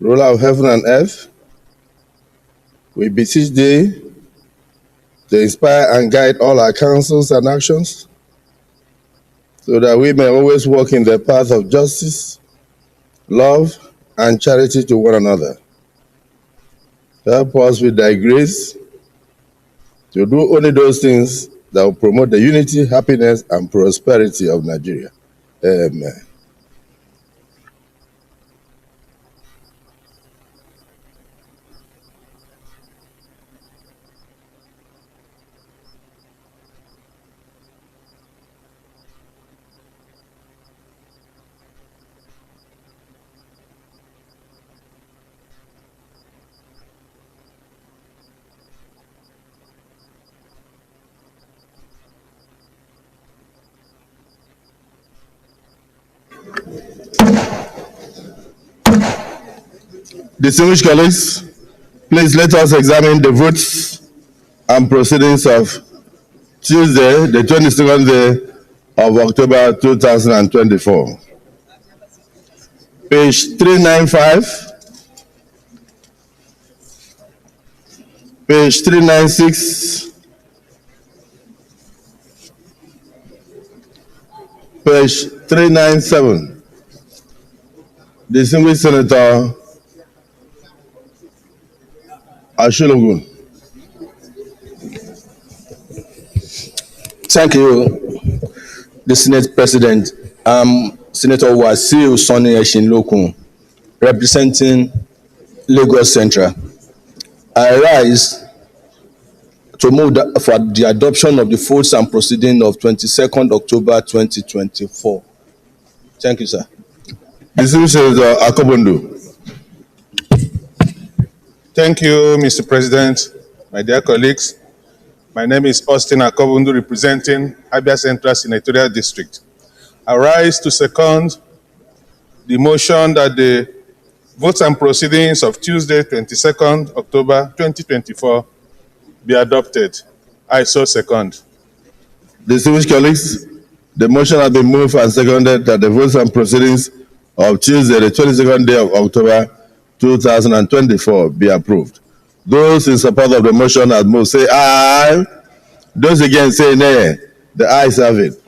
ruler of heaven and earth, we beseech thee to inspire and guide all our counsels and actions, so that we may always walk in the path of justice, love, and charity to one another. Help us with thy grace to do only those things that will promote the unity, happiness, and prosperity of Nigeria. Amen. Distinguished colleagues, please let us examine the votes and proceedings of Tuesday, the 22nd day of October 2024. Page 395, page 396, page 397. Distinguished Senator Ashilogun. Thank you, the Senate President. Senator Wasiu Sani Eshinlokun, representing Lagos Central. I rise to move for the adoption of the votes and proceeding of 22nd October 2024. Thank you, sir. Distinguished Senator Akobundu. Thank you, Mr. President, my dear colleagues. My name is Austin Akobundu, representing Abia Central Senatorial District. I rise to second the motion that the votes and proceedings of Tuesday, 22nd October 2024 be adopted. I so second. Distinguished colleagues, the motion has been moved and seconded that the votes and proceedings of Tuesday, the 22nd day of October 2024 be approved. Those in support of the motion as moved say aye. Those against say nay. The ayes have it.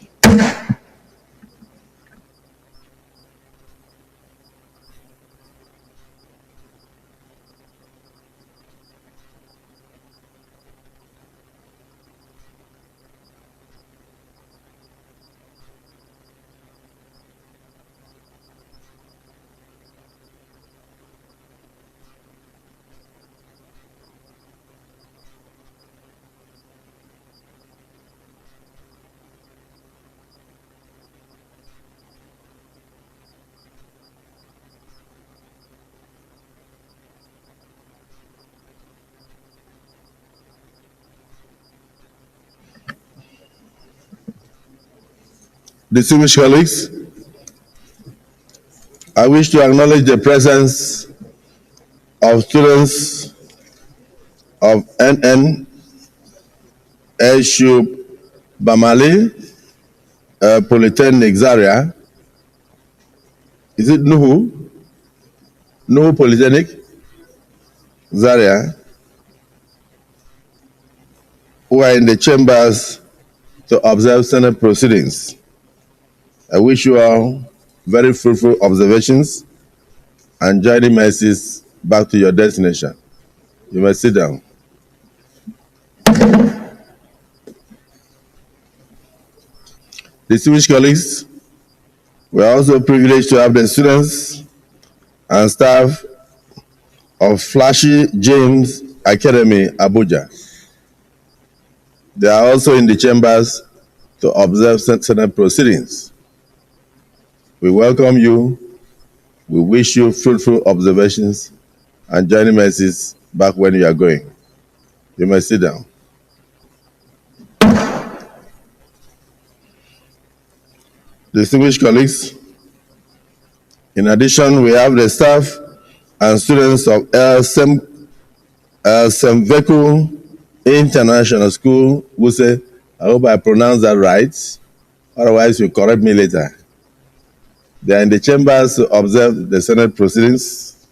Distinguished colleagues, I wish to acknowledge the presence of students of NN Eshub Bamali Polytechnic Zaria. Is it Nuhu? Nuhu Polytechnic Zaria, who are in the chambers to observe Senate proceedings. I wish you all very fruitful observations and journey mercies back to your destination. You may sit down. Distinguished colleagues, we are also privileged to have the students and staff of Flashy James Academy, Abuja. They are also in the chambers to observe Senate proceedings. We welcome you. We wish you fruitful observations and journey mercies back when you are going. You may sit down. Distinguished colleagues, in addition, we have the staff and students of El Semveku International School, Wuse. I hope I pronounced that right. Otherwise, you correct me later. They are in the chambers to observe the Senate proceedings.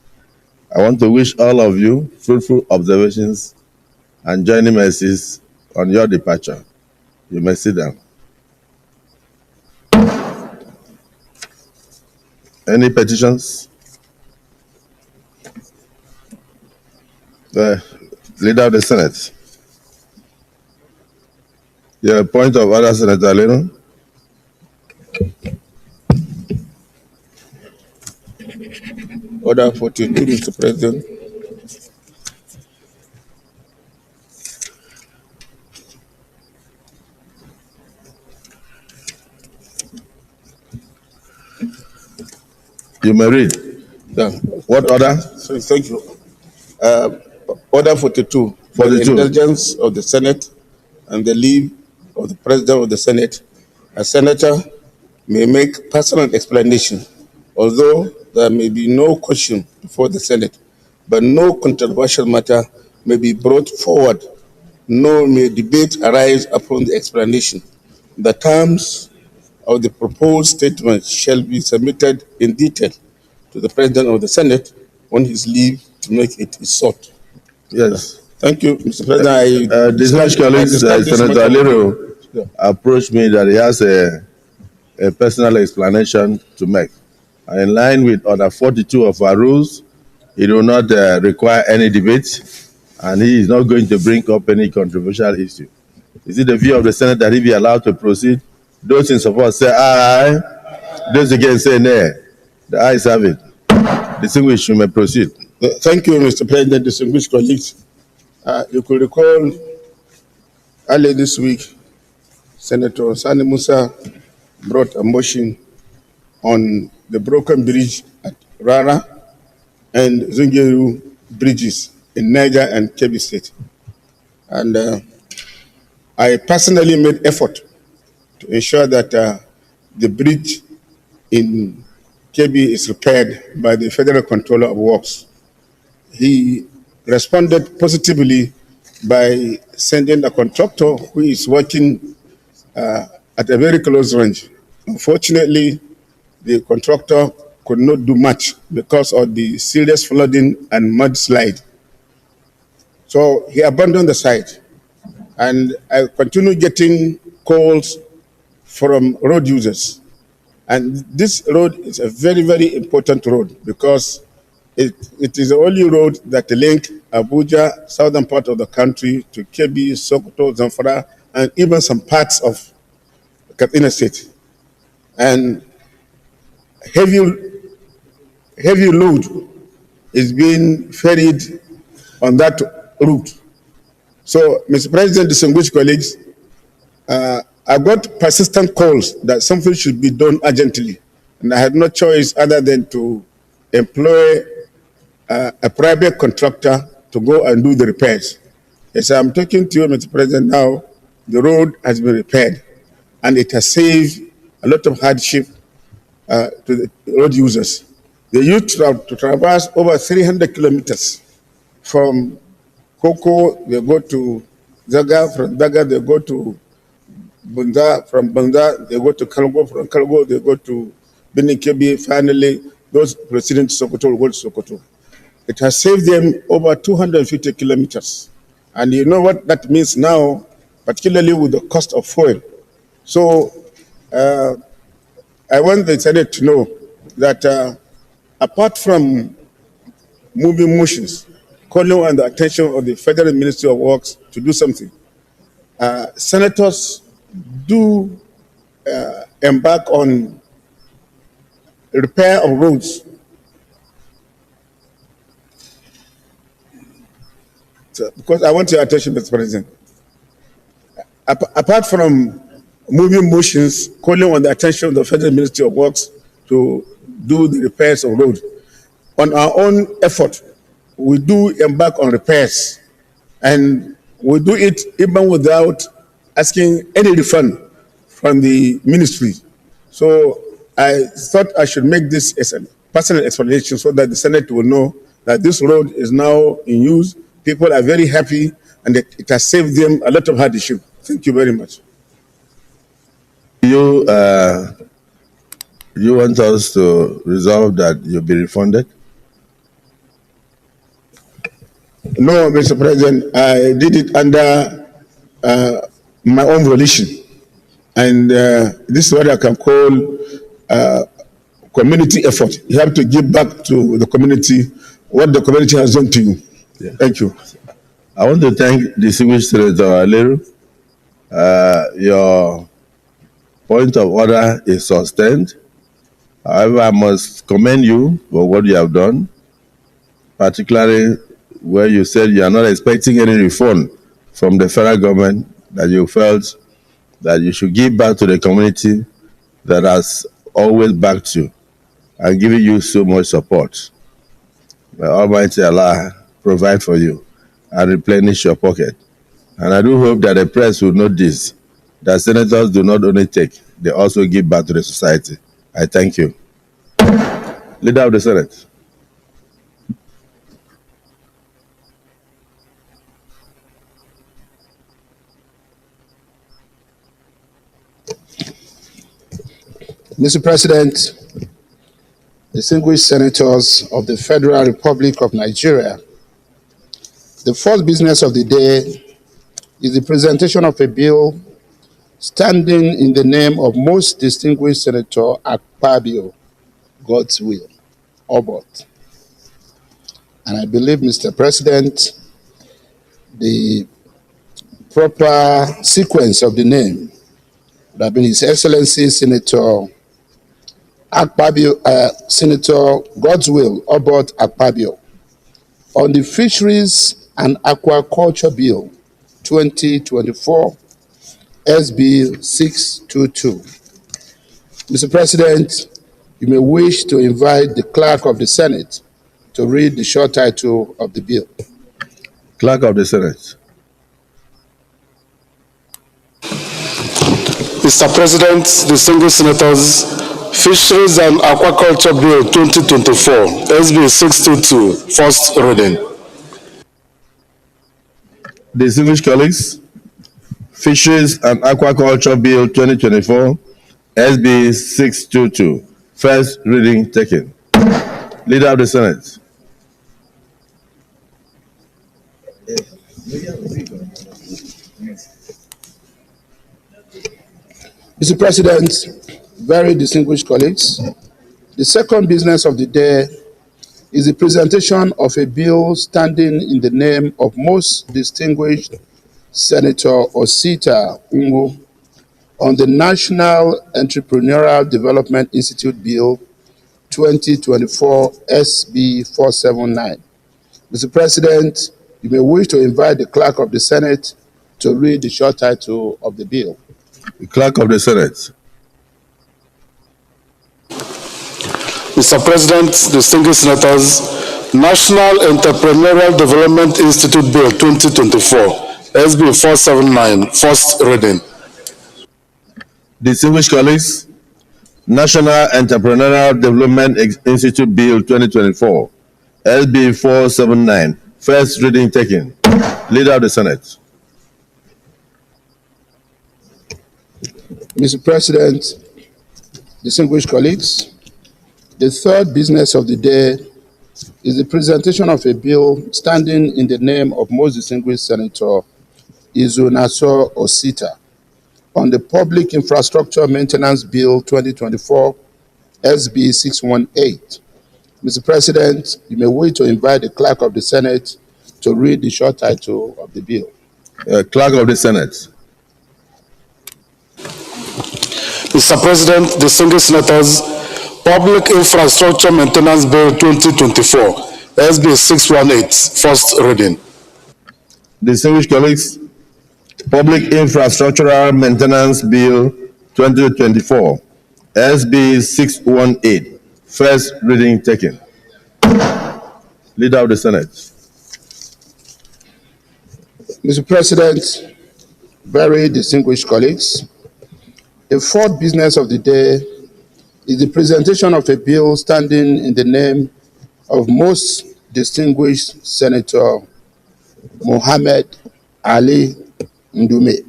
I want to wish all of you fruitful observations and journey mercies on your departure. You may sit down. Any petitions? The Leader of the Senate. Your point of order, Senator Leno. Order 42, Mr. President. You may read. Yeah. What order? So, thank you. Order 42. For 42. the indulgence of the Senate and the leave of the President of the Senate, a senator may make personal explanation, although there may be no question before the Senate, but no controversial matter may be brought forward, nor may debate arise upon the explanation. The terms of the proposed statement shall be submitted in detail to the President of the Senate on his leave to make it sought. Yes. Thank you, Mr. President. Distinguished colleagues, Senator Lero Yeah. approached me that he has a personal explanation to make. And in line with Order 42 of our rules, it will not require any debate, and he is not going to bring up any controversial issue. Is it the view of the Senate that he be allowed to proceed? Those in support say aye. Those against say nay. The ayes have it. Distinguished, you may proceed. Thank you, Mr. President, distinguished colleagues. You could recall earlier this week, Senator Sani Musa brought a motion on the broken bridge at Rara and Zungeru bridges in Niger and Kebbi State. And I personally made effort to ensure that the bridge in Kebbi is repaired by the Federal Controller of Works. He responded positively by sending a contractor who is working at a very close range. Unfortunately, the contractor could not do much because of the serious flooding and mudslide. So he abandoned the site. And I continue getting calls from road users. And this road is a very, very important road because it is the only road that links Abuja, southern part of the country, to Kebbi, Sokoto, Zamfara, and even some parts of Katsina State. And heavy load is being ferried on that route. So, Mr. President, distinguished colleagues, I got persistent calls that something should be done urgently, and I had no choice other than to employ a private contractor to go and do the repairs. As I'm talking to you, Mr. President, now, the road has been repaired, and it has saved a lot of hardship to the road users. They used to traverse over 300 kilometers from Koko, they go to Zaga, from Zaga, they go to Bunza, from Bunza, they go to Kalgo, from Kalgo, they go to Benin finally, those proceeding to Sokoto will go to Sokoto. It has saved them over 250 kilometers. And you know what that means now, particularly with the cost of fuel. So I want the Senate to know that apart from moving motions, calling on the attention of the Federal Ministry of Works to do something, senators do embark on repair of roads. So, because I want your attention, Mr. President. Apart from moving motions, calling on the attention of the Federal Ministry of Works to do the repairs of roads, on our own effort, we do embark on repairs, and we do it even without asking any refund from the ministry. So I thought I should make this as a personal explanation so that the Senate will know that this road is now in use. People are very happy, and it has saved them a lot of hardship. Thank you very much. You want us to resolve that you'll be refunded? No, Mr. President, I did it under my own volition. And this is what I can call community effort. You have to give back to the community what the community has done to you. Yeah. Thank you. I want to thank distinguished Senator Aleru. Your point of order is sustained. However, I must commend you for what you have done, particularly where you said you are not expecting any refund from the federal government, that you felt that you should give back to the community that has always backed you and given you so much support. May Almighty Allah provide for you and replenish your pocket. And I do hope that the press will note this, that senators do not only take, they also give back to the society. I thank you. Leader of the Senate. Mr. President, distinguished senators of the Federal Republic of Nigeria, the first business of the day is the presentation of a bill standing in the name of most distinguished Senator Akpabio, God's will, Obot. And I believe, Mr. President, the proper sequence of the name would have been His Excellency Senator Akpabio, Senator God's will, Obot Akpabio, on the Fisheries and Aquaculture Bill 2024, SB 622. Mr. President, you may wish to invite the Clerk of the Senate to read the short title of the bill. Clerk of the Senate. Mr. President, distinguished senators, Fisheries and Aquaculture Bill 2024, SB 622, first reading. Distinguished colleagues, Fisheries and Aquaculture Bill 2024, SB 622, first reading taken. Leader of the Senate. Mr. President, very distinguished colleagues, the second business of the day is the presentation of a bill standing in the name of most distinguished Senator Osita Ungo on the National Entrepreneurial Development Institute Bill 2024 SB 479. Mr. President, you may wish to invite the Clerk of the Senate to read the short title of the bill. The Clerk of the Senate. Mr. President, distinguished senators, National Entrepreneurial Development Institute Bill 2024, SB 479, first reading. Distinguished colleagues, National Entrepreneurial Development Institute Bill 2024, SB 479, first reading taken. Leader of the Senate. Mr. President, distinguished colleagues, the third business of the day is the presentation of a bill standing in the name of most distinguished Senator Izunaso Osita on the Public Infrastructure Maintenance Bill 2024, SB 618. Mr. President, you may wait to invite the Clerk of the Senate to read the short title of the bill. Clerk of the Senate. Mr. President, distinguished senators, Public Infrastructure Maintenance Bill 2024, SB 618, first reading. Distinguished colleagues, Public Infrastructural Maintenance Bill 2024, SB 618, first reading taken. Leader of the Senate. Mr. President, very distinguished colleagues, the fourth business of the day is the presentation of a bill standing in the name of most distinguished Senator Mohammed Ali Ndume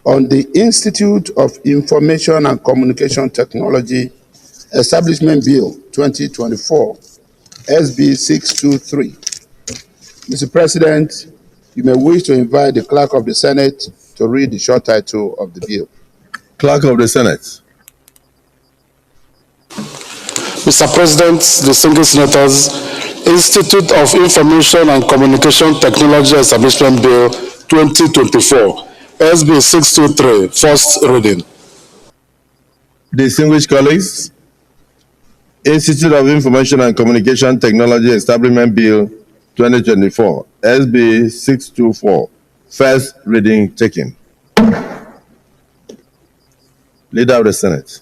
on the Institute of Information and Communication Technology Establishment Bill 2024, SB 623. Mr. President, you may wish to invite the Clerk of the Senate to read the short title of the bill. Clerk of the Senate. Mr. President, distinguished senators, Institute of Information and Communication Technology Establishment Bill 2024, SB 623, first reading. Distinguished colleagues, Institute of Information and Communication Technology Establishment Bill 2024, SB 624, first reading taken. Leader of the Senate.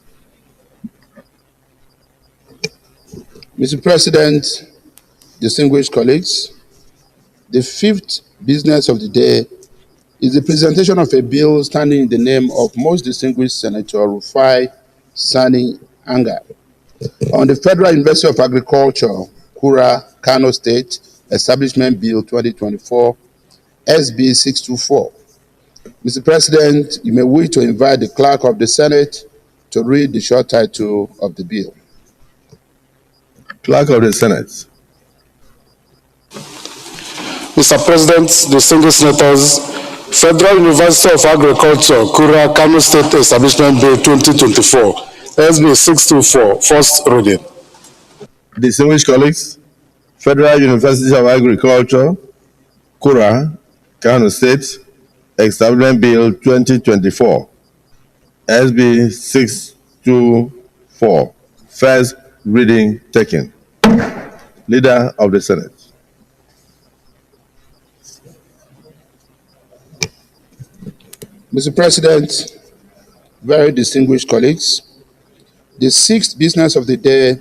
Mr. President, distinguished colleagues, the fifth business of the day is the presentation of a bill standing in the name of most distinguished Senator Rufai Sani Anga on the Federal University of Agriculture, Kura, Kano State, Establishment Bill 2024, SB 624. Mr. President, you may wish to invite the Clerk of the Senate to read the short title of the bill. Clerk of the Senate. Mr. President, distinguished senators, Federal University of Agriculture, Kura, Kano State Establishment Bill 2024, SB 624, first reading. Distinguished colleagues, Federal University of Agriculture, Kura, Kano State, Establishment Bill 2024, SB 624, first reading taken. Leader of the Senate. Mr. President, very distinguished colleagues, the sixth business of the day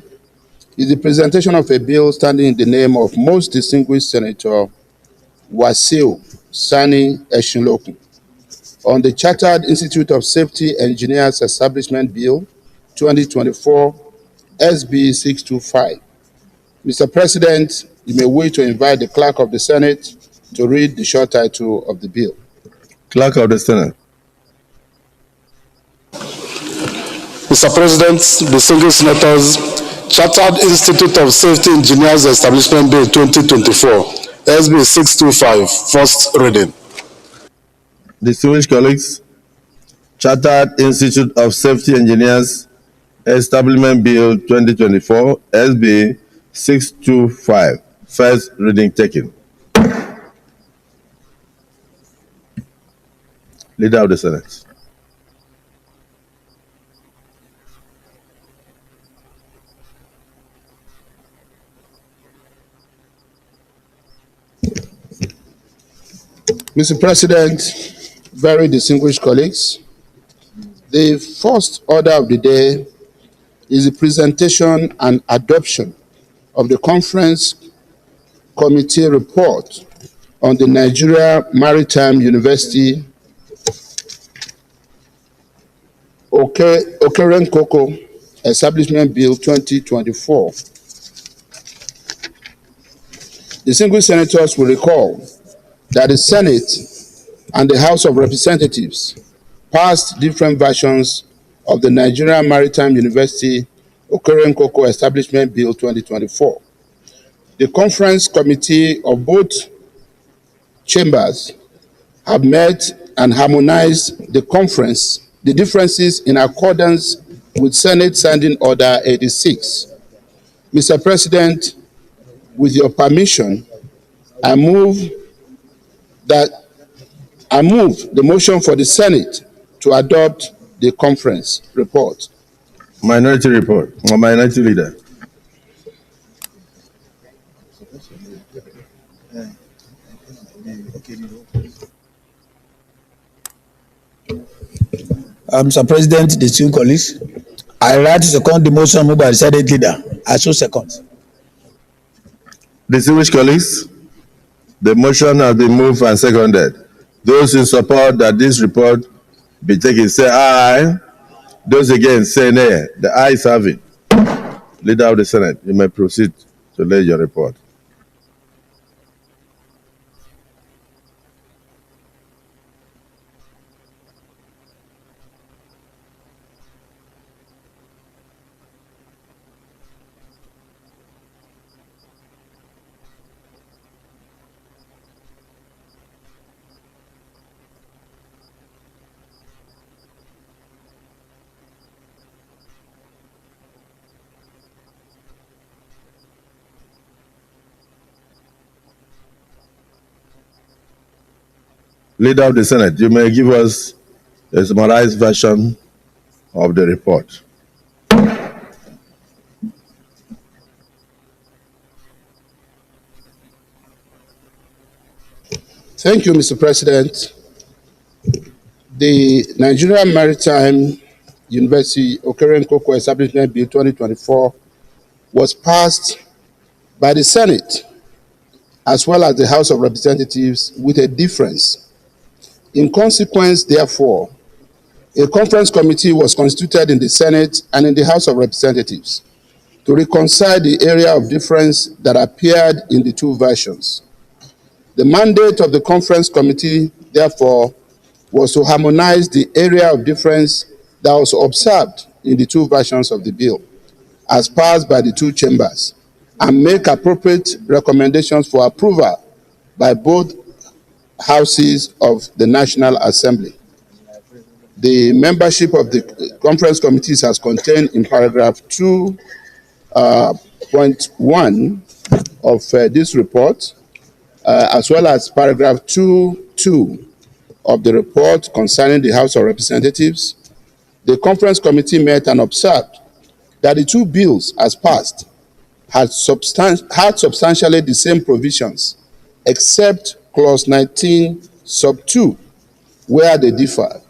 is the presentation of a bill standing in the name of most distinguished Senator Wasiu Sani Eshinlokun on the Chartered Institute of Safety Engineers Establishment Bill 2024, SB 625. Mr. President, you may wish to invite the Clerk of the Senate to read the short title of the bill. Clerk of the Senate. Mr. President, distinguished senators, Chartered Institute of Safety Engineers Establishment Bill 2024, SB 625, first reading. Distinguished colleagues, Chartered Institute of Safety Engineers Establishment Bill 2024, SB 625, first reading taken. Leader of the Senate. Mr. President, very distinguished colleagues, the first order of the day is the presentation and adoption of the Conference Committee report on the Nigeria Maritime University Okerenkoko Establishment Bill 2024. Distinguished senators will recall that the Senate and the House of Representatives passed different versions of the Nigeria Maritime University Okerenkoko Establishment Bill 2024. The conference committee of both chambers have met and harmonized the differences in accordance with Senate Standing Order 86. Mr. President, with your permission, I move the motion for the Senate to adopt the conference report. Minority report, or minority leader. Mr. President, distinguished colleagues, I write to second the motion moved by the Senate leader. I so second. Distinguished colleagues, the motion has been moved and seconded. Those in support that this report be taken say aye. Those against say nay. The ayes have it. Leader of the Senate, you may proceed to lay your report. Leader of the Senate, you may give us a summarized version of the report. Thank you, Mr. President. The Nigeria Maritime University Okeren-Koko Establishment Bill 2024 was passed by the Senate as well as the House of Representatives with a difference. In consequence, therefore, a conference committee was constituted in the Senate and in the House of Representatives to reconcile the area of difference that appeared in the two versions. The mandate of the conference committee, therefore, was to harmonize the area of difference that was observed in the two versions of the bill, as passed by the two chambers, and make appropriate recommendations for approval by both houses of the National Assembly. The membership of the conference committees as contained in paragraph 2.1 of this report, as well as paragraph 2.2 of the report concerning the House of Representatives. The conference committee met and observed that the two bills as passed had substantially the same provisions, except clause 19 sub 2, where they differ.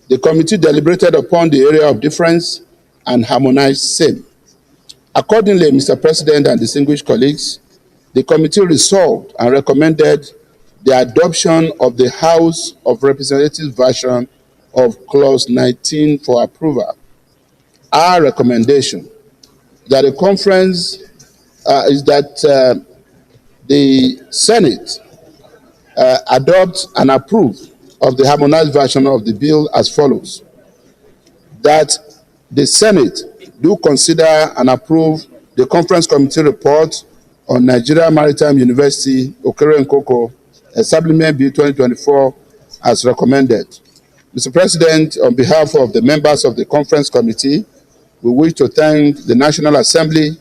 The committee deliberated upon the area of difference and harmonized same. Accordingly, Mr. President and distinguished colleagues, the committee resolved and recommended the adoption of the House of Representatives version of clause 19 for approval. Our recommendation that the conference is that the Senate adopt and approve of the harmonized version of the bill as follows: that the Senate do consider and approve the conference committee report on Nigeria Maritime University Okeren-Koko Establishment Bill 2024 as recommended. Mr. President, on behalf of the members of the conference committee, we wish to thank the National Assembly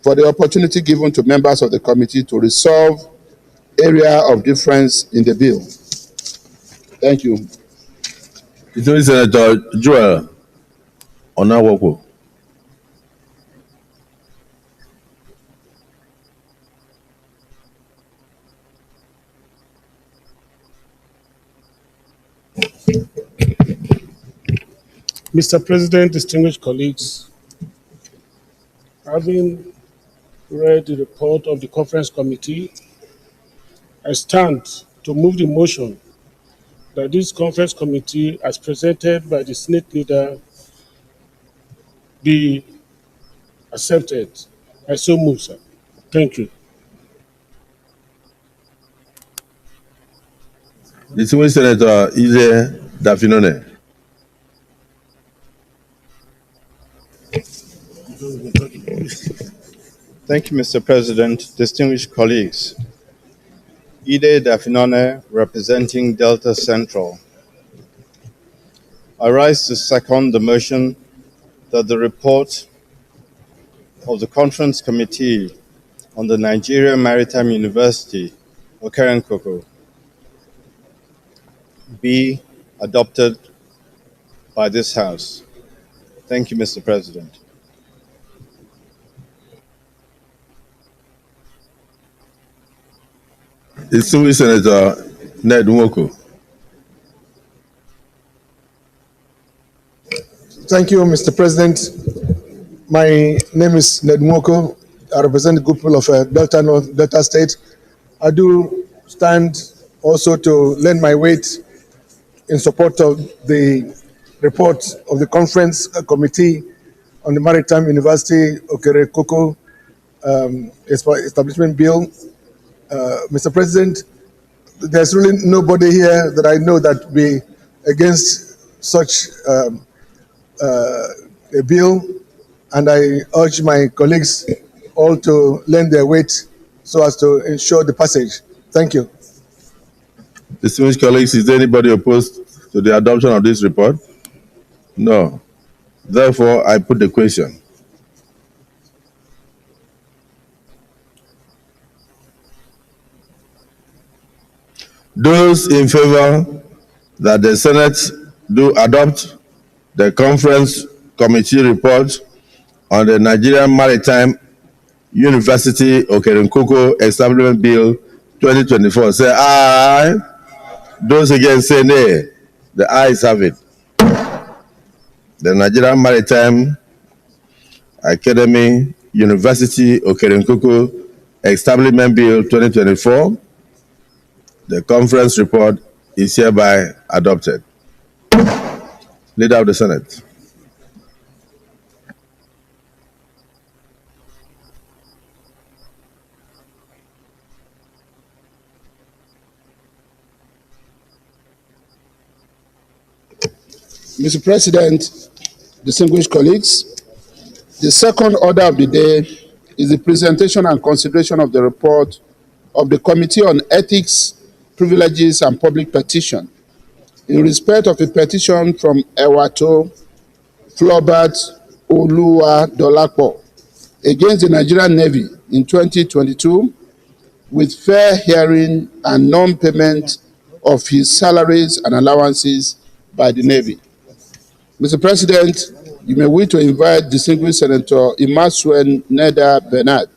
for the opportunity given to members of the committee to resolve area of difference in the bill. Thank you. Senator Joel Onawoko. Mr. President, distinguished colleagues, having read the report of the conference committee, I stand to move the motion that this conference committee, as presented by the Senate leader, be accepted. I so move, sir. Thank you. Distinguished Senator Ize Dafinone. Thank you, Mr. President, distinguished colleagues. Ide Dafinone, representing Delta Central. I rise to second the motion that the report of the Conference Committee on the Nigeria Maritime University, Okeren-Koko, be adopted by this House. Thank you, Mr. President. Distinguished Senator Ned Nwoko. Thank you, Mr. President. My name is Ned Nwoko. I represent the group of Delta State. I do stand also to lend my weight in support of the report of the Conference Committee on the Maritime University Okeren-Koko Establishment Bill. Mr. President, there's really nobody here that I know that would be against such a bill, and I urge my colleagues all to lend their weight so as to ensure the passage. Thank you. Distinguished colleagues, is there anybody opposed to the adoption of this report? No. Therefore, I put the question. Those in favor that the Senate do adopt the conference committee report on the Nigerian Maritime University Okerenkoko Establishment Bill 2024, say aye. Those against say nay. The ayes have it. The Nigerian Maritime Academy University Okerenkoko Establishment Bill 2024, the conference report is hereby adopted. Leader of the Senate. Mr. President, distinguished colleagues, the second order of the day is the presentation and consideration of the report of the Committee on Ethics, Privileges and Public Petition in respect of a petition from Ewato Flobert Oluwadolapo against the Nigerian Navy in 2022 with fair hearing and non-payment of his salaries and allowances by the Navy. Mr. President, you may wish to invite distinguished Senator Imasuen Neda Bernard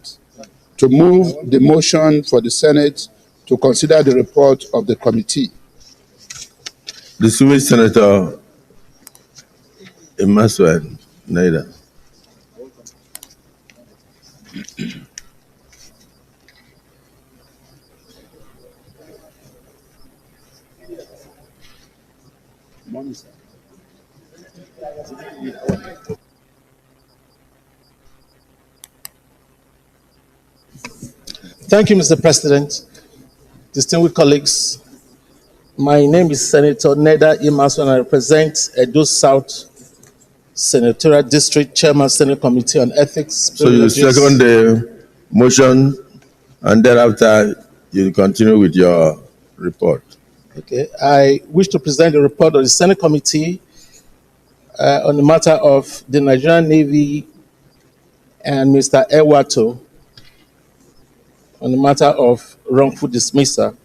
to move the motion for the Senate to consider the report of the committee. Distinguished Senator Imasuen Neda. Thank you, Mr. President. Distinguished colleagues, my name is Senator Neda Imasu and I represent Edo South Senatorial District Chairman Senate Committee on Ethics. So you second the motion and thereafter you continue with your report. Okay, I wish to present the report of the Senate Committee on the matter of the Nigerian Navy and Mr. Ewato on the matter of wrongful dismissal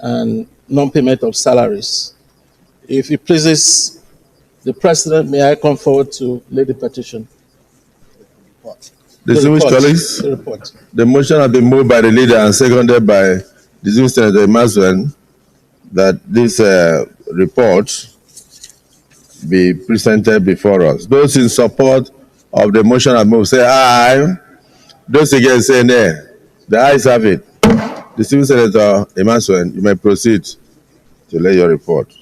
and non-payment of salaries. If it pleases the President, may I come forward to lay the petition? Distinguished colleagues, the motion has been moved by the leader and seconded by distinguished Senator Imasuen that this report be presented before us. Those in support of the motion have moved, say aye. Those against say nay. The ayes have it. Distinguished Senator Imasuen, you may proceed to lay your report.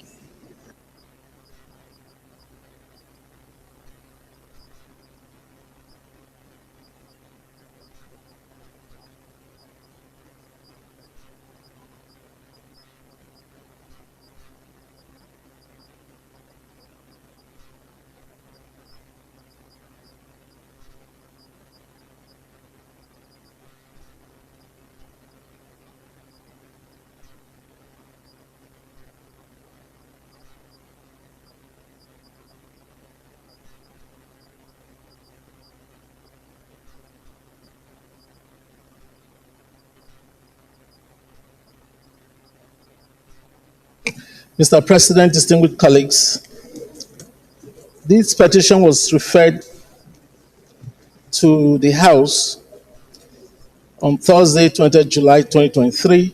Mr. President, distinguished colleagues, this petition was referred to the House on Thursday, 20th July 2023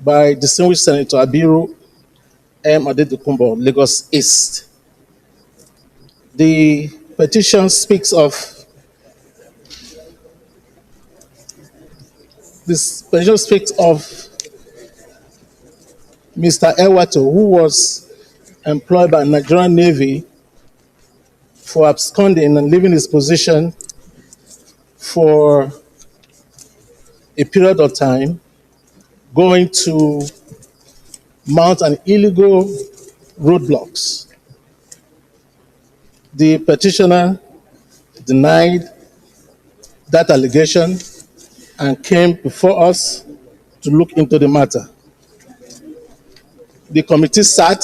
by distinguished Senator Abiru M. Adedokunbo, Lagos East. The petition speaks of Mr. Ewato, who was employed by Nigerian Navy for absconding and leaving his position for a period of time, going to mount an illegal roadblocks. The petitioner denied that allegation and came before us to look into the matter. The committee sat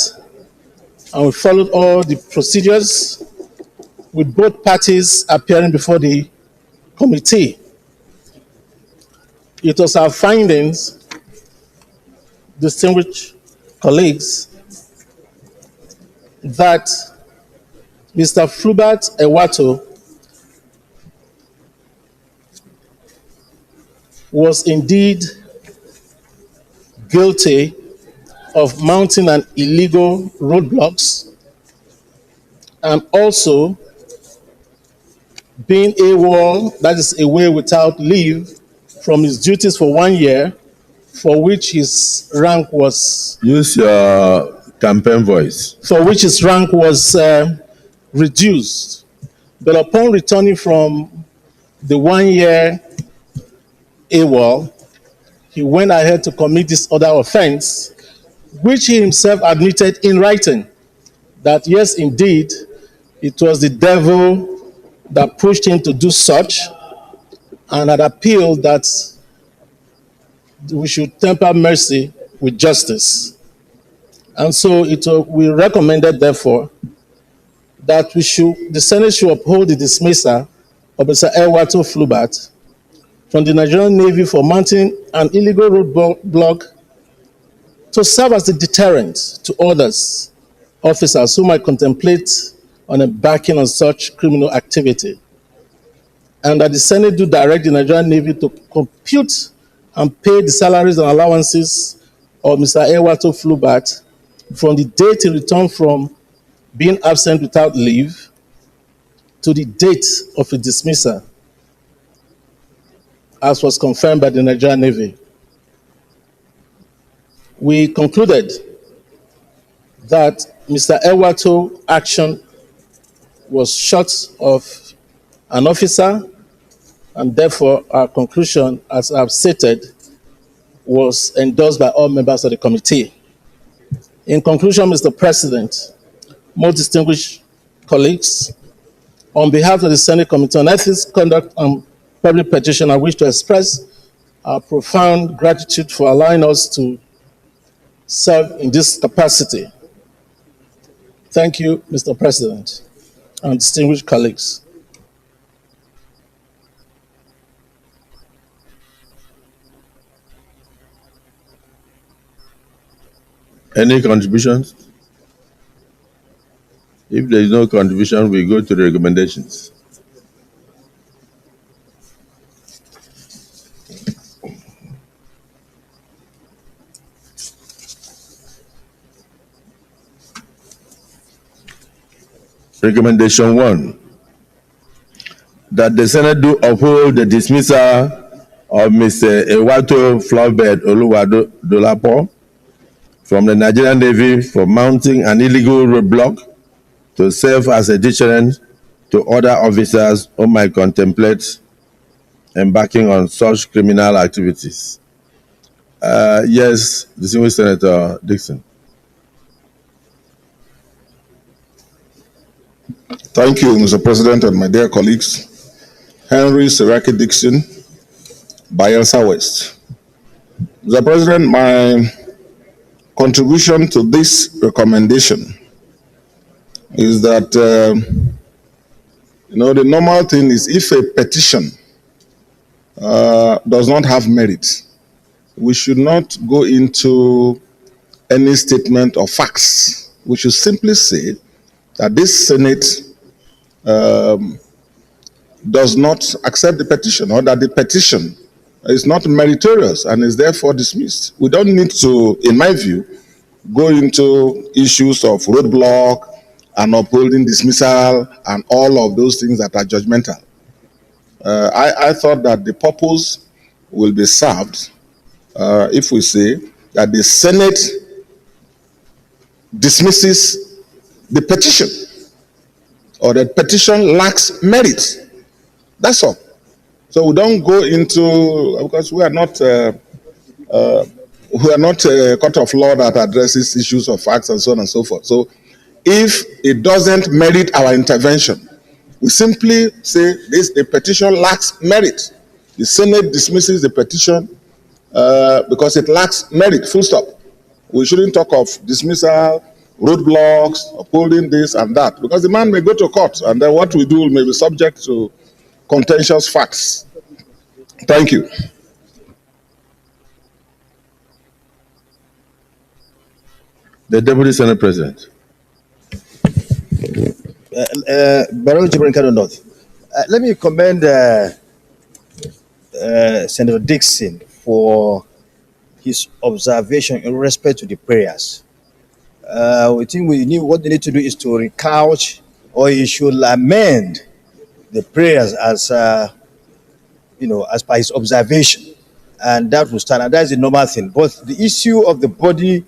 and we followed all the procedures with both parties appearing before the committee. It was our findings distinguished colleagues, that Mr. Flubert Ewato was indeed guilty of mounting an illegal roadblocks and also being AWOL, that is away without leave, from his duties for 1 year, for which his rank was Use your campaign voice. Reduced. But upon returning from the 1 year AWOL, he went ahead to commit this other offense, which he himself admitted in writing, that yes, indeed, it was the devil that pushed him to do such, and had appealed that we should temper mercy with justice. And so we recommended, therefore, that the Senate should uphold the dismissal of Mr. Ewato Flubert from the Nigerian Navy for mounting an illegal roadblock to serve as a deterrent to others, officers who might contemplate on embarking on such criminal activity. And that the Senate do direct the Nigerian Navy to compute and pay the salaries and allowances of Mr. Ewato Flubert from the date he returned from being absent without leave to the date of a dismissal, as was confirmed by the Nigerian Navy. We concluded that Mr. Ewato action was short of an officer, and therefore our conclusion, as I've stated, was endorsed by all members of the committee. In conclusion, Mr. President, most distinguished colleagues, on behalf of the Senate Committee on Ethics, Conduct, and Public Petition, I wish to express our profound gratitude for allowing us to serve in this capacity. Thank you, Mr. President, and distinguished colleagues. Any contributions? If there is no contribution, we go to the recommendations. Recommendation 1, that the Senate do uphold the dismissal of Mr. Ewato Flubert Dolapo from the Nigerian Navy for mounting an illegal roadblock to serve as a deterrent to other officers who might contemplate embarking on such criminal activities. Yes, distinguished Senator Dixon. Thank you, Mr. President, and my dear colleagues. Henry Seraki Dixon, Bayelsa West. Mr. President, my contribution to this recommendation is that, the normal thing is if a petition does not have merit, we should not go into any statement of facts. We should simply say that this Senate does not accept the petition, or that the petition is not meritorious and is therefore dismissed. We don't need to, in my view, go into issues of roadblock and upholding dismissal and all of those things that are judgmental. I thought that the purpose will be served if we say that the Senate dismisses the petition, or that petition lacks merit. That's all. So we don't go into, because we are not a court of law that addresses issues of facts and so on and so forth. So if it doesn't merit our intervention, we simply say the petition lacks merit. The Senate dismisses the petition because it lacks merit, full stop. We shouldn't talk of dismissal, roadblocks, upholding this and that, because the man may go to court, and then what we do may be subject to contentious facts. Thank you. The Deputy Senate President. Baron Jibril North. Let me commend Senator Dixon for his observation in respect to the prayers. We think what they need to do is to recouch, or he should amend the prayers as as per his observation, and that will stand. And that is the normal thing. But the issue of the body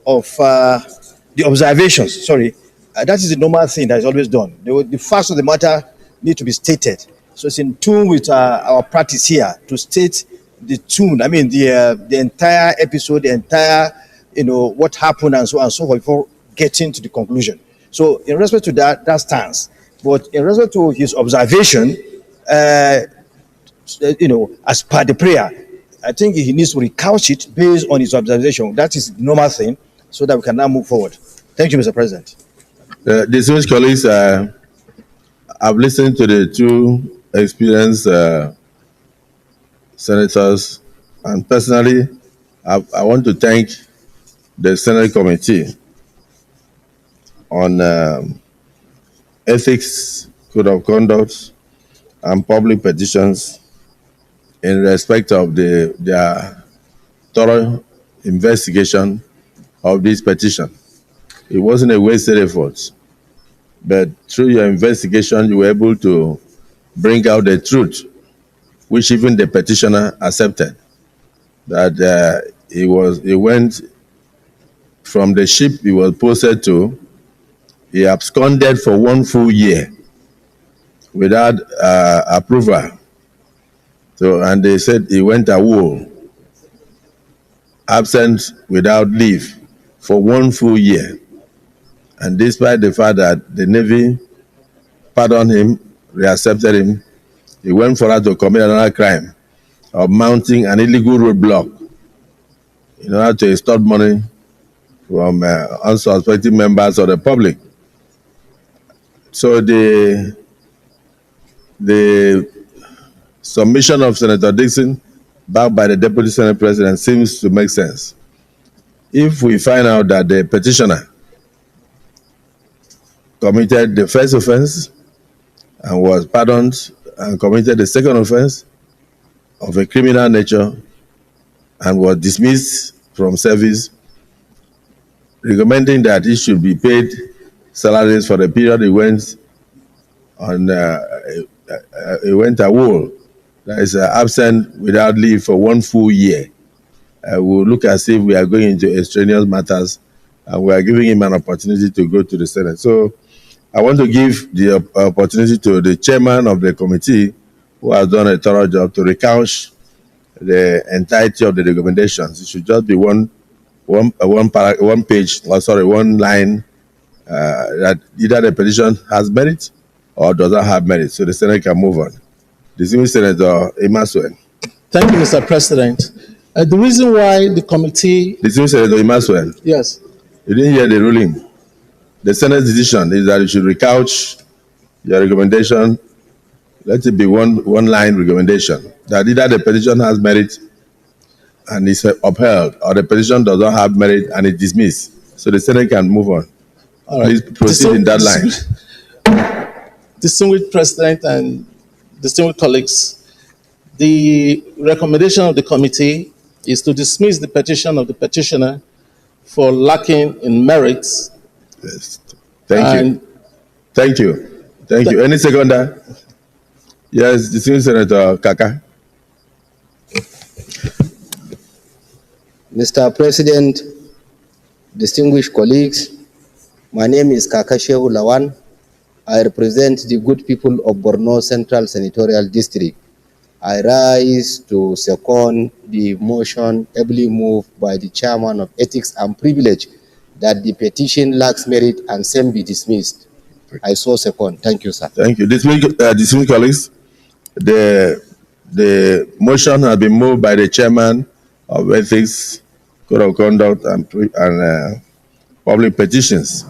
of the observations, that is the normal thing that is always done. The facts of the matter need to be stated. So it's in tune with our practice here to state the tune. I mean, the entire episode, the entire, what happened and so on and so forth before getting to the conclusion. So in respect to that, that stands. But in respect to his observation, as per the prayer, I think he needs to recouch it based on his observation. That is the normal thing, so that we can now move forward. Thank you, Mr. President. Distinguished colleagues, I've listened to the two experienced senators, and personally, I want to thank the Senate Committee on Ethics, Code of Conduct, and Public Petitions in respect of their thorough investigation of this petition. It wasn't a wasted effort, but through your investigation, you were able to bring out the truth, which even the petitioner accepted, that he went from the ship he was posted to, he absconded for 1 full year without approval. So, and they said he went away, absent without leave for 1 full year. And despite the fact that the Navy pardoned him, reaccepted him, he went for us to commit another crime of mounting an illegal roadblock in order to extort money from unsuspecting members of the public. So the submission of Senator Dixon backed by the Deputy Senate President seems to make sense. If we find out that the petitioner committed the first offense and was pardoned and committed the second offense of a criminal nature and was dismissed from service, recommending that he should be paid salaries for the period he went on he went away, that is absent without leave for 1 full year. We'll look as if we are going into extraneous matters, and we are giving him an opportunity to go to the Senate. So I want to give the opportunity to the chairman of the committee, who has done a thorough job, to recount the entirety of the recommendations. It should just be one line that either the petition has merit or does not have merit, so the Senate can move on. Distinguished Senator Emaswen. Thank you, Mr. President. The reason why the committee... Distinguished Senator Emaswen. Yes. You didn't hear the ruling. The Senate's decision is that you should recouch your recommendation. Let it be one line recommendation, that either the petition has merit and is upheld, or the petition does not have merit and is dismissed. So the Senate can move on. All right. Please proceed in that line. Distinguished President and distinguished colleagues, the recommendation of the committee is to dismiss the petition of the petitioner for lacking in merits. Yes. Thank you. Thank you. Thank you. Any seconder? Yes, distinguished Senator Kaka. Mr. President, distinguished colleagues, my name is Kaka Shehu Lawan. I represent the good people of Borno Central Senatorial District. I rise to second the motion ably moved by the Chairman of Ethics and Privilege that the petition lacks merit and same be dismissed. I so second. Thank you, sir. Thank you. Distinguished colleagues, the motion has been moved by the Chairman of Ethics, Code of Conduct, and Public Petitions,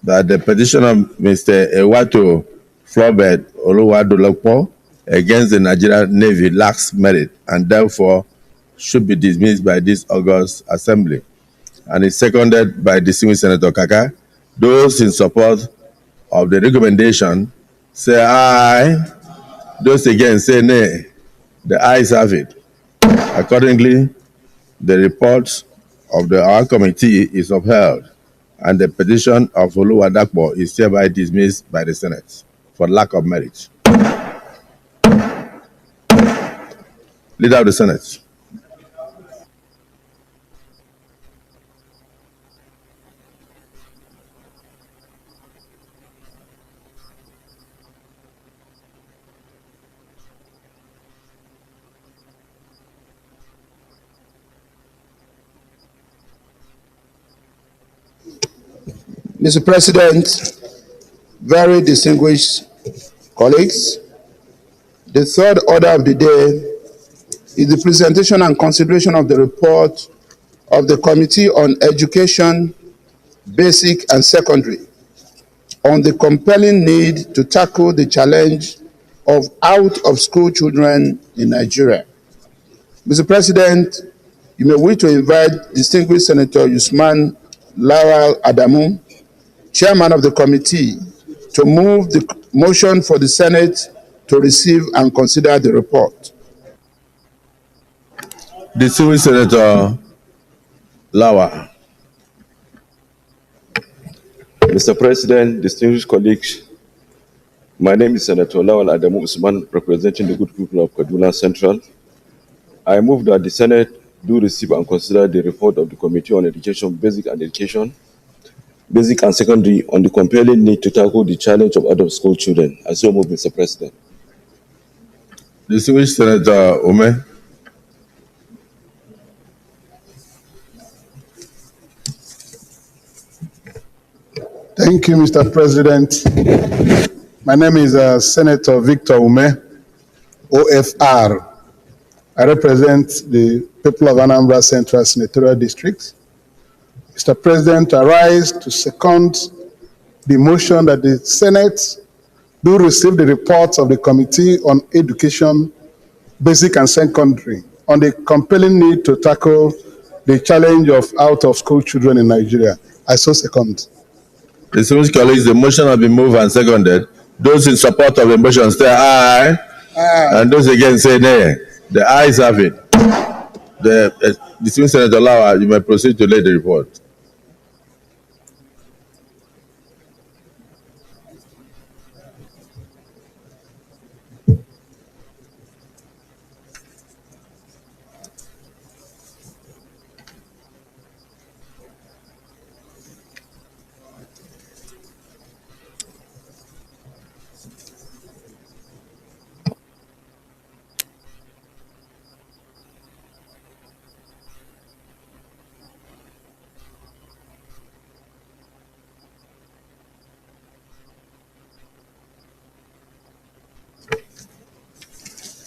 that the petition of Mr. Ewato Flobert Oluwadolapo against the Nigerian Navy lacks merit and therefore should be dismissed by this August Assembly. and is seconded by distinguished Senator Kaka. Those in support of the recommendation say aye. Those against say nay. The ayes have it. Accordingly, the report of our committee is upheld, and the petition of Oluwadakpo is hereby dismissed by the Senate for lack of merit. Leader of the Senate. Mr. President, very distinguished colleagues, the third order of the day is the presentation and consideration of the report of the Committee on Education, Basic and Secondary, on the compelling need to tackle the challenge of out-of-school children in Nigeria. Mr. President, you may wish to invite distinguished Senator Usman Lawal Adamu, Chairman of the committee, to move the motion for the Senate to receive and consider the report. Distinguished Senator Lawal. Mr. President, distinguished colleagues, my name is Senator Lawal Adamu Usman, representing the good people of Kaduna Central. I move that the Senate do receive and consider the report of the Committee on Education, Basic and Secondary, on the compelling need to tackle the challenge of out-of-school children. I so move, Mr. President. Distinguished Senator Ume. Thank you, Mr. President. My name is Senator Victor Ume, OFR. I represent the people of Anambra Central Senatorial District. Mr. President, I rise to second the motion that the Senate do receive the reports of the Committee on Education, Basic and Secondary, on the compelling need to tackle the challenge of out-of-school children in Nigeria. I so second. Distinguished colleagues, the motion has been moved and seconded. Those in support of the motion say aye, and those against say nay. The ayes have it. The distinguished Senator Lawal, you may proceed to lay the report.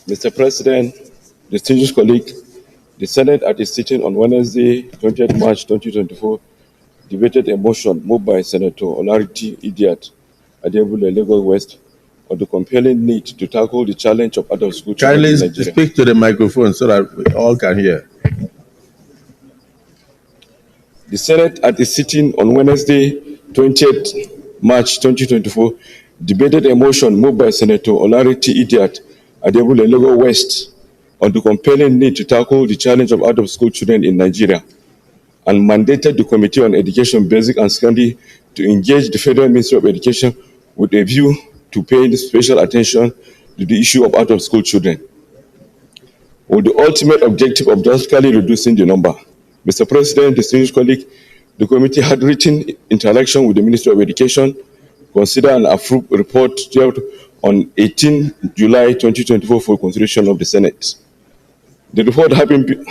Mr. President, distinguished colleague, the Senate at its sitting on Wednesday, 20th March 2024, debated a motion moved by Senator Olariti Idiat, Adebule, Lagos West, on the compelling need to tackle the challenge of out-of-school children in Kindly Nigeria. speak to the microphone so that we all can hear. The Senate at its sitting on Wednesday, 20th March 2024, debated a motion moved by Senator Olariti Idiat, Adebule, Lagos West, on the compelling need to tackle the challenge of out-of-school children in Nigeria, and mandated the Committee on Education, Basic and Secondary to engage the Federal Ministry of Education with a view to paying special attention to the issue of out-of-school children, with the ultimate objective of drastically reducing the number. Mr. President, distinguished colleague, the committee had written interaction with the Ministry of Education, consider and approve a report on 18 July 2024 for consideration of the Senate. The report having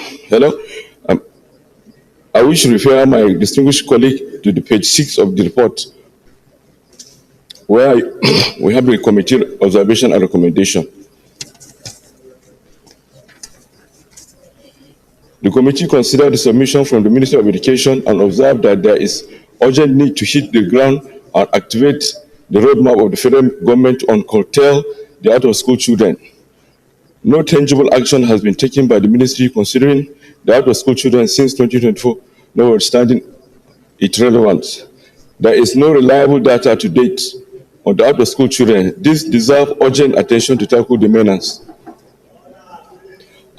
I wish to refer my distinguished colleague to the page 6 of the report, where we have the committee observation and recommendation. The committee considered the submission from the Ministry of Education and observed that there is urgent need to hit the ground and activate the roadmap of the federal government on curtail the out-of-school children. No tangible action has been taken by the ministry considering the out-of-school children since 2024 notwithstanding its relevance. There is no reliable data to date on the out-of-school children. This deserves urgent attention to tackle the menace.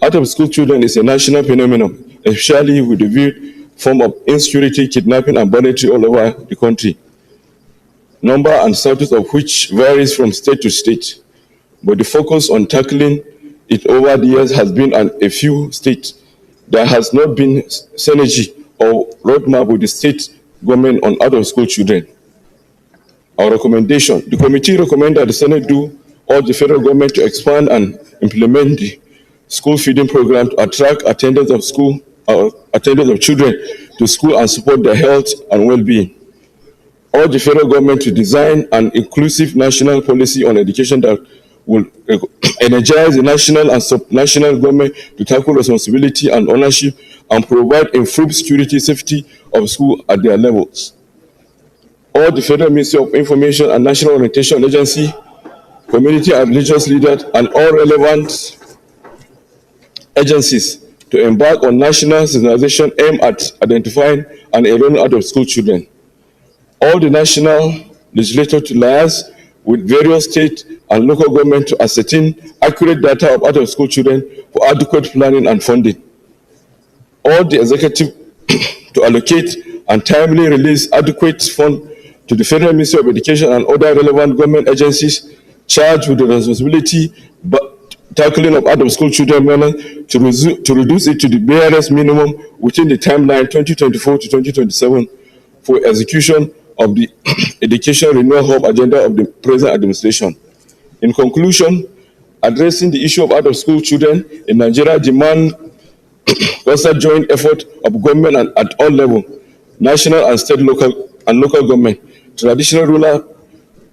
Out-of-school children is a national phenomenon, especially with the viewed form of insecurity, kidnapping, and banditry all over the country, number and status of which varies from state to state. But the focus on tackling it over the years has been in a few states. There has not been synergy or roadmap with the state government on out-of-school children. Our recommendation: the committee recommends that the Senate do urge the federal government to expand and implement the school feeding program to attract attendance of children to school and support their health and well-being. Urge the federal government to design an inclusive national policy on education that will energize the national and sub-national government to tackle responsibility and ownership and provide improved security safety of school at their levels. All the Federal Ministry of Information and National Orientation Agency, community and religious leaders, and all relevant agencies to embark on national sensitization aimed at identifying and enrolling out-of-school children. All the national legislators to liaise with various state and local governments to ascertain accurate data of out-of-school children for adequate planning and funding. All the executive to allocate and timely release adequate funds to the Federal Ministry of Education and other relevant government agencies charged with the responsibility tackling of out-of-school children to reduce it to the barest minimum within the timeline 2024 to 2027 for execution of the Education Renewal Hub agenda of the present administration. In conclusion, addressing the issue of out-of-school children in Nigeria demands constant joint effort of government at all levels, national and state, local government, traditional ruler,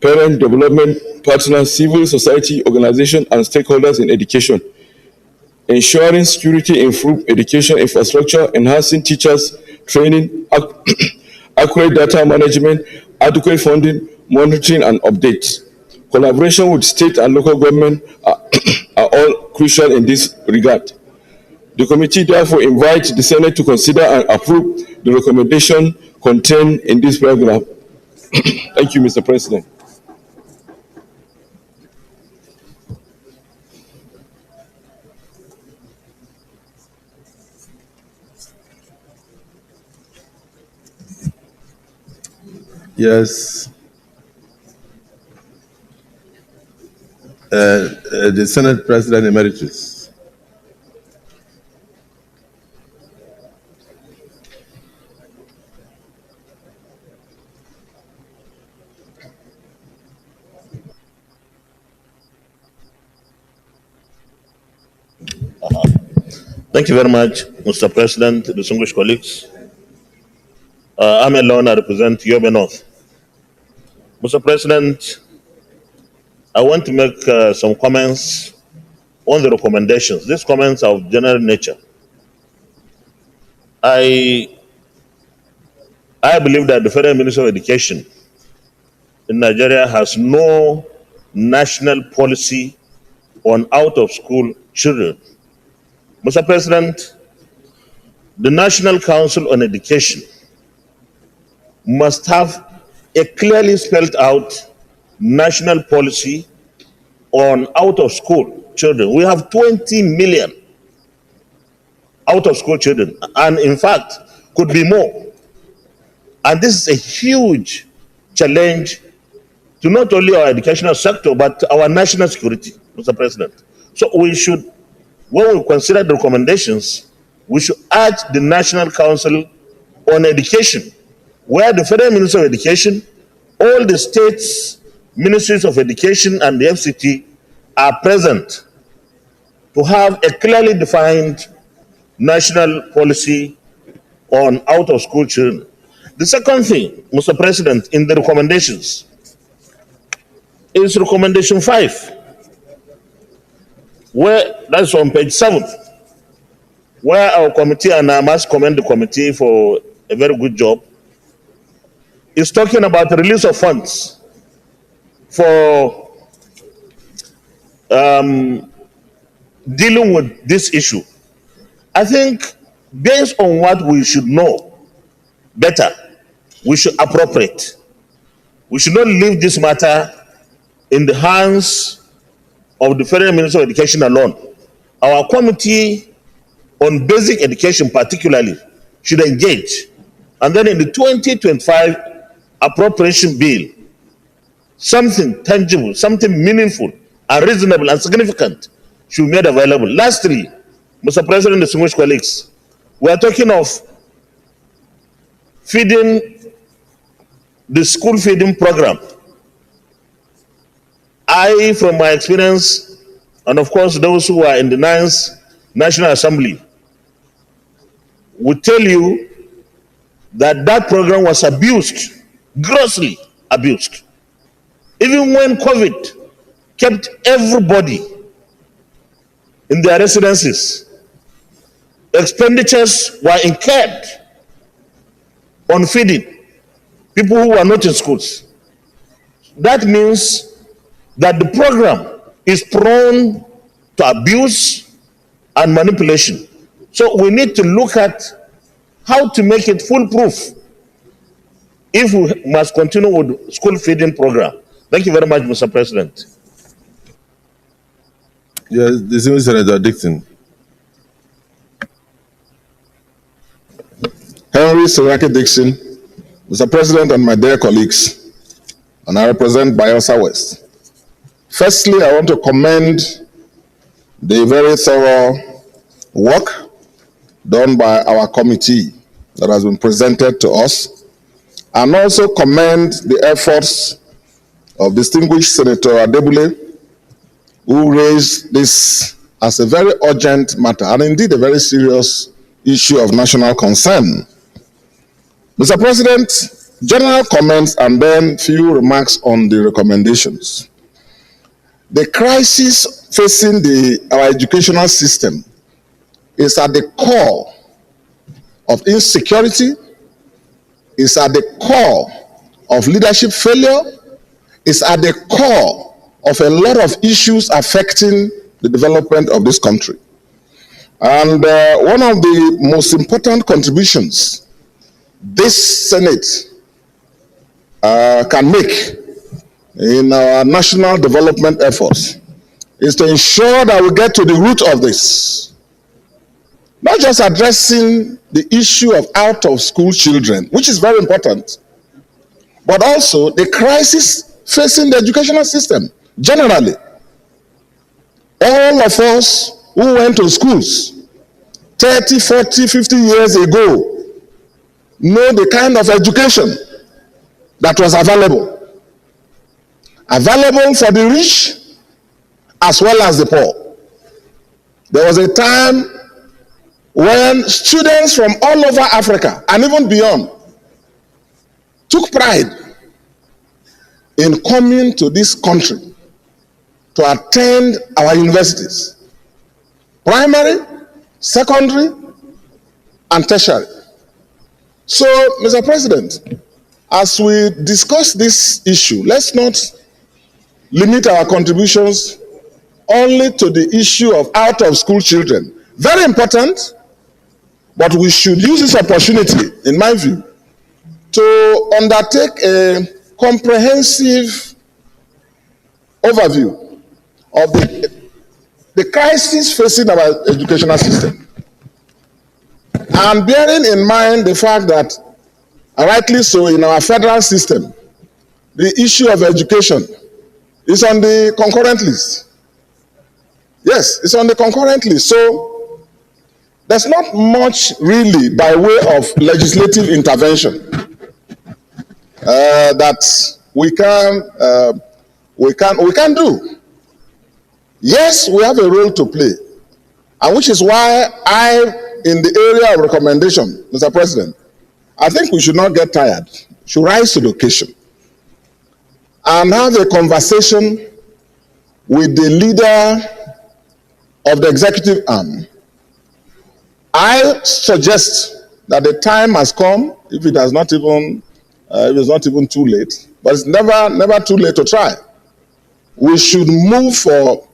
parent, development partners, civil society organizations, and stakeholders in education. Ensuring security, improved education infrastructure, enhancing teachers' training, accurate data management, adequate funding, monitoring, and updates. Collaboration with state and local government are all crucial in this regard. The committee therefore invites the Senate to consider and approve the recommendation contained in this paragraph. Thank you, Mr. President. Yes. The Senate President Emeritus. Thank you very much, Mr. President, distinguished colleagues. I'm alone, I represent Yobe North. Mr. President, I want to make some comments on the recommendations. These comments are of general nature. I believe that the Federal Ministry of Education in Nigeria has no national policy on out-of-school children. Mr. President, the National Council on Education must have a clearly spelled out national policy on out-of-school children. We have 20 million out-of-school children, and in fact, could be more. And this is a huge challenge to not only our educational sector, but our national security, Mr. President. So we should, when we consider the recommendations, we should urge the National Council on Education, where the Federal Ministry of Education, all the states, ministries of education, and the FCT are present to have a clearly defined national policy on out-of-school children. The second thing, Mr. President, in the recommendations is recommendation 5, where that's on page 7, where our committee, and I must commend the committee for a very good job, is talking about the release of funds for dealing with this issue. I think based on what we should know better, we should appropriate. We should not leave this matter in the hands of the Federal Minister of Education alone. Our committee on basic education particularly should engage. And then in the 2025 appropriation bill, something tangible, something meaningful and reasonable and significant should be made available. Lastly, Mr. President, distinguished colleagues, we are talking of feeding, the school feeding program. I, from my experience, and of course those who are in the 9th National Assembly, would tell you that that program was abused, grossly abused. Even when COVID kept everybody in their residences, expenditures were incurred on feeding people who were not in schools. That means that the program is prone to abuse and manipulation. So we need to look at how to make it foolproof if we must continue with school feeding program. Thank you very much, Mr. President. Yes, distinguished Senator Dixon. Henry Siraki Dixon, Mr. President and my dear colleagues, and I represent Bayelsa West. Firstly, I want to commend the very thorough work done by our committee that has been presented to us, and also commend the efforts of distinguished Senator Adebule, who raised this as a very urgent matter and indeed a very serious issue of national concern. Mr. President, general comments and then few remarks on the recommendations. The crisis facing our educational system is at the core of insecurity, is at the core of leadership failure, is at the core of a lot of issues affecting the development of this country. And one of the most important contributions this Senate can make in our national development efforts is to ensure that we get to the root of this. Not just addressing the issue of out-of-school children, which is very important, but also the crisis facing the educational system generally. All of us who went to schools 30, 40, 50 years ago know the kind of education that was available for the rich as well as the poor. There was a time when students from all over Africa and even beyond took pride in coming to this country to attend our universities, primary, secondary, and tertiary. So, Mr. President, as we discuss this issue, let's not limit our contributions only to the issue of out-of-school children. Very important, but we should use this opportunity, in my view, to undertake a comprehensive overview of the crisis facing our educational system. And bearing in mind the fact that, rightly so, in our federal system, the issue of education is on the concurrent list. Yes, it's on the concurrent list. So there's not much really by way of legislative intervention that we can do. Yes, we have a role to play, and which is why in the area of recommendation, Mr. President, I think we should not get tired. We should rise to the occasion and have a conversation with the leader of the executive arm. I suggest that the time has come, if it's not even too late, but it's never too late to try. We should move for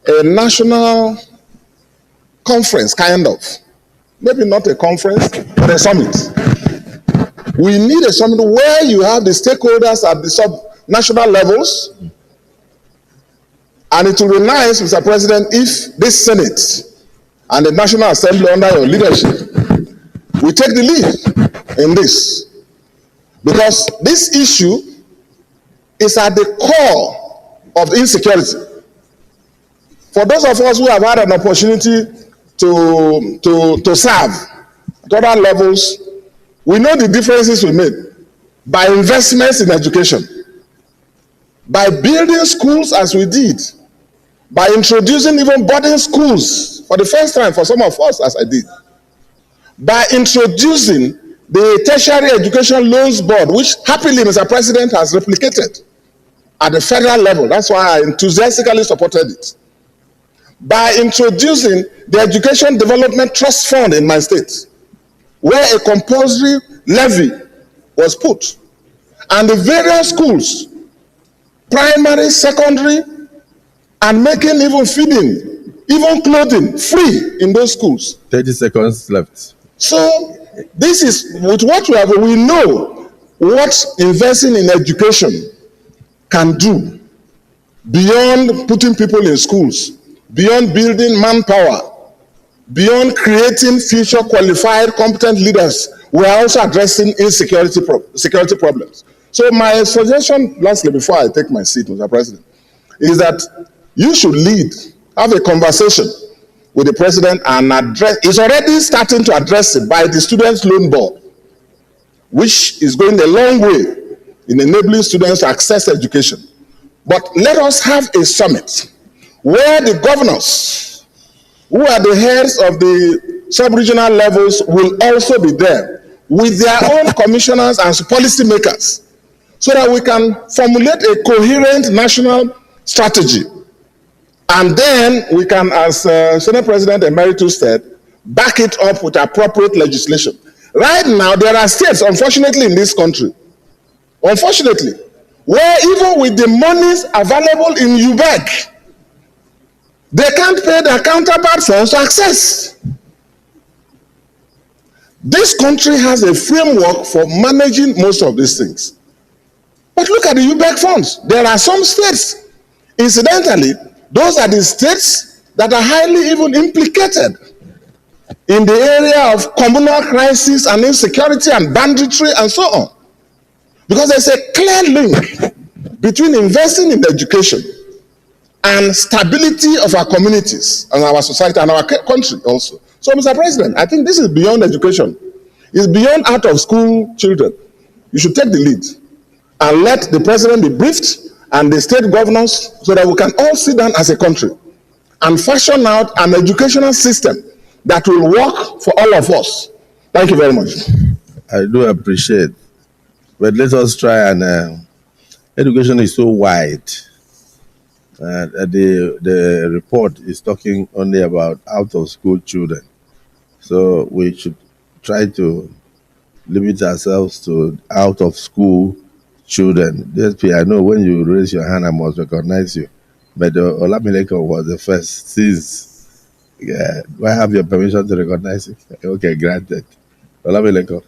a national conference, kind of. Maybe not a conference, but a summit. We need a summit where you have the stakeholders at the sub-national levels. And it will be nice, Mr. President, if this Senate and the National Assembly under your leadership will take the lead in this. Because this issue is at the core of insecurity. For those of us who have had an opportunity to serve at other levels, we know the differences we made by investments in education, by building schools as we did, by introducing even boarding schools for the first time for some of us as I did, by introducing the Tertiary Education Loans Board, which happily Mr. President has replicated at the federal level. That's why I enthusiastically supported it. By introducing the Education Development Trust Fund in my state, where a compulsory levy was put, and the various schools, primary, secondary, and making even feeding, even clothing free in those schools. 30 seconds left. So this is with what we have. We know what investing in education can do beyond putting people in schools, beyond building manpower, beyond creating future qualified, competent leaders. We are also addressing insecurity security problems. So my suggestion, lastly, before I take my seat, Mr. President, is that you should lead, have a conversation with the president and address. It's already starting to address it by the Students' Loan Board, which is going a long way in enabling students to access education. But let us have a summit where the governors, who are the heads of the sub-regional levels, will also be there with their own commissioners and policy makers, so that we can formulate a coherent national strategy. And then we can, as Senate President Emeritus said, back it up with appropriate legislation. Right now, there are states, unfortunately, in this country, unfortunately, where even with the monies available in UBEC, they can't pay their counterpart funds to access. This country has a framework for managing most of these things. But look at the UBEC funds. There are some states, incidentally, those are the states that are highly even implicated in the area of communal crisis and insecurity and banditry and so on. Because there's a clear link between investing in education and stability of our communities and our society and our country also. So, Mr. President, I think this is beyond education. It's beyond out of school children. You should take the lead and let the president be briefed and the state governors, so that we can all sit down as a country and fashion out an educational system that will work for all of us. Thank you very much. I do appreciate, but let us try and education is so wide. The report is talking only about out of school children, so we should try to limit ourselves to out of school children. DSP, I know when you raise your hand, I must recognize you. But Olamileko was the first. Since, do I have your permission to recognize it? Okay, granted. Olamileko.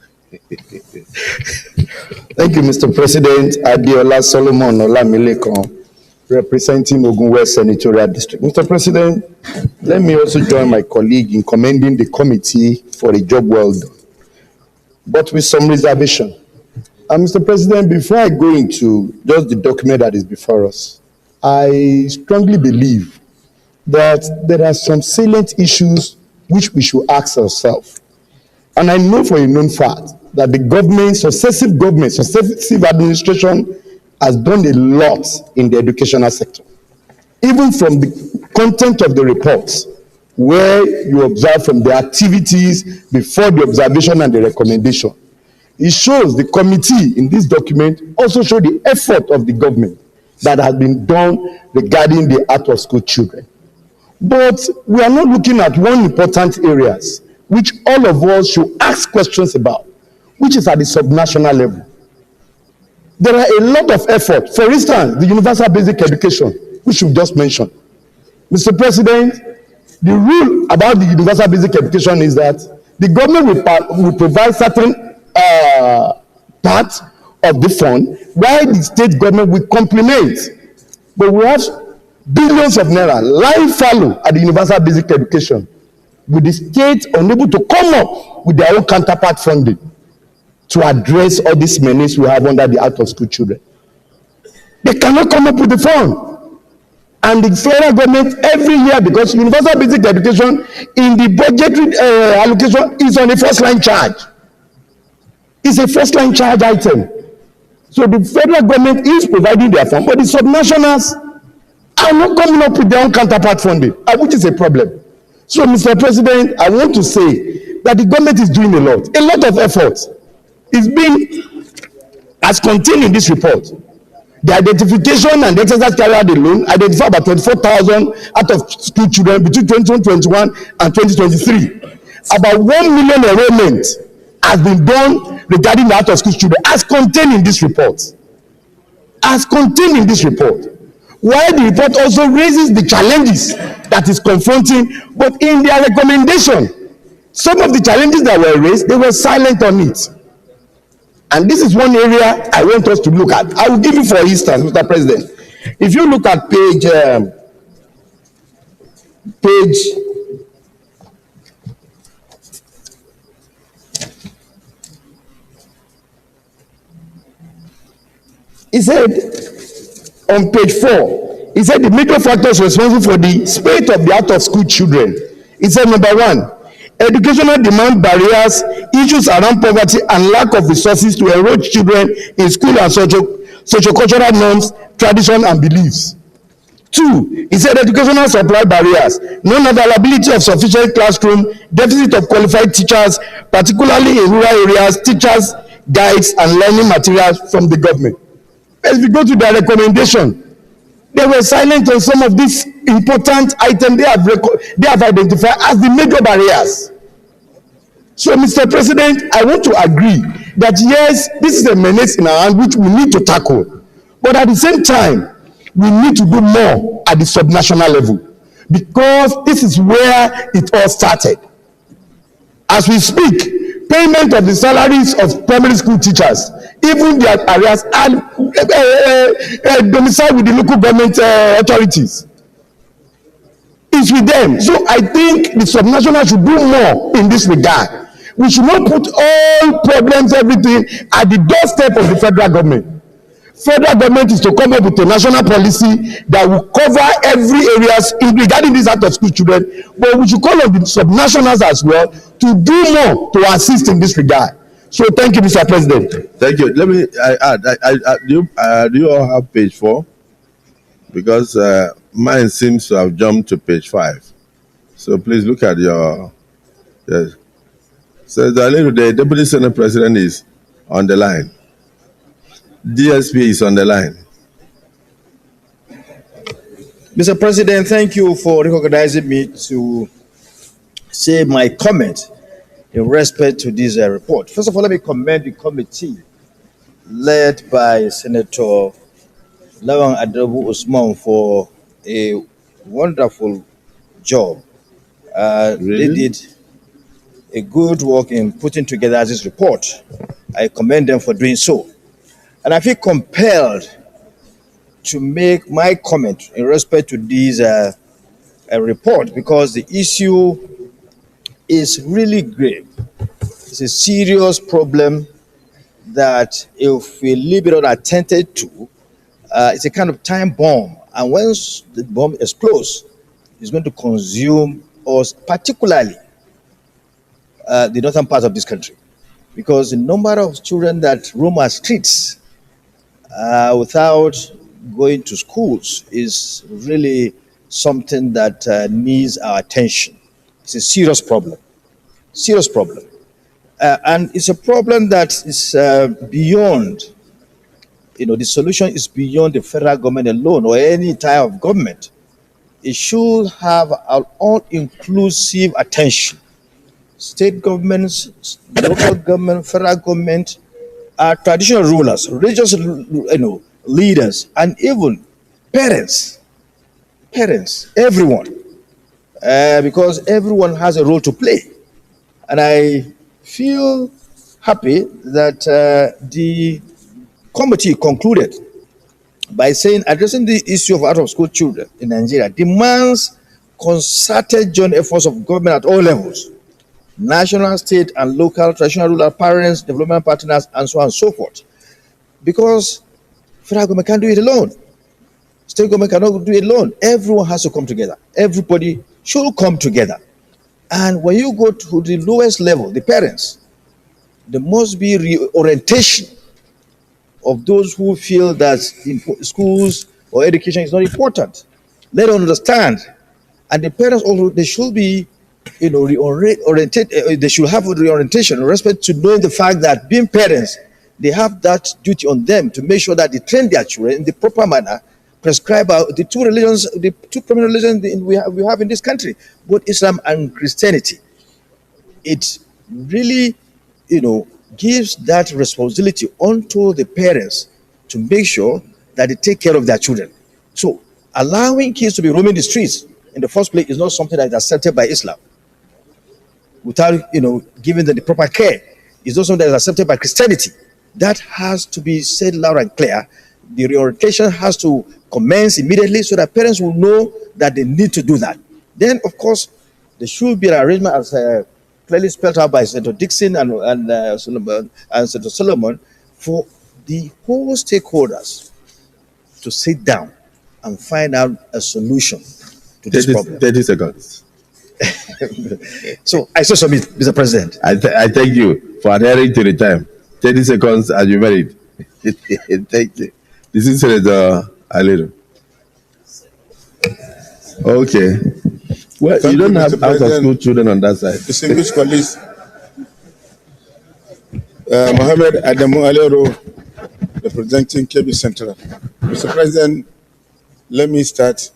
Thank you, Mr. President. Adiola Solomon Olamileko, representing Ogun West Senatorial District. Mr. President, let me also join my colleague in commending the committee for a job well done, but with some reservation. Mr. President, before I go into just the document that is before us, I strongly believe that there are some salient issues which we should ask ourselves. And I know for a known fact that the government, successive administration has done a lot in the educational sector. Even from the content of the reports, where you observe from the activities before the observation and the recommendation, it shows the committee in this document also show the effort of the government that has been done regarding the out-of-school children. But we are not looking at one important areas which all of us should ask questions about, which is at the subnational level. There are a lot of effort. For instance, the universal basic education, which you just mentioned. Mr. President, the rule about the universal basic education is that the government will provide certain part of the fund, while the state government will complement. But we have billions of naira lying fallow at the universal basic education, with the state unable to come up with their own counterpart funding to address all these menace we have under the out-of-school children. They cannot come up with the fund. And the federal government every year, because universal basic education in the budgetary allocation is on a first-line charge. It's a first-line charge item. So the federal government is providing their fund, but the subnationals are not coming up with their own counterpart funding, which is a problem. So, Mr. President, I want to say that the government is doing a lot of effort is being, as contained in this report. The identification and the exercise carried alone identify about 24,000 out-of-school children between 2021 and 2023. About 1 million enrollment has been done regarding the out-of-school children, as contained in this report. As contained in this report. While the report also raises the challenges that is confronting, but in their recommendation, some of the challenges that were raised, they were silent on it. And this is one area I want us to look at. I will give you, for instance, Mr. President, if you look at page he said on page 4, he said the major factors responsible for the spate of the out-of-school children. He said, number 1, educational demand barriers, issues around poverty and lack of resources to enroll children in school and socio-cultural norms, tradition and beliefs. 2, he said educational supply barriers, non-availability of sufficient classroom, deficit of qualified teachers, particularly in rural areas, teachers, guides and learning materials from the government. As we go to their recommendation, they were silent on some of these important items they have identified as the major barriers. So, Mr. President, I want to agree that yes, this is a menace in our hand which we need to tackle. But at the same time, we need to do more at the subnational level, because this is where it all started. As we speak, payment of the salaries of primary school teachers, even their arrears, and domicile with the local government authorities, is with them. So I think the subnational should do more in this regard. We should not put all problems, everything, at the doorstep of the federal government. Federal government is to come up with a national policy that will cover every areas regarding these out-of-school children, but we should call on the subnationals as well to do more to assist in this regard. So thank you, Mr. President. Thank you. Let me add, do you all have page 4? Because mine seems to have jumped to page 5. So please look at your... Yes. So the Deputy Senate President is on the line. DSP is on the line. Mr. President, thank you for recognizing me to say my comment in respect to this report. First of all, let me commend the committee led by Senator Lawan Adobu Usman for a wonderful job. Really? They did a good work in putting together this report. I commend them for doing so. And I feel compelled to make my comment in respect to this report, because the issue is really grave. It's a serious problem that if we leave it unattended to, it's a kind of time bomb. And once the bomb explodes, it's going to consume us, particularly the northern part of this country. Because the number of children that roam our streets without going to schools is really something that needs our attention. It's a serious problem. Serious problem. And it's a problem that is beyond, the solution is beyond the federal government alone or any type of government. It should have an all-inclusive attention. State governments, local government, federal government, traditional rulers, religious, leaders, and even parents, everyone, because everyone has a role to play. And I feel happy that the committee concluded by saying addressing the issue of out-of-school children in Nigeria demands concerted joint efforts of government at all levels, national, state, and local, traditional rural parents, development partners, and so on and so forth. Because federal government can't do it alone. State government cannot do it alone. Everyone has to come together. Everybody should come together. And when you go to the lowest level, the parents, there must be reorientation of those who feel that schools or education is not important. Let them understand. And the parents also, they should be, reoriented. They should have a reorientation in respect to knowing the fact that being parents, they have that duty on them to make sure that they train their children in the proper manner, prescribe the two religions, the two primary religions we have in this country, both Islam and Christianity. It really, gives that responsibility onto the parents to make sure that they take care of their children. So allowing kids to be roaming the streets in the first place is not something that is accepted by Islam. Without, giving them the proper care, it's not something that is accepted by Christianity. That has to be said loud and clear. The reorientation has to commence immediately so that parents will know that they need to do that. Then, of course, there should be an arrangement as clearly spelled out by Senator Dixon and Senator Solomon for the whole stakeholders to sit down and find out a solution to this problem. 30 seconds. So I still submit, Mr. President. I thank you for adhering to the time. 30 seconds and you married. Thank you. This is Senator Aliru. Okay. Well, Thank you don't you, have Mr. out-of-school children on that side. Distinguished colleagues, Mohammed Adamu Aliru, representing KB Central. Mr. President, let me start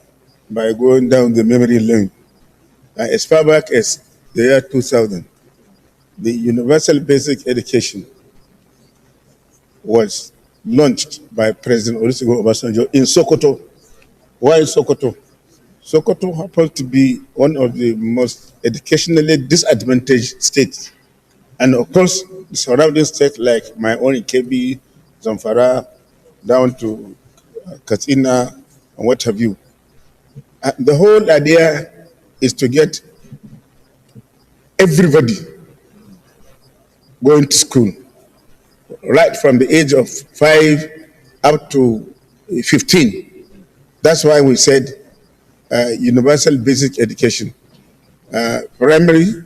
by going down the memory lane. As far back as the year 2000, the Universal Basic Education was launched by President Olusegun Obasanjo in Sokoto. Why Sokoto? Sokoto happens to be one of the most educationally disadvantaged states. And of course, the surrounding states like my own Kebbi, Zamfara, down to Katsina, and what have you. The whole idea is to get everybody going to school, right from the age of 5 up to 15. That's why we said universal basic education, primary,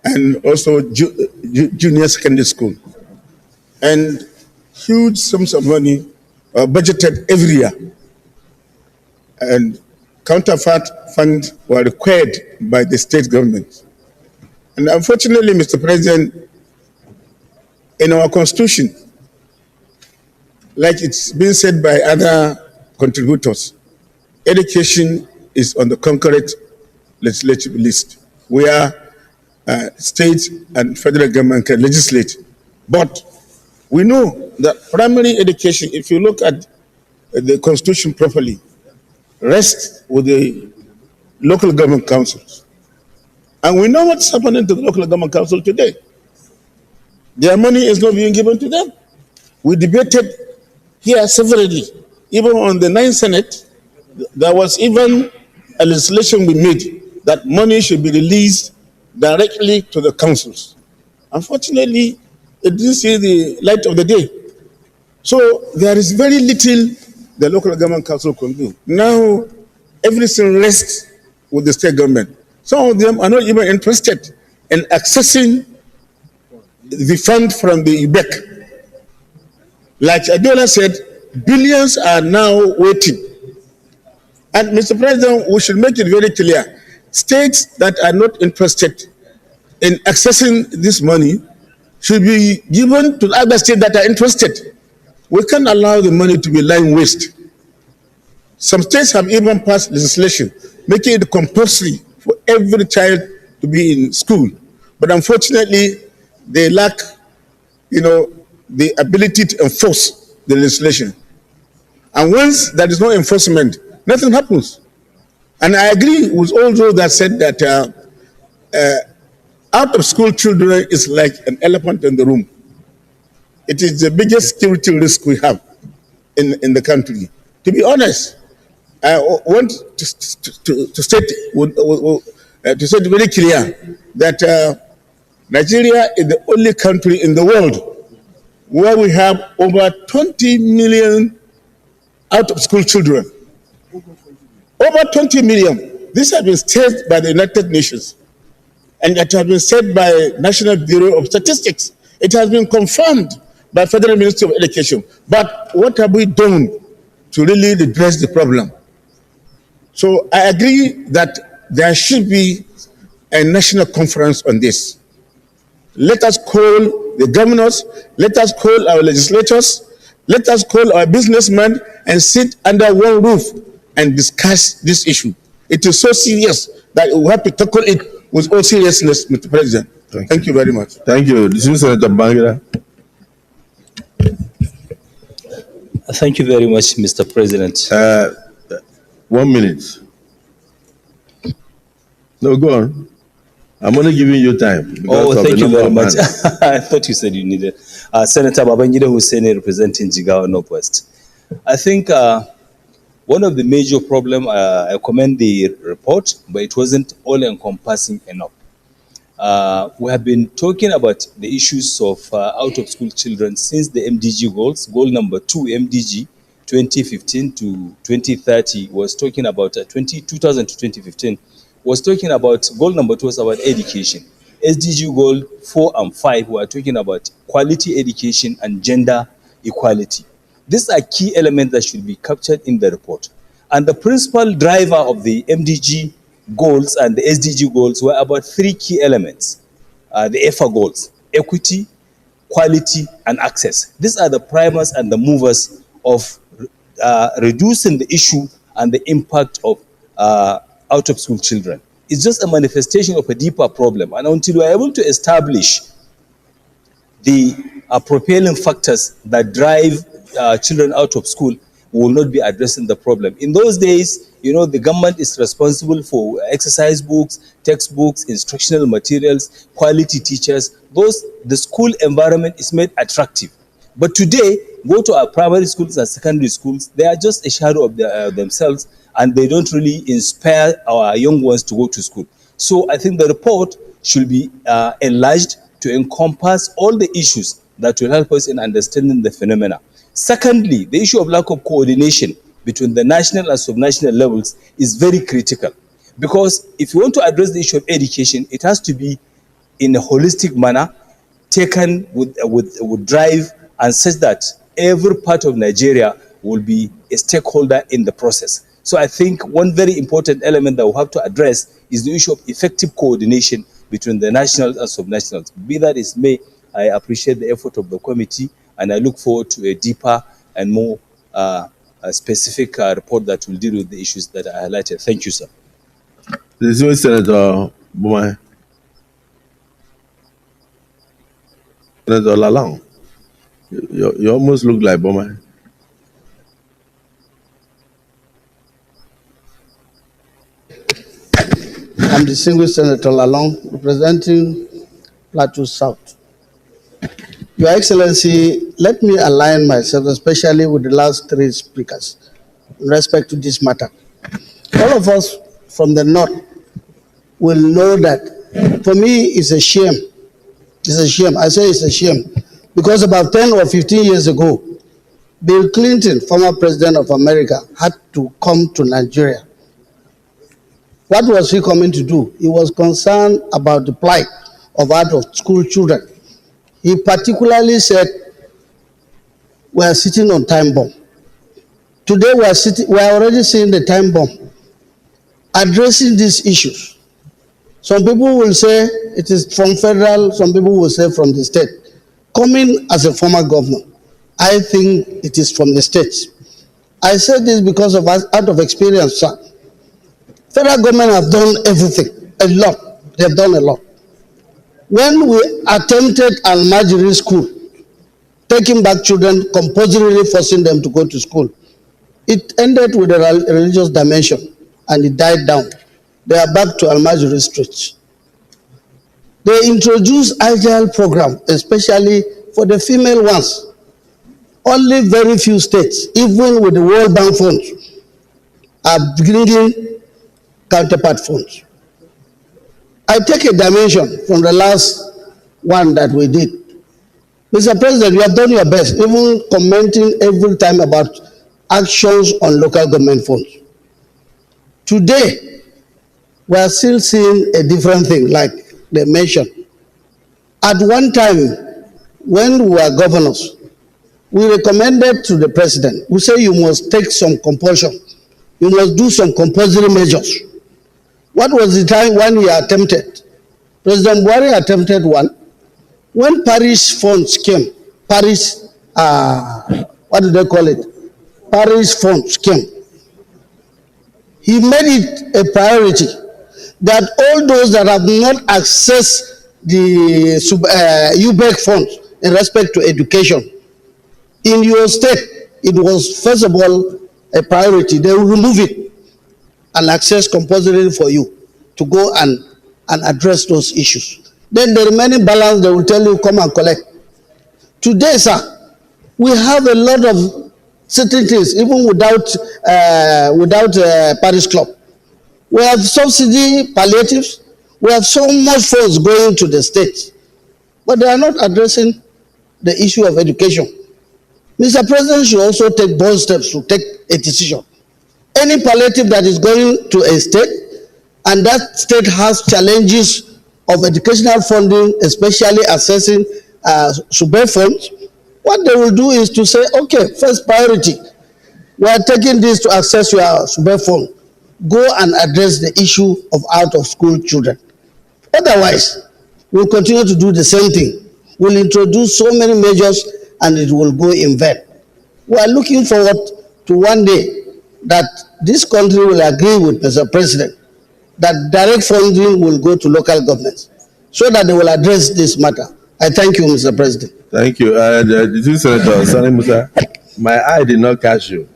and also junior secondary school. And huge sums of money are budgeted every year. And counterpart funds were required by the state government. And unfortunately, Mr. President, in our constitution, like it's been said by other contributors, education is on the concurrent legislative list, where state and federal government can legislate. But we know that primary education, if you look at the constitution properly, rests with the local government councils. And we know what's happening to the local government council today. Their money is not being given to them. We debated here severally, even on the 9th Senate, there was even a legislation we made that money should be released directly to the councils. Unfortunately, it didn't see the light of the day. So there is very little the local government council can do. Now, everything rests with the state government. Some of them are not even interested in accessing the fund from the UBEC. Like Adola said, billions are now waiting. And Mr. President, we should make it very clear. States that are not interested in accessing this money should be given to other states that are interested. We can't allow the money to be lying waste. Some states have even passed legislation making it compulsory for every child to be in school. But unfortunately, they lack, the ability to enforce the legislation. And once there is no enforcement, nothing happens. And I agree with all those that said that out of school children is like an elephant in the room. It is the biggest security risk we have in the country. To be honest, I want to state very clear that Nigeria is the only country in the world where we have over 20 million out of school children. Over 20 million. This has been stated by the United Nations, and it has been said by National Bureau of Statistics. It has been confirmed by Federal Ministry of Education. But what have we done to really address the problem? So I agree that there should be a national conference on this. Let us call the governors, let us call our legislators, let us call our businessmen and sit under one roof and discuss this issue. It is so serious that we have to tackle it with all seriousness, Mr. President. Thank you very much. Thank you. This is Senator Bangira. Thank you very much, Mr. President. 1 minute. No, go on. I'm only giving you time. Oh, thank you very much. I thought you said you needed. Senator Babangida Hussein representing Jigawa Northwest. I think one of the major problems, I commend the report, but it wasn't all-encompassing enough. We have been talking about the issues of out-of-school children since the MDG goals. Goal number 2, MDG 2015 to 2030 was talking about 2000 to 2015 was talking about goal number 2 was about education. SDG goal 4 and 5 were talking about quality education and gender equality. These are key elements that should be captured in the report. And the principal driver of the MDG goals and the SDG goals were about 3 key elements. The EFA goals: equity, quality, and access. These are the primers and the movers of reducing the issue and the impact of out-of-school children. It's just a manifestation of a deeper problem. And until we are able to establish the propelling factors that drive children out of school, we will not be addressing the problem. In those days, you know, the government is responsible for exercise books, textbooks, instructional materials, quality teachers. The school environment is made attractive. But today, go to our primary schools and secondary schools, they are just a shadow of themselves, and they don't really inspire our young ones to go to school. So I think the report should be enlarged to encompass all the issues that will help us in understanding the phenomena. Secondly, the issue of lack of coordination between the national and subnational levels is very critical. Because if you want to address the issue of education, it has to be in a holistic manner, taken with drive, and such that every part of Nigeria will be a stakeholder in the process. So I think one very important element that we have to address is the issue of effective coordination between the nationals and subnationals. Be that as may, I appreciate the effort of the committee, and I look forward to a deeper and more specific report that will deal with the issues that I highlighted. Thank you, sir. This is Senator Bomai. Senator Lalong. You almost look like Bomai. I'm distinguished Senator Lalong, representing Plateau South. Your Excellency, let me align myself, especially with the last 3 speakers, in respect to this matter. All of us from the North will know that, for me, it's a shame. It's a shame. I say it's a shame. Because about 10 or 15 years ago, Bill Clinton, former president of America, had to come to Nigeria. What was he coming to do? He was concerned about the plight of out-of-school children. He particularly said, we are sitting on time bomb. Today we are already seeing the time bomb addressing these issues. Some people will say it is from federal, some people will say from the state. Coming as a former governor, I think it is from the states. I say this because of out of experience, sir. Federal government have done everything, a lot. They have done a lot. When we attempted Almajiri school, taking back children, compulsorily forcing them to go to school, it ended with a religious dimension and it died down. They are back to Almajiri streets. They introduced agile program, especially for the female ones. Only very few states, even with the World Bank funds, are bringing counterpart funds. I take a dimension from the last one that we did. Mr. President, you have done your best, even commenting every time about actions on local government funds. Today, we are still seeing a different thing, like they mentioned. At one time, when we were governors, we recommended to the president, we say you must take some compulsion, you must do some compulsory measures. What was the time when he attempted? President Buhari attempted one. When parish funds came, parish, what do they call it? Parish funds came. He made it a priority that all those that have not accessed the UBEC funds in respect to education, in your state, it was first of all a priority. They will remove it and access compulsory for you to go and address those issues. Then the remaining balance, they will tell you, come and collect. Today, sir, we have a lot of certain things, even without parish club. We have subsidy palliatives. We have so much funds going to the states, but they are not addressing the issue of education. Mr. President should also take bold steps to take a decision. Any palliative that is going to a state, and that state has challenges of educational funding, especially accessing super funds, what they will do is to say, okay, first priority, we are taking this to access your super fund. Go and address the issue of out-of-school children. Otherwise, we'll continue to do the same thing. We'll introduce so many measures and it will go in vain. We are looking forward to one day that this country will agree with Mr. President that direct funding will go to local governments so that they will address this matter. I thank you, Mr. President. Thank you. Senator Sani Musa, my eye did not catch you.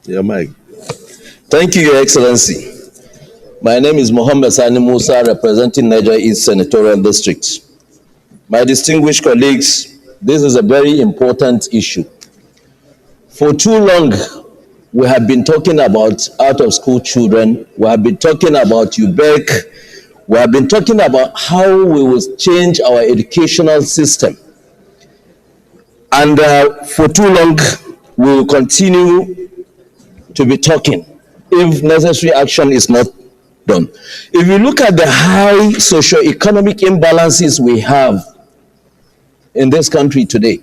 Your mic. Thank you, Your Excellency. My name is Mohammed Sani Musa, representing Niger East Senatorial District. My distinguished colleagues, this is a very important issue. For too long, we have been talking about out-of-school children. We have been talking about UBEC. We have been talking about how we will change our educational system. And for too long, we will continue to be talking if necessary action is not done. If you look at the high socio-economic imbalances we have in this country today,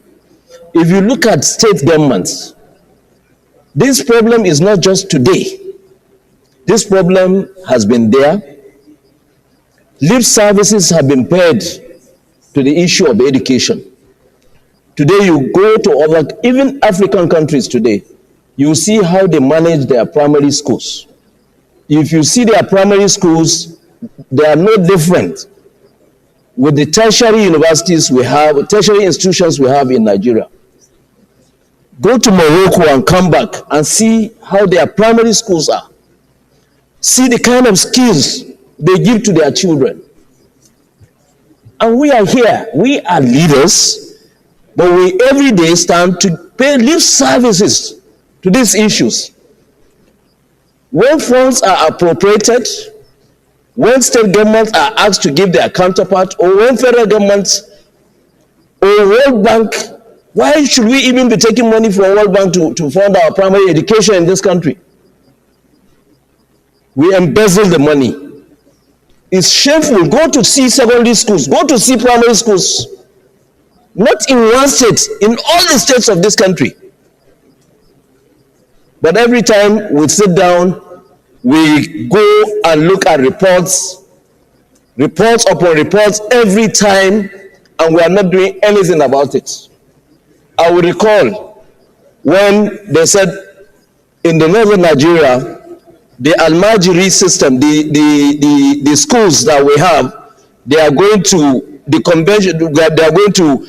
if you look at state governments, this problem is not just today. This problem has been there. Lip services have been paid to the issue of education. Today you go to other, even African countries today, you see how they manage their primary schools. If you see their primary schools, they are no different with the tertiary universities we have, tertiary institutions we have in Nigeria. Go to Morocco and come back and see how their primary schools are. See the kind of skills they give to their children. And we are here, we are leaders, but we every day stand to pay lip services to these issues. When funds are appropriated, when state governments are asked to give their counterpart, or when federal governments or World Bank, why should we even be taking money from World Bank to fund our primary education in this country? We embezzle the money. It's shameful. Go to see secondary schools, go to see primary schools. Not in one state, in all the states of this country. But every time we sit down, we go and look at reports upon reports every time, and we are not doing anything about it. I will recall when they said in the northern Nigeria, the Almajiri system, the schools that we have, they are going to the convention, they are going to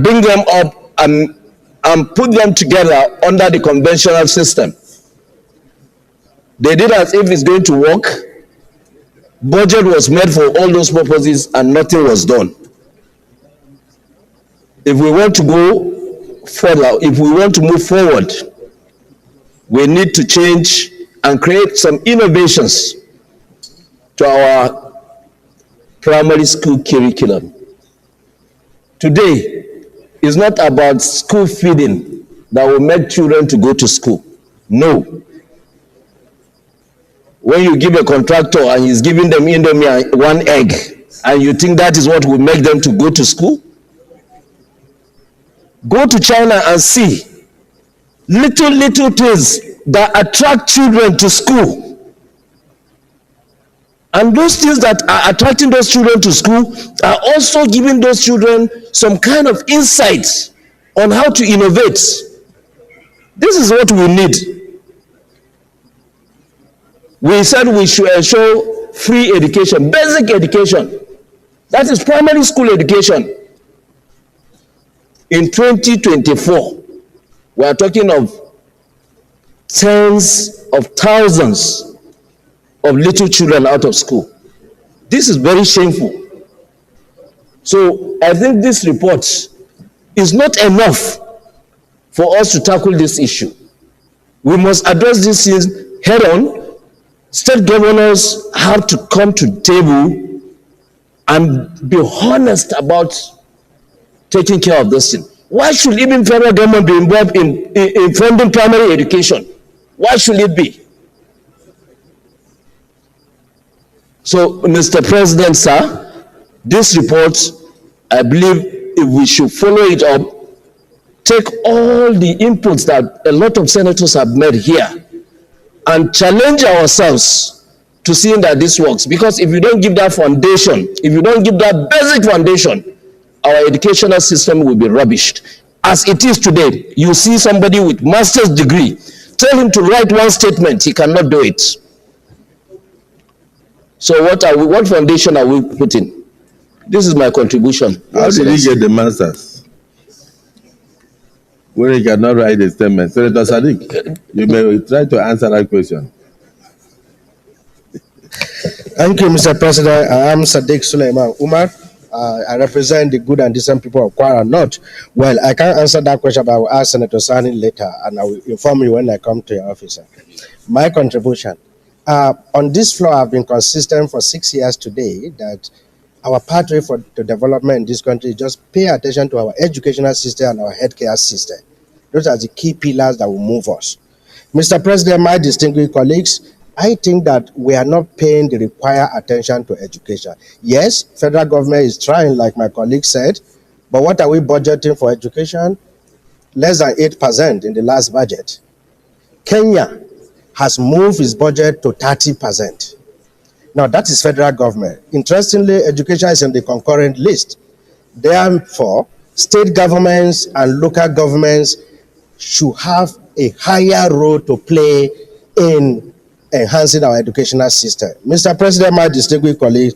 bring them up and put them together under the conventional system. They did as if it's going to work. Budget was made for all those purposes and nothing was done. If we want to go further, if we want to move forward, we need to change and create some innovations to our primary school curriculum. Today is not about school feeding that will make children to go to school. No. When you give a contractor and he's giving them indomie and 1 egg, and you think that is what will make them to go to school? Go to China and see little things that attract children to school. And those things that are attracting those children to school are also giving those children some kind of insights on how to innovate. This is what we need. We said we should ensure free education, basic education. That is primary school education. In 2024, we are talking of tens of thousands of little children out of school. This is very shameful. So I think this report is not enough for us to tackle this issue. We must address these things head on. State governors have to come to the table and be honest about taking care of this thing. Why should even federal government be involved in funding primary education? Why should it be? So, Mr. President, sir, this report, I believe if we should follow it up, take all the inputs that a lot of senators have made here and challenge ourselves to seeing that this works. Because if you don't give that foundation, if you don't give that basic foundation, our educational system will be rubbished. As it is today, you see somebody with master's degree, tell him to write one statement, he cannot do it. So what foundation are we putting? This is my contribution. How did he get the master's? When he cannot write a statement. Senator Sadiq, you may try to answer that question. Thank you, Mr. President. I am Sadiq Suleiman Umar. I represent the good and decent people of Kwara North. Well, I can't answer that question, but I will ask Senator Sani later, and I will inform you when I come to your office. My contribution. On this floor, I've been consistent for 6 years today that our pathway to development in this country is just pay attention to our educational system and our healthcare system. Those are the key pillars that will move us. Mr. President, my distinguished colleagues, I think that we are not paying the required attention to education. Yes, federal government is trying, like my colleague said, but what are we budgeting for education? Less than 8% in the last budget. Kenya has moved its budget to 30%. Now, that is federal government. Interestingly, education is in the concurrent list. Therefore, state governments and local governments should have a higher role to play in enhancing our educational system. Mr. President, my distinguished colleagues,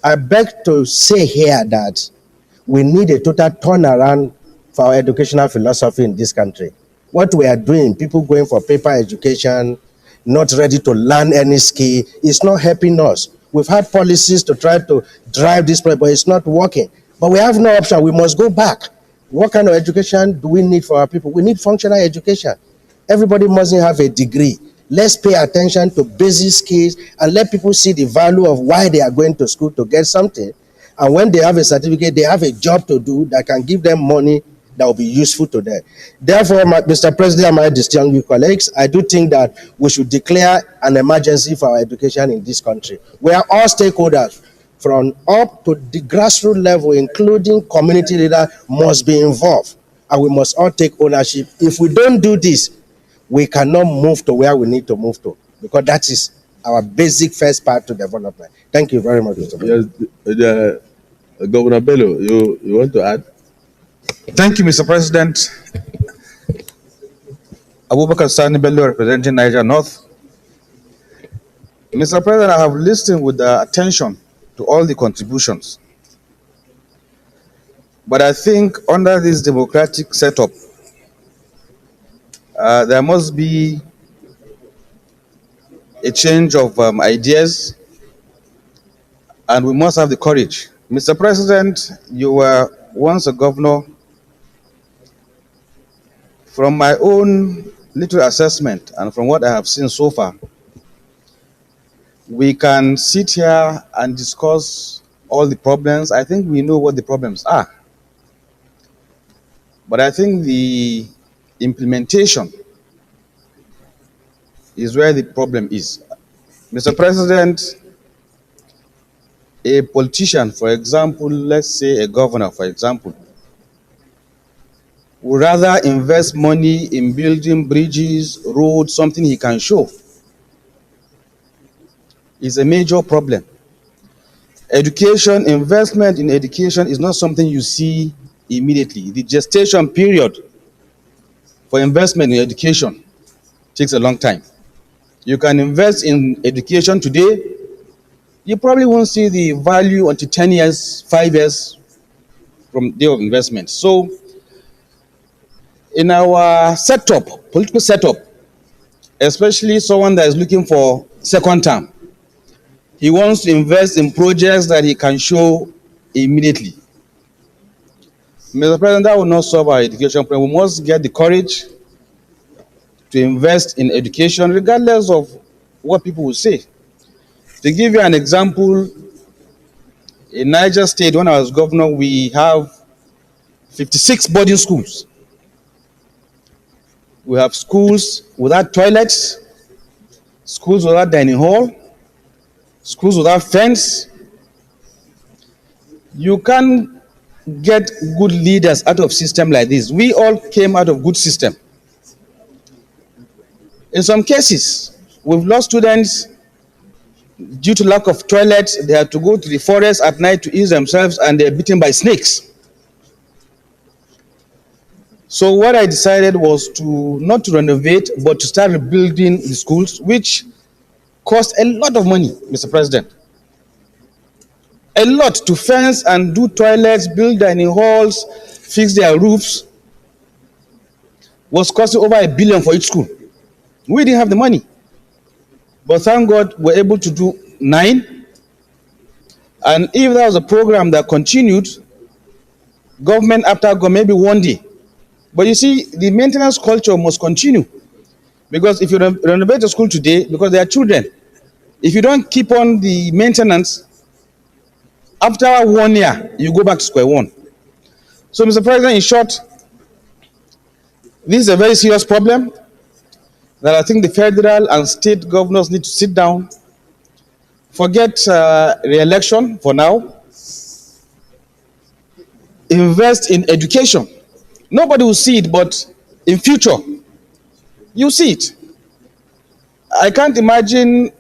I beg to say here that we need a total turnaround for our educational philosophy in this country. What we are doing, people going for paper education, not ready to learn any skill, is not helping us. We've had policies to try to drive this point, but it's not working. But we have no option. We must go back. What kind of education do we need for our people? We need functional education. Everybody mustn't have a degree. Let's pay attention to basic skills and let people see the value of why they are going to school to get something. And when they have a certificate, they have a job to do that can give them money that will be useful to them. Therefore, Mr. President and my distinguished colleagues, I do think that we should declare an emergency for our education in this country, where all stakeholders, from up to the grassroots level, including community leaders, must be involved, and we must all take ownership. If we don't do this, we cannot move to where we need to move to, because that is our basic first part to development. Thank you very much, Mr. President. Yes, Governor Bello, you want to add? Thank you, Mr. President. Abubakar Sani Bello, representing Niger North. Mr. President, I have listened with attention to all the contributions. But I think under this democratic setup, there must be a change of ideas, and we must have the courage. Mr. President, you were once a governor. From my own little assessment and from what I have seen so far, we can sit here and discuss all the problems. I think we know what the problems are. But I think the implementation is where the problem is. Mr. President, a politician, for example, let's say a governor, for example, would rather invest money in building bridges, roads, something he can show. It's a major problem. Education, investment in education is not something you see immediately. The gestation period for investment in education takes a long time. You can invest in education today, you probably won't see the value until 10 years, 5 years from day of investment. So in our setup, political setup, especially someone that is looking for second term, he wants to invest in projects that he can show immediately. Mr. President, that will not solve our education problem. We must get the courage to invest in education regardless of what people will say. To give you an example, in Niger State, when I was governor, we have 56 boarding schools. We have schools without toilets, schools without dining hall, schools without fence. You can't get good leaders out of system like this. We all came out of good system. In some cases, we've lost students due to lack of toilets. They have to go to the forest at night to ease themselves, and they're bitten by snakes. So what I decided was to not to renovate, but to start rebuilding the schools, which cost a lot of money, Mr. President. A lot to fence and do toilets, build dining halls, fix their roofs, was costing over $1 billion for each school. We didn't have the money. But thank God we're able to do 9. And if that was a program that continued, government after government, maybe one day. But you see, the maintenance culture must continue. Because if you renovate a school today, because they are children, if you don't keep on the maintenance, after 1 year, you go back to square one. So, Mr. President, in short, this is a very serious problem that I think the federal and state governors need to sit down, forget re-election for now, invest in education. Nobody will see it, but in future, you see it. I can't imagine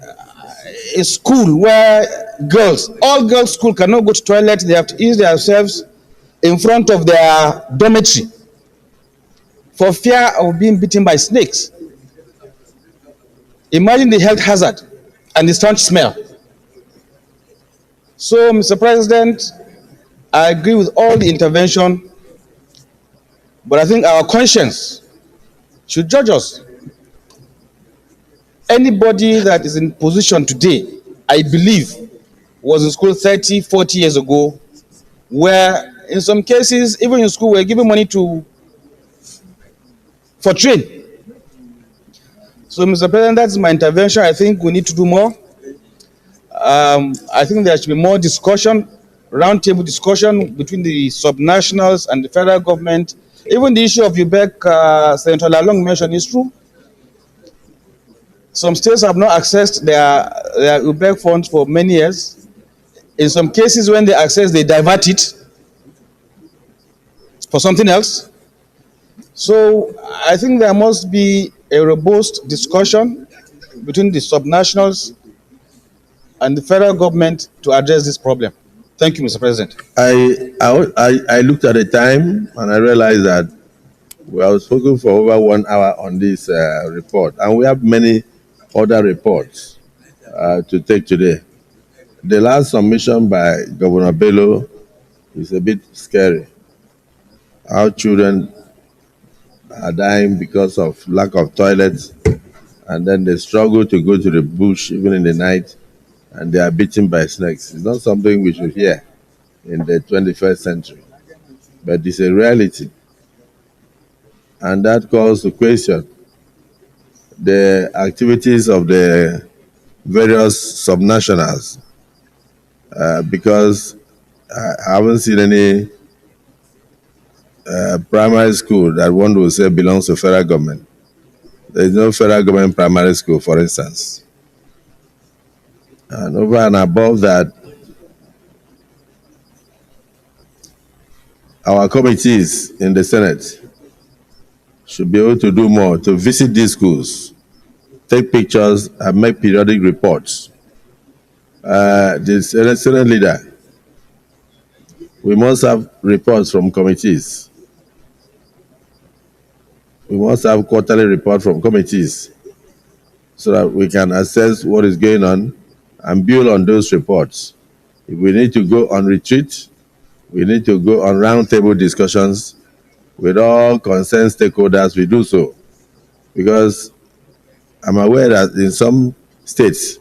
a school where girls, all girls school cannot go to toilet, they have to ease themselves in front of their dormitory for fear of being bitten by snakes. Imagine the health hazard and the stanch smell. So, Mr. President, I agree with all the intervention, but I think our conscience should judge us. Anybody that is in position today, I believe, was in school 30, 40 years ago, where in some cases, even in school, we're giving money for train. So, Mr. President, that's my intervention. I think we need to do more. I think there should be more discussion, roundtable discussion between the subnationals and the federal government. Even the issue of UBEC, Senator Lalong mentioned, is true. Some states have not accessed their UBEC funds for many years. In some cases, when they access, they divert it for something else. So I think there must be a robust discussion between the subnationals and the federal government to address this problem. Thank you, Mr. President. I looked at the time and I realized that we have spoken for over 1 hour on this report, and we have many other reports to take today. The last submission by Governor Bello is a bit scary. Our children are dying because of lack of toilets and then they struggle to go to the bush even in the night, and they are bitten by snakes. It's not something we should hear in the 21st century, but it's a reality. And that calls to question the activities of the various subnationals, because I haven't seen any primary school that one will say belongs to federal government. There is no federal government primary school, for instance. And over and above that, our committees in the Senate should be able to do more to visit these schools, take pictures, and make periodic reports. The Senate leader, we must have reports from committees. We must have quarterly report from committees so that we can assess what is going on and build on those reports. If we need to go on retreat, we need to go on roundtable discussions with all concerned stakeholders, we do so. Because I'm aware that in some states,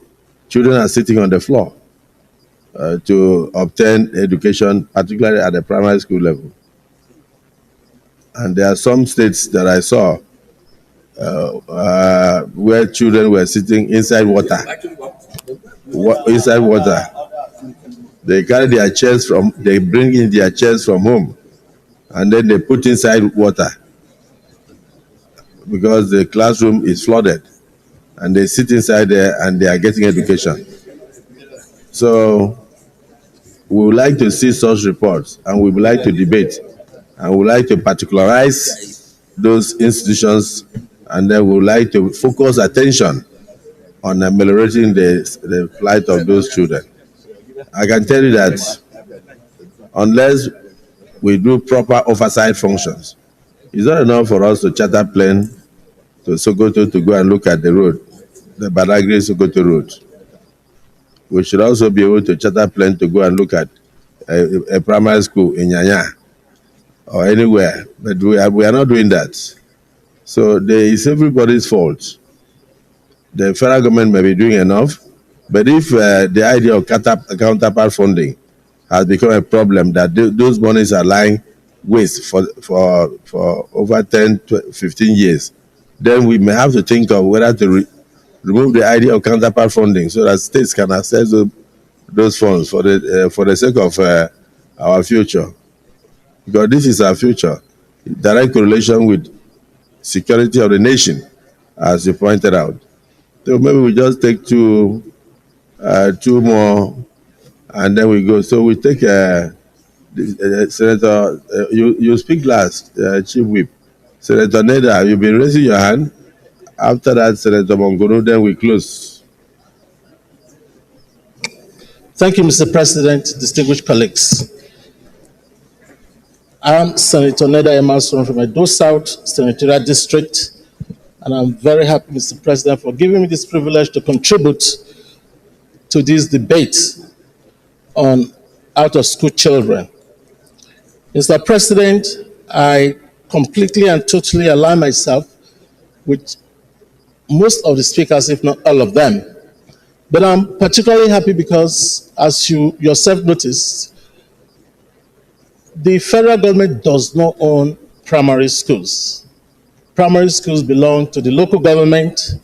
children are sitting on the floor to obtain education, particularly at the primary school level. And there are some states that I saw where children were sitting inside water. Inside water. They carry their chairs they bring in their chairs from home, and then they put inside water because the classroom is flooded, and they sit inside there and they are getting education. So we would like to see such reports, and we would like to debate, and we would like to particularize those institutions, and then we would like to focus attention on ameliorating the plight of those children. I can tell you that unless we do proper oversight functions, it's not enough for us to charter plane to Sokoto to go and look at the road, the Badagry-Sokoto road. We should also be able to charter plane to go and look at a primary school in Nyanya or anywhere, but we are not doing that. So it's everybody's fault. The federal government may be doing enough, but if the idea of counterpart funding has become a problem, that those monies are lying waste for over 10 to 15 years, then we may have to think of whether to remove the idea of counterpart funding so that states can access those funds for the sake of our future. Because this is our future. Direct correlation with security of the nation, as you pointed out. So maybe we just take two more, and then we go. So we take Senator. You speak last, Chief Whip. Senator Neda, you've been raising your hand. After that, Senator Mongoro, then we close. Thank you, Mr. President, distinguished colleagues. I am Senator Neda Emerson from Edo South Senatorial District, and I'm very happy, Mr. President, for giving me this privilege to contribute to this debate on out-of-school children. Mr. President, I completely and totally align myself with most of the speakers, if not all of them. But I'm particularly happy because, as you yourself noticed, the federal government does not own primary schools. Primary schools belong to the local government,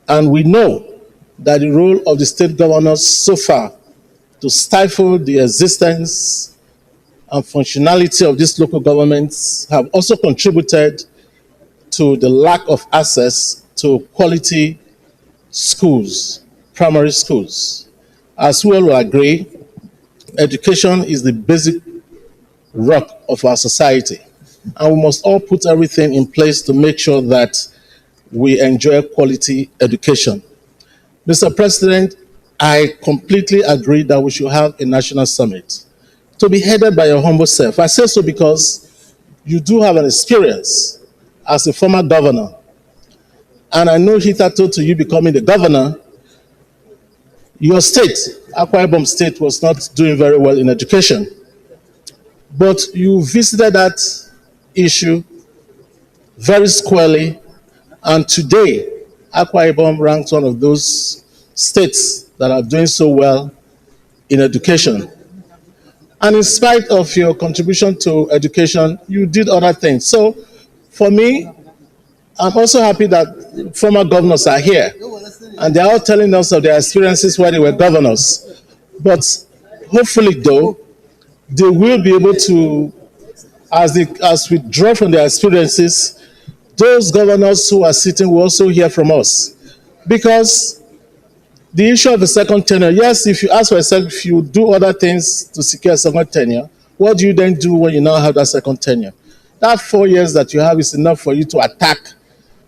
and we know that the role of the state governors so far to stifle the existence and functionality of these local governments have also contributed to the lack of access to quality schools, primary schools. As we all will agree, education is the basic rock of our society, and we must all put everything in place to make sure that we enjoy quality education. Mr. President, I completely agree that we should have a national summit to be headed by your humble self. I say so because you do have an experience as a former governor, and I know hitherto to you becoming the governor, your state, Akwa Ibom State, was not doing very well in education. But you visited that issue very squarely And today, Akwa Ibom ranks one of those states that are doing so well in education. And in spite of your contribution to education, you did other things. So for me, I'm also happy that former governors are here. And they're all telling us of their experiences while they were governors. But hopefully, though, they will be able to, as we draw from their experiences, those governors who are sitting will also hear from us. Because the issue of the second tenure, yes, if you ask yourself, if you do other things to secure a second tenure, what do you then do when you now have that second tenure? That 4 years that you have is enough for you to attack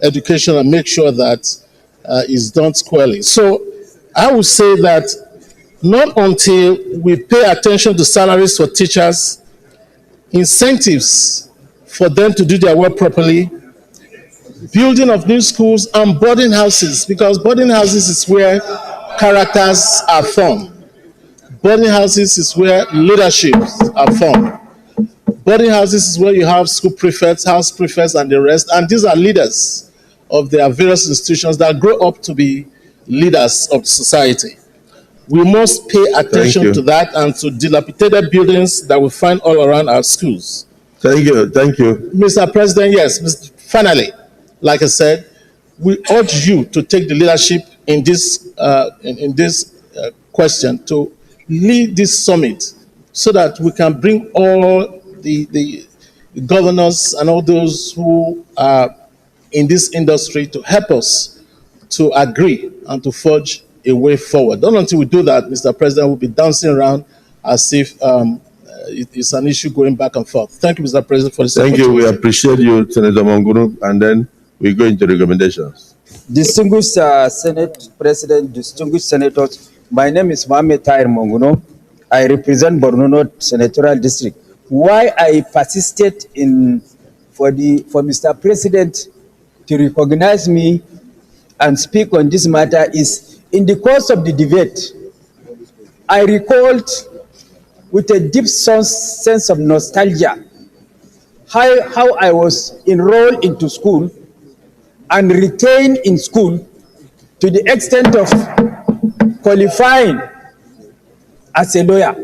education and make sure that it's done squarely. So I would say that not until we pay attention to salaries for teachers, incentives for them to do their work properly, building of new schools and boarding houses, because boarding houses is where characters are formed. Boarding houses is where leaderships are formed. Boarding houses is where you have school prefects, house prefects, and the rest. And these are leaders of their various institutions that grow up to be leaders of society. We must pay attention to that and to dilapidated buildings that we find all around our schools. Thank you. Thank you. Mr. President, yes, finally, like I said, we urge you to take the leadership in this question, to lead this summit so that we can bring all the governors and all those who are in this industry to help us to agree and to forge a way forward. Not until we do that, Mr. President, we'll be dancing around as if it's an issue going back and forth. Thank you, Mr. President, for this opportunity. Thank you. We appreciate you, Senator Mongunu, and then we go into recommendations. Distinguished Senate President, distinguished senators, my name is Mohamed Tahir Monguno. I represent Borno North Senatorial District. Why I persisted for Mr. President to recognize me and speak on this matter is, in the course of the debate, I recalled with a deep sense of nostalgia how I was enrolled into school and retained in school to the extent of qualifying as a lawyer.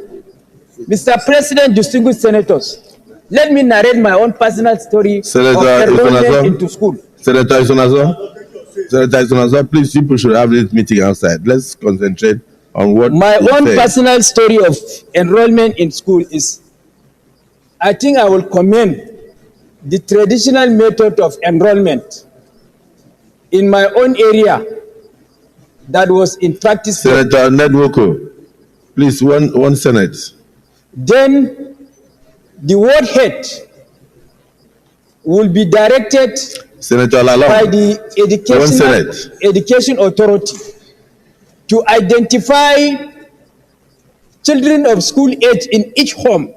Mr. President, distinguished senators, let me narrate my own personal story of enrollment into school. Senator Isonazo, please, people should have this meeting outside. Let's concentrate on what my own personal story of enrollment in school is, I think I will commend the traditional method of enrollment in my own area that was in practice. Senator Nedwoko, please, one Senate. Then the word head will be directed Senator Lalong, by the education authority to identify children of school age in each home.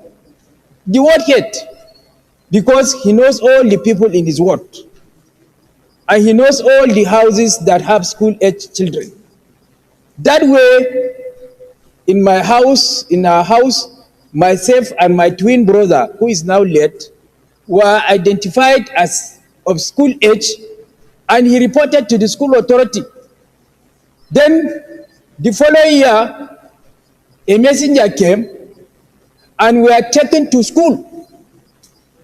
The word head, because he knows all the people in his ward. And he knows all the houses that have school-age children. That way, in my house, in our house, myself and my twin brother, who is now late, were identified as of school age, and he reported to the school authority. Then, the following year, a messenger came, and we were taken to school.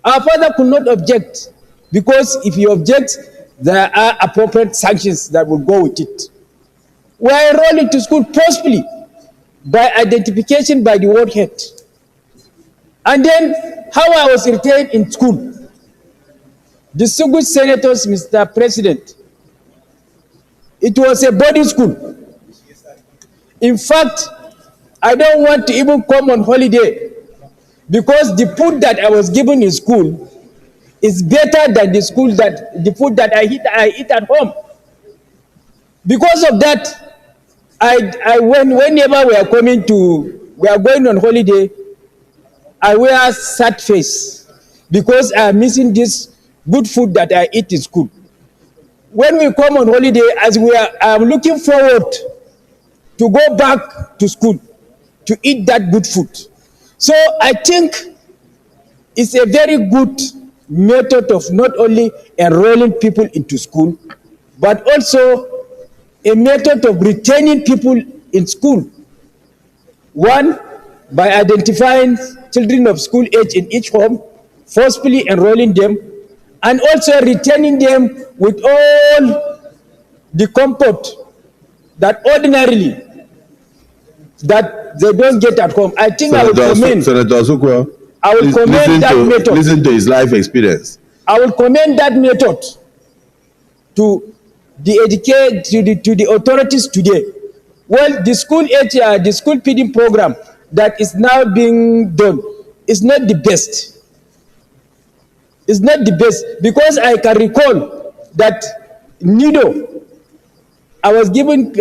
Our father could not object, because if he objects, there are appropriate sanctions that will go with it. We are enrolled into school forcefully by identification by the ward head. And then how I was retained in school. Distinguished senators, Mr. President, it was a boarding school. In fact, I don't want to even come on holiday because the food that I was given in school is better than the food that I eat at home. Because of that, whenever we are going on holiday, I wear sad face because I am missing this good food that I eat in school. When we come on holiday, I am looking forward to go back to school to eat that good food. So I think it's a very good method of not only enrolling people into school, but also a method of retaining people in school. One, by identifying children of school age in each home, forcefully enrolling them, and also retaining them with all the comfort that ordinarily that they don't get at home. I think I will commend. Senator Osukwa, I will commend that method. Listen to his life experience. I will commend that method to the authorities today. Well, the school age, the school feeding program that is now being done is not the best. It's not the best because I can recall that Nido, I was given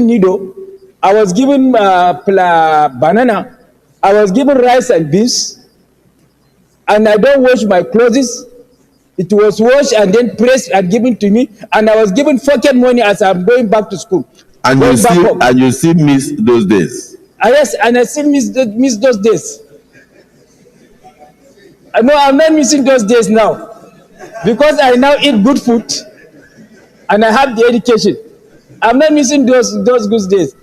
Nido, I was given banana, I was given rice and beans, and I don't wash my clothes. It was washed and then pressed and given to me, and I was given pocket money as I'm going back to school. And you still miss those days. Yes, and I still miss those days. No, I'm not missing those days now because I now eat good food and I have the education. I'm not missing those good days.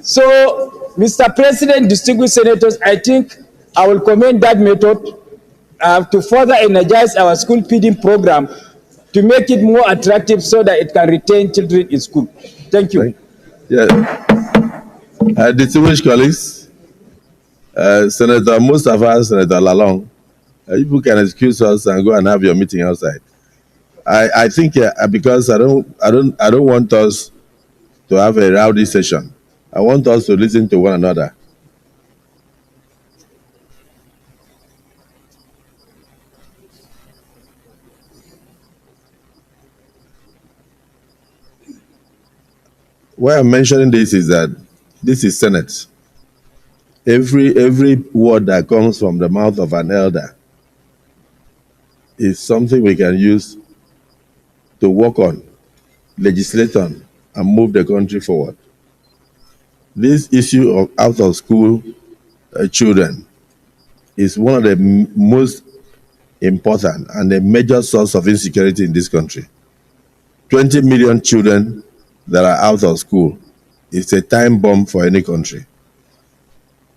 So, Mr. President, distinguished senators, I think I will commend that method to further energize our school feeding program to make it more attractive so that it can retain children in school. Thank you. Yeah. Distinguished colleagues, Senator Mustafa, Senator Lalong, you can excuse us and go and have your meeting outside. I think because I don't want us to have a rowdy session. I want us to listen to one another. Why I'm mentioning this is that this is Senate. Every word that comes from the mouth of an elder is something we can use to work on, legislate on, and move the country forward. This issue of out-of-school children is one of the most important and a major source of insecurity in this country. 20 million children that are out of school is a time bomb for any country.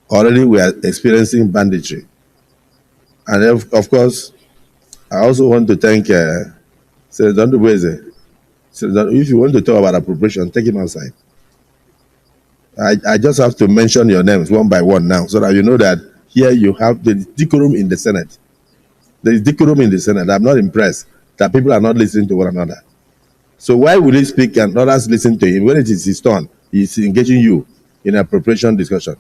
Already we are experiencing banditry. And of course, I also want to thank Senator Ndubweze. Senator, if you want to talk about appropriation, take him outside. I just have to mention your names one by one now so that you know that here you have the decorum in the Senate. There is decorum in the Senate. I'm not impressed that people are not listening to one another. So why will he speak and others listen to him? When it is his turn, he's engaging you in appropriation discussion.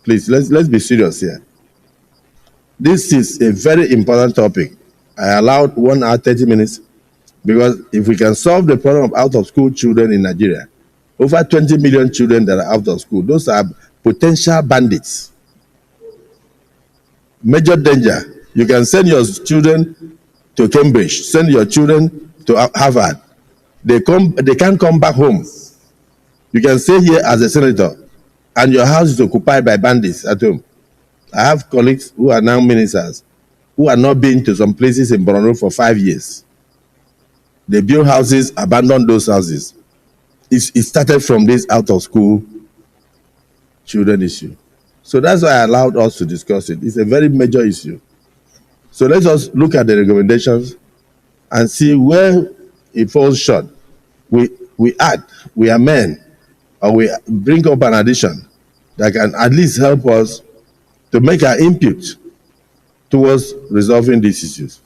Please, let's be serious here. This is a very important topic. I allowed 1 hour, 30 minutes, because if we can solve the problem of out-of-school children in Nigeria, over 20 million children that are out of school, those are potential bandits. Major danger. You can send your children to Cambridge, send your children to Harvard. They can't come back home. You can stay here as a senator, and your house is occupied by bandits at home. I have colleagues who are now ministers who are not been to some places in Borno for 5 years. They build houses, abandon those houses. It started from this out-of-school children issue. So that's why I allowed us to discuss it. It's a very major issue. So let us look at the recommendations and see where it falls short. We add, we amend, or we bring up an addition that can at least help us to make our input towards resolving these issues.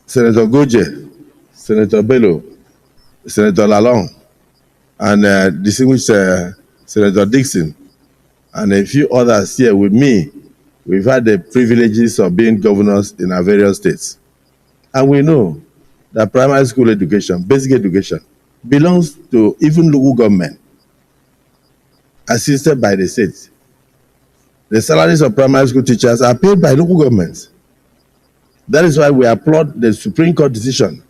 Senator Goje, Senator Bello, Senator Lalong, and distinguished Senator Dixon, and a few others here with me, we've had the privileges of being governors in our various states. And we know that primary school education, basic education, belongs to even local government, assisted by the state. The salaries of primary school teachers are paid by local governments. That is why we applaud the Supreme Court decision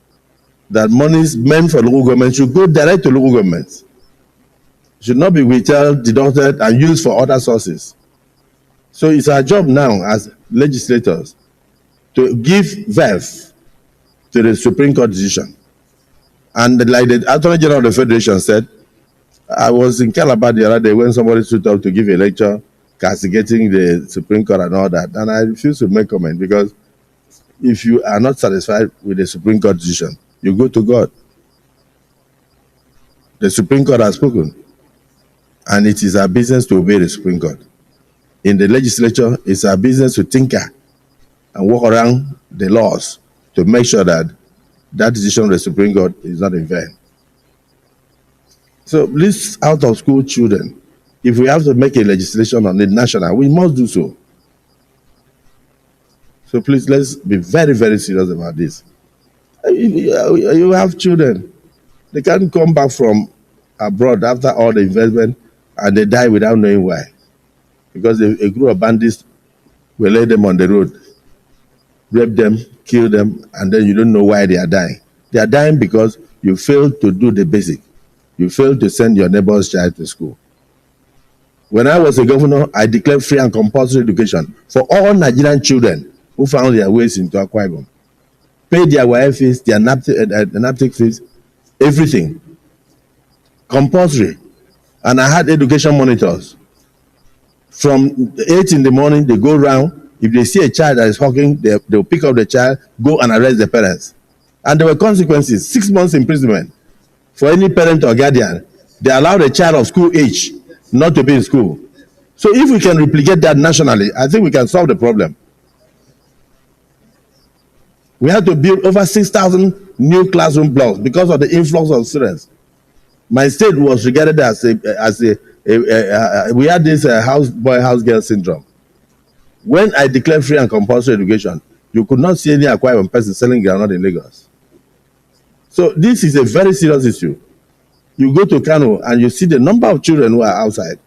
that monies meant for local government should go direct to local governments. Should not be withheld, deducted, and used for other sources. So it's our job now as legislators to give verve to the Supreme Court decision. And like the Attorney General of the Federation said, I was in Calabar the other day when somebody stood up to give a lecture castigating the Supreme Court and all that, and I refuse to make comment because if you are not satisfied with the Supreme Court decision, you go to God. The Supreme Court has spoken, and it is our business to obey the Supreme Court. In the legislature, it's our business to tinker and work around the laws to make sure that that decision of the Supreme Court is not in vain. So these out-of-school children, if we have to make a legislation on the national, we must do so. So please, let's be very, very serious about this. You have children. They can't come back from abroad after all the investment and they die without knowing why. Because a group of bandits will lay them on the road, rape them, kill them, and then you don't know why they are dying. They are dying because you failed to do the basic. You failed to send your neighbor's child to school. When I was a governor, I declared free and compulsory education for all Nigerian children who found their ways into Akwa Ibom. Paid their WAEC fees, their NAPTIC fees, everything. Compulsory. And I had education monitors. From 8 in the morning, they go around. If they see a child that is hawking, they'll pick up the child, go and arrest the parents. And there were consequences, 6 months imprisonment for any parent or guardian. They allowed a child of school age not to be in school. So if we can replicate that nationally, I think we can solve the problem. We had to build over 6,000 new classroom blocks because of the influx of students. My state was regarded as we had this house boy, house girl syndrome. When I declared free and compulsory education, you could not see any Akwa Ibom person selling groundnut in Lagos. So this is a very serious issue. You go to Kano and you see the number of children who are outside.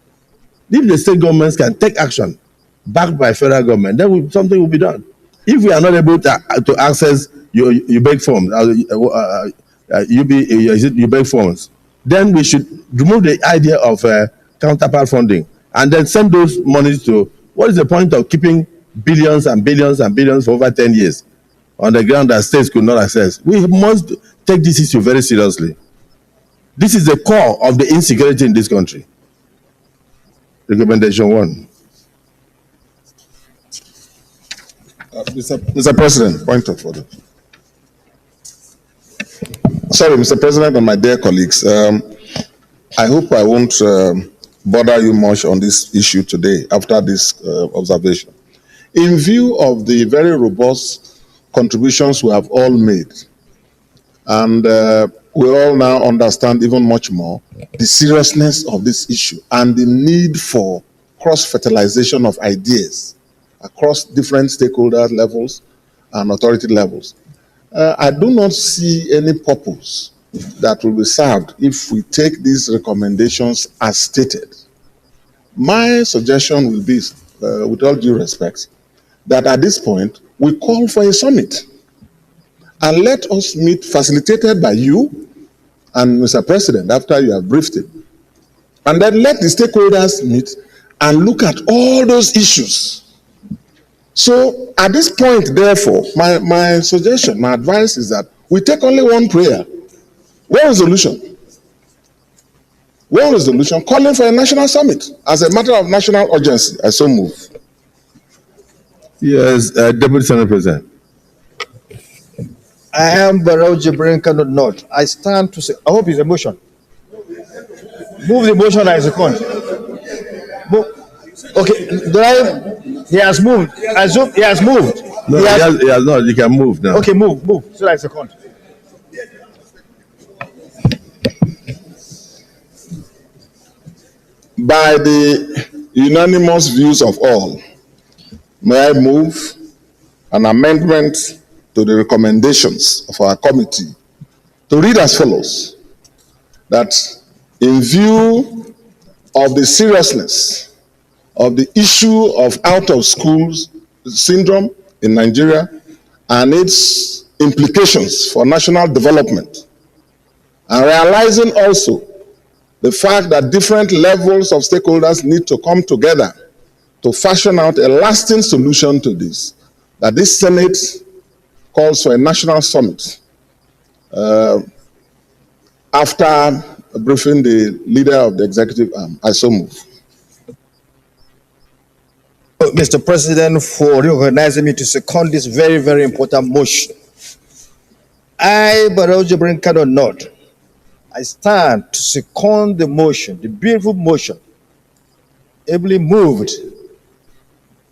If the state governments can take action backed by federal government, then something will be done. If we are not able to access UBEC forms, UBEC forms, then we should remove the idea of counterpart funding and then send those monies to, what is the point of keeping billions and billions and billions for over 10 years on the ground that states could not access? We must take this issue very seriously. This is the core of the insecurity in this country. Recommendation 1. Mr. President, point of order. Sorry, Mr. President and my dear colleagues, I hope I won't bother you much on this issue today after this observation. In view of the very robust contributions we have all made, and we all now understand even much more the seriousness of this issue and the need for cross-fertilization of ideas across different stakeholder levels and authority levels. I do not see any purpose that will be served if we take these recommendations as stated. My suggestion will be, with all due respect, that at this point, we call for a summit. And let us meet, facilitated by you and Mr. President, after you have briefed him. And then let the stakeholders meet and look at all those issues. So at this point, therefore, my suggestion, my advice is that we take only one prayer, one resolution calling for a national summit as a matter of national urgency. I so move. Yes, Deputy Senate President. I am Barrow Jibrin Kano North. I stand to say, I hope it's a motion. Move the motion as a con. Okay, he has moved. I assume he has moved. No, he has not. You can move now. Okay, move. So that's a con. By the unanimous views of all, may I move an amendment to the recommendations of our committee to read as follows: that in view of the seriousness of the issue of out-of-schools syndrome in Nigeria and its implications for national development, and realizing also the fact that different levels of stakeholders need to come together to fashion out a lasting solution to this, that this Senate calls for a national summit after briefing the leader of the executive arm. I so move. Mr. President, for recognizing me to second this very, very important motion. I, Barrow Jibrin, cannot not. I stand to second the motion, the beautiful motion, ably moved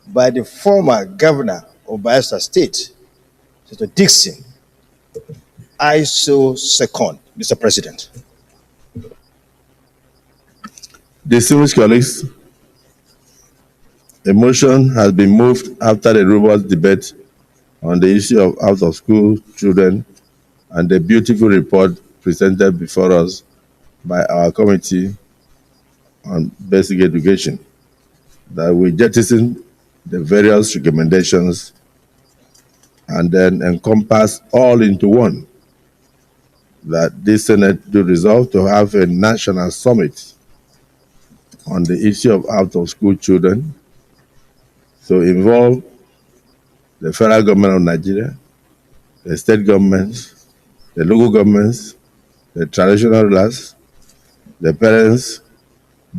by the former governor of Bayelsa State, Mr. Dixon. I so second, Mr. President. Distinguished colleagues, a motion has been moved after the robust debate on the issue of out-of-school children and the beautiful report presented before us by our Committee on Basic Education, that we jettison the various recommendations and then encompass all into one, that this Senate do resolve to have a national summit on the issue of out-of-school children to involve the federal government of Nigeria, the state governments, the local governments, the traditional rulers, the parents,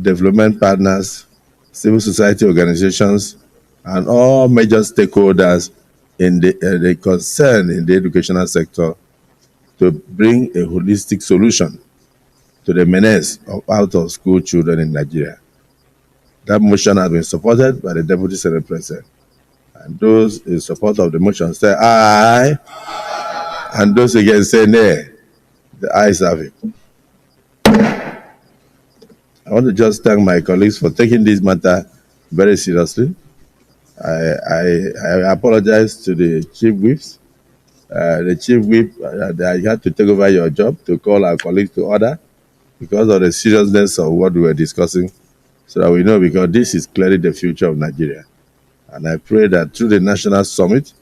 development partners, civil society organizations, and all major stakeholders in the concern in the educational sector to bring a holistic solution to the menace of out-of-school children in Nigeria. That motion has been supported by the Deputy Senate President. And those in support of the motion say aye, and those against say nay. The ayes have it. I want to just thank my colleagues for taking this matter very seriously. I apologize to the chief whips. The chief whip, I had to take over your job to call our colleagues to order because of the seriousness of what we were discussing, so that we know, because this is clearly the future of Nigeria. And I pray that through the national summit,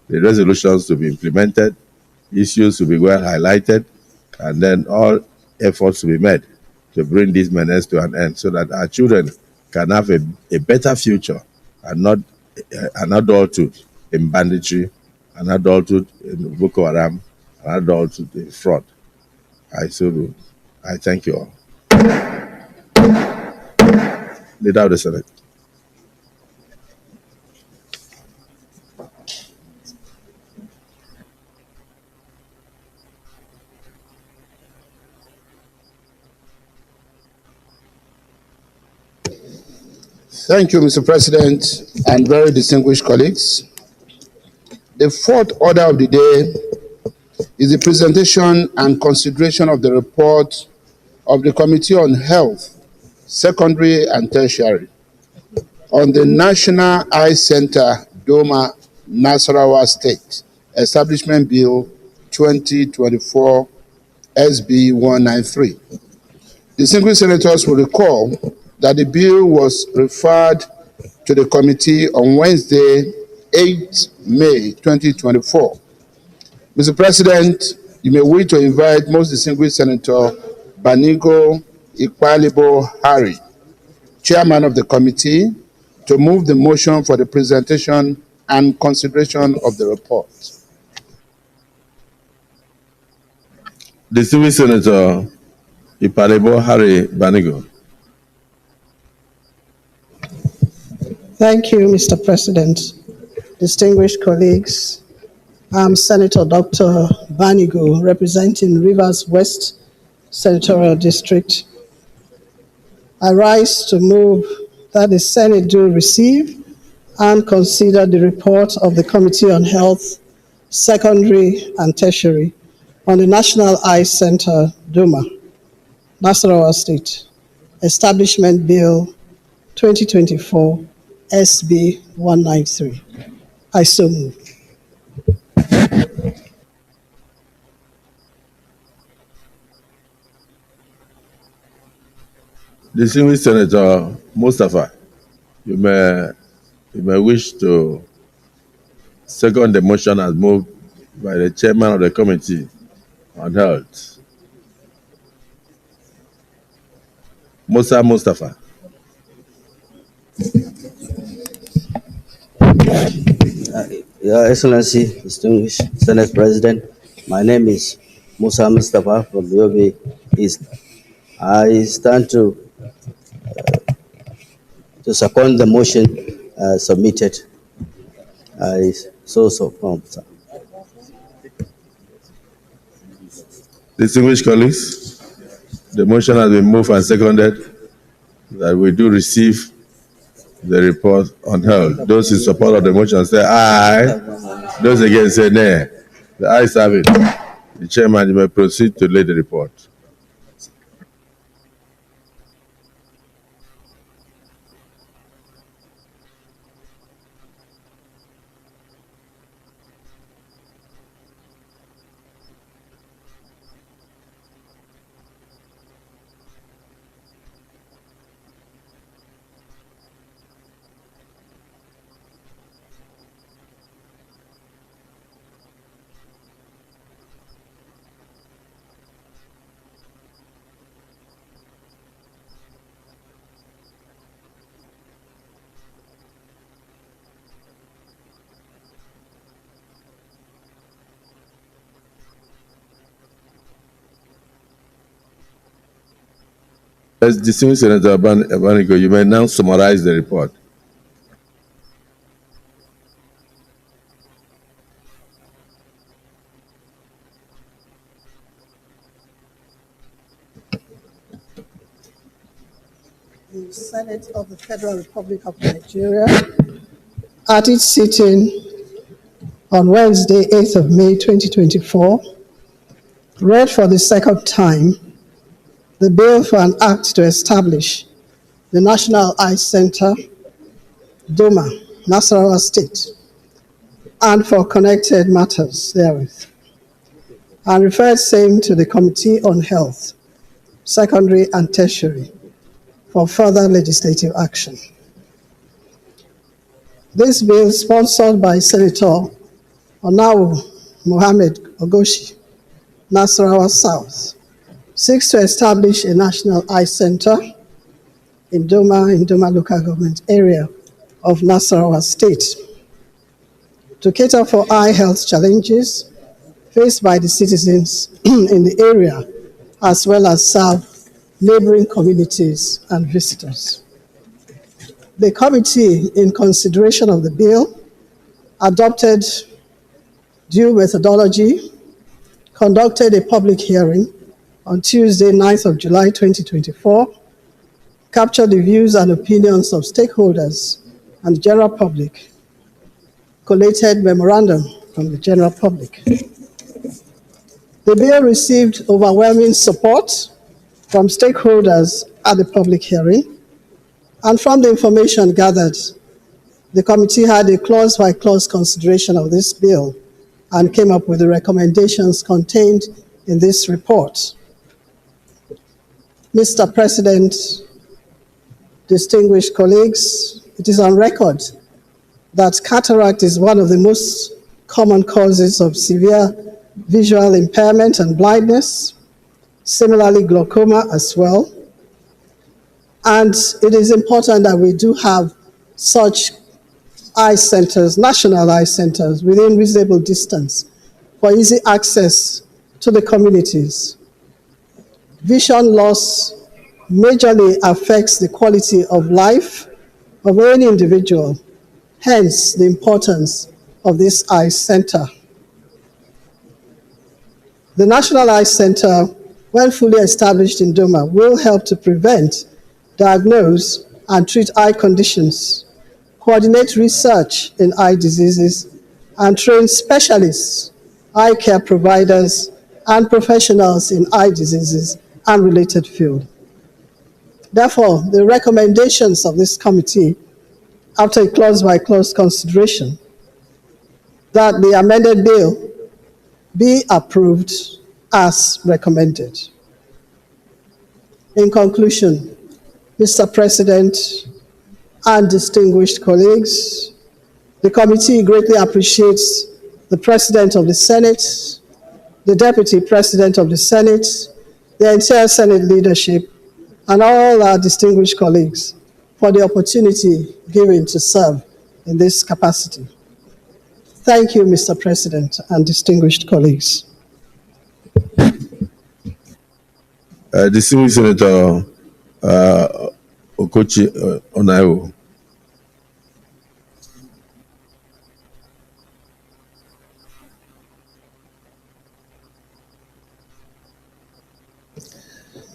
the resolutions to be implemented, issues to be well highlighted, and then all efforts to be made to bring this menace to an end, so that our children can have a better future and not an adulthood in banditry, an adulthood in Boko Haram, an adulthood in fraud. I thank you all. Leader of the Senate. Thank you, Mr. President, and very distinguished colleagues. The fourth order of the day is the presentation and consideration of the report of the Committee on Health, Secondary and Tertiary on the National Eye Center, Doma, Nasarawa State, Establishment Bill 2024 SB 193. Distinguished senators will recall that the bill was referred to the committee on Wednesday, 8 May 2024. Mr. President, you may wish to invite most distinguished Senator Banigo Ikpalibo Hari, Chairman of the committee, to move the motion for the presentation and consideration of the report. Distinguished Senator Ikpalibo Hari Banigo. Thank you, Mr. President. Distinguished colleagues, I'm Senator Dr. Banigo, representing Rivers West Senatorial District. I rise to move that the Senate do receive and consider the report of the Committee on Health, Secondary and Tertiary on the National Eye Center, Doma, Nasarawa State, Establishment Bill 2024 SB 193. I so move. Distinguished Senator Mustafa, you may wish to second the motion as moved by the chairman of the Committee on Health. Musa Mustafa. Your Excellency, distinguished Senate President, my name is Musa Mustafa from the Yobe East. I stand to second the motion submitted. So, sir. Distinguished colleagues, the motion has been moved and seconded that we do receive the report on health. Those in support of the motion say aye. Those against say nay. The ayes have it. The chairman, you may proceed to lay the report. As distinguished Senator Abanigo, you may now summarize the report. The Senate of the Federal Republic of Nigeria, at its sitting on Wednesday, 8th of May, 2024, read for the second time the bill for an act to establish the National Eye Center, Doma, Nasarawa State, and for connected matters therewith, and referred same to the Committee on Health, Secondary and Tertiary, for further legislative action. This bill, sponsored by Senator Onawu Mohammed Ogoshi, Nasarawa South, seeks to establish a National Eye Center in Doma local government area of Nasarawa State to cater for eye health challenges faced by the citizens in the area, as well as serve neighboring communities and visitors. The committee, in consideration of the bill, adopted due methodology, conducted a public hearing on Tuesday, 9th of July, 2024, captured the views and opinions of stakeholders and the general public, collated memorandum from the general public. The bill received overwhelming support from stakeholders at the public hearing, and from the information gathered, the committee had a clause-by-clause consideration of this bill and came up with the recommendations contained in this report. Mr. President, distinguished colleagues, it is on record that cataract is one of the most common causes of severe visual impairment and blindness, similarly glaucoma as well. And it is important that we do have such eye centers, national eye centers, within reasonable distance for easy access to the communities. Vision loss majorly affects the quality of life of any individual, hence the importance of this eye center. The National Eye Center, when fully established in Doma, will help to prevent, diagnose, and treat eye conditions, coordinate research in eye diseases, and train specialists, eye care providers, and professionals in eye diseases and related fields. Therefore, the recommendations of this committee, after a clause-by-clause consideration, that the amended bill be approved as recommended. In conclusion, Mr. President and distinguished colleagues, the committee greatly appreciates the President of the Senate, the Deputy President of the Senate, the entire Senate leadership, and all our distinguished colleagues for the opportunity given to serve in this capacity. Thank you, Mr. President and distinguished colleagues. Distinguished Senator Okochi Onaiwo.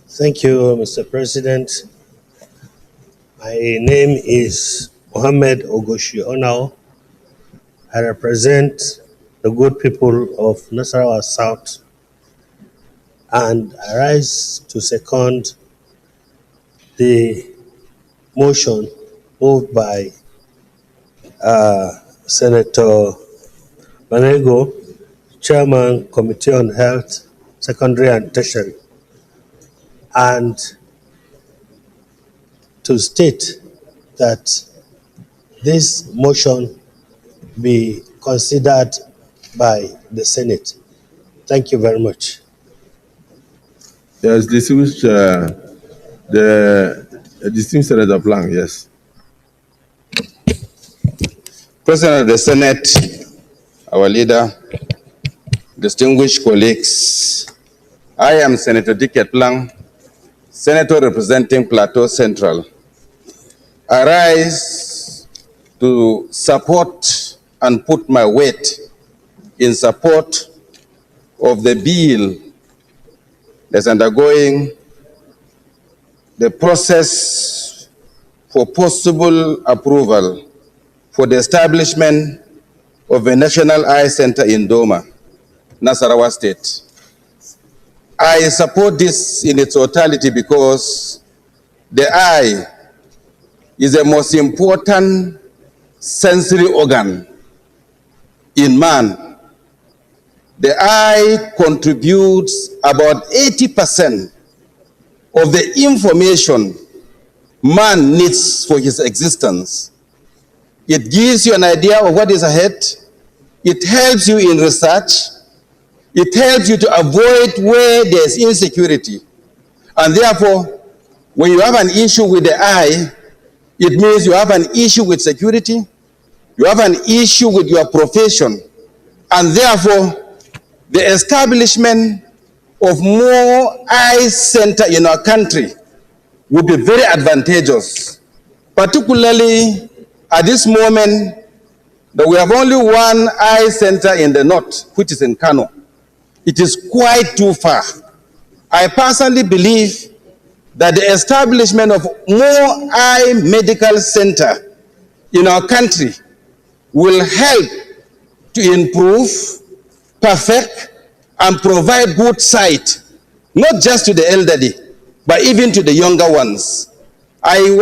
Thank you, Mr. President. My name is Mohammed Ogoshi Onao. I represent the good people of Nasarawa South, and I rise to second the motion moved by Senator Banego, Chairman, Committee on Health, Secondary and Tertiary, and to state that this motion be considered by the Senate. Thank you very much. Yes, distinguished the distinguished Senator Blank, yes. President of the Senate, our leader, distinguished colleagues, I am Senator Dicket Blank, Senator representing Plateau Central. I rise to support and put my weight in support of the bill that's undergoing the process for possible approval for the establishment of a National Eye Center in Doma, Nasarawa State. I support this in its totality because the eye is the most important sensory organ in man. The eye contributes about 80% of the information man needs for his existence. It gives you an idea of what is ahead. It helps you in research. It helps you to avoid where there's insecurity. And therefore, when you have an issue with the eye, it means you have an issue with security, you have an issue with your profession, and therefore, the establishment of more eye center in our country would be very advantageous, particularly at this moment that we have only one eye center in the north, which is in Kano. It is quite too far. I personally believe that the establishment of more eye medical center in our country will help to improve, perfect, and provide good sight, not just to the elderly, but even to the younger ones. I'm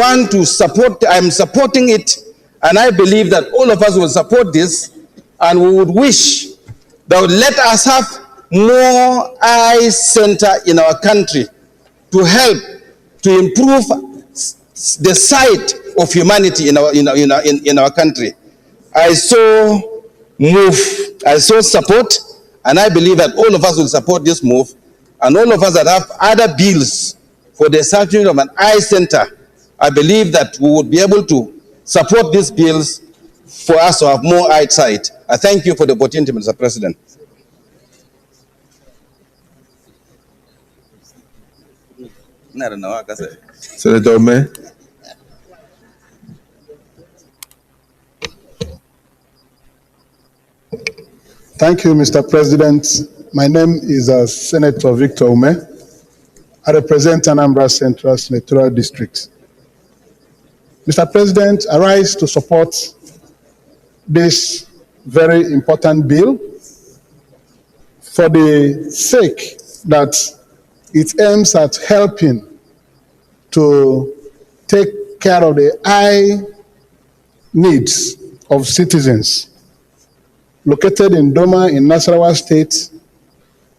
supporting it, and I believe that all of us will support this, and we would wish that would let us have more eye center in our country to help to improve the sight of humanity in our country. I so support, and I believe that all of us will support this move, and all of us that have other bills for the establishment of an eye center, I believe that we would be able to support these bills for us to have more eyesight. I thank you for the opportunity, Mr. President. Senator Ome. Thank you, Mr. President. My name is Senator Victor Ume. I represent Anambra Central Senatorial District. Mr. President, I rise to support this very important bill for the sake that it aims at helping to take care of the eye needs of citizens. Located in Doma in Nasarawa State,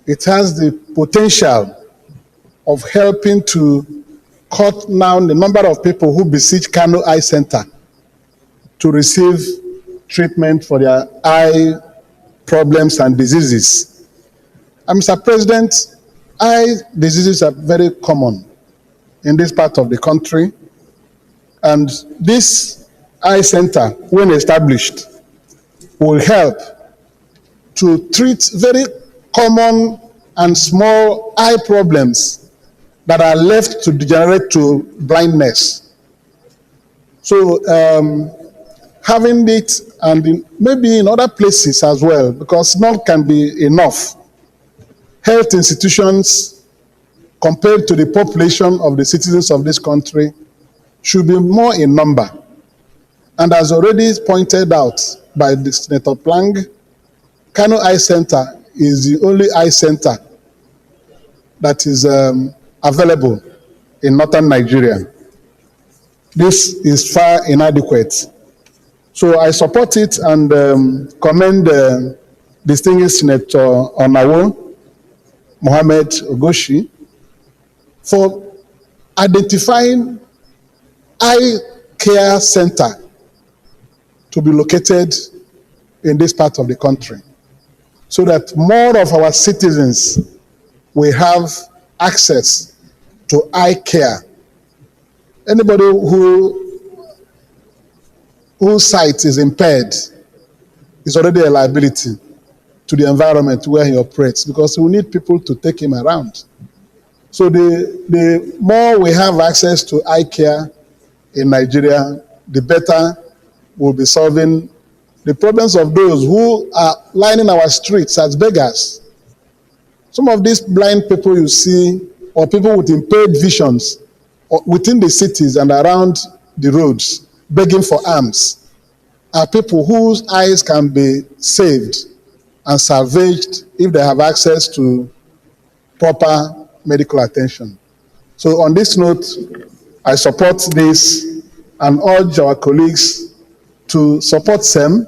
it has the potential of helping to cut down the number of people who besiege Kano Eye Center to receive treatment for their eye problems and diseases. And Mr. President, eye diseases are very common in this part of the country, and this eye center, when established, will help to treat very common and small eye problems that are left to degenerate to blindness. So having it, and maybe in other places as well, because none can be enough. Health institutions, compared to the population of the citizens of this country, should be more in number. And as already pointed out by the Senator Plang, Kano Eye Center is the only eye center that is available in northern Nigeria. This is far inadequate. So I support it and commend distinguished Senator Onawo Mohammed Ogoshi for identifying eye care center to be located in this part of the country, so that more of our citizens will have access to eye care. Anybody whose sight is impaired is already a liability to the environment where he operates, because we need people to take him around. So the more we have access to eye care in Nigeria, the better we'll be solving the problems of those who are lining our streets as beggars. Some of these blind people you see, or people with impaired visions, within the cities and around the roads, begging for alms, are people whose eyes can be saved and salvaged if they have access to proper medical attention. So on this note, I support this and urge our colleagues to support SEM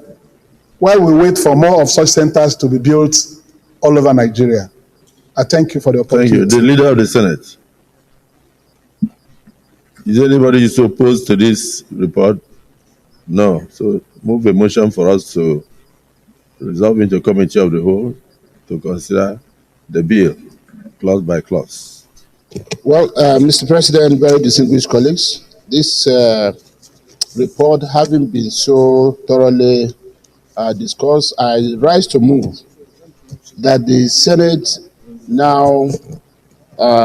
while we wait for more of such centers to be built all over Nigeria. I thank you for the opportunity. Thank you. The Leader of the Senate. Is anybody opposed to this report? No. So move a motion for us to resolve into committee of the whole to consider the bill clause by clause. Well, Mr. President, very distinguished colleagues, this report having been so thoroughly discussed, I rise to move that the Senate now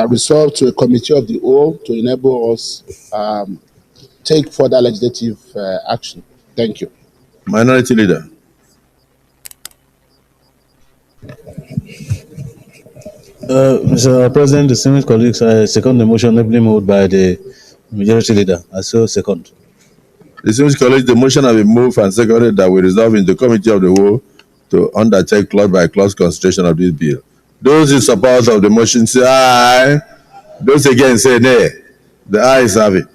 resolve to a committee of the whole to enable us take further legislative action. Thank you. Minority Leader. Mr. President, distinguished colleagues, I second the motion ably moved by the Majority Leader. I so second. Distinguished colleagues, the motion has been moved and seconded that we resolve in the committee of the whole to undertake clause by clause consideration of this bill. Those in support of the motion say aye. Those against say nay. The ayes have it.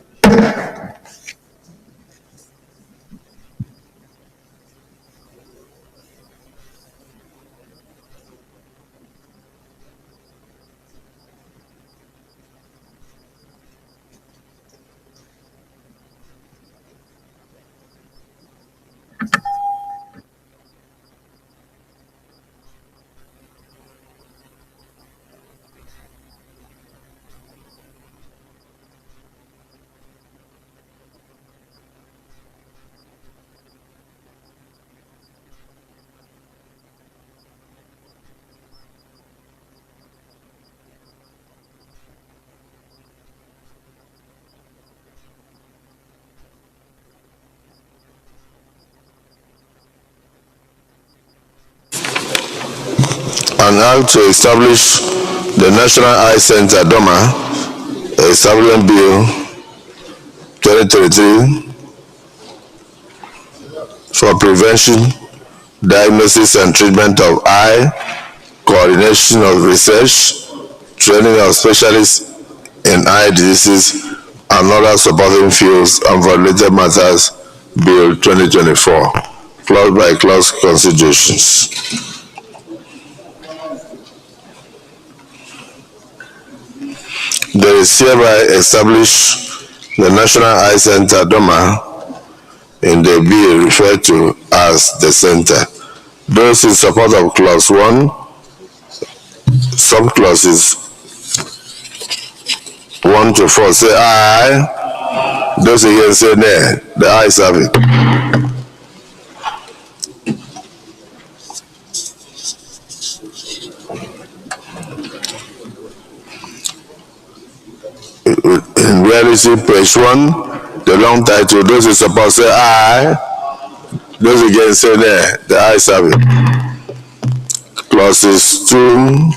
An act to establish the National Eye Center DOMA, Establishment Bill 2033 for prevention, diagnosis and treatment of eye, coordination of research, training of specialists in eye diseases and other supporting fields and for related matters, Bill 2024, clause by clause considerations. There is hereby established the National Eye Center DOMA in the bill referred to as the center. Those in support of clause 1, subclauses 1 to 4 say aye. Those against say nay. The ayes have it. in reality, page 1, the long title. Those in support say aye. Those against say nay. The ayes have it. Clauses 2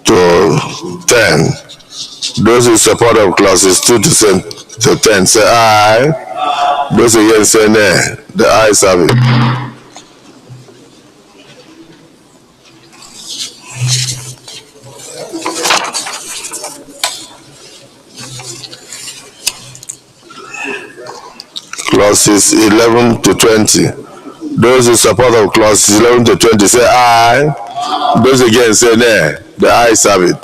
to 10. Those in support of clauses 2 to 10 say aye. Those against say nay. The ayes have it. Clauses 11 to 20. Those in support of clauses 11 to 20 say aye. Those against say nay. The ayes have it.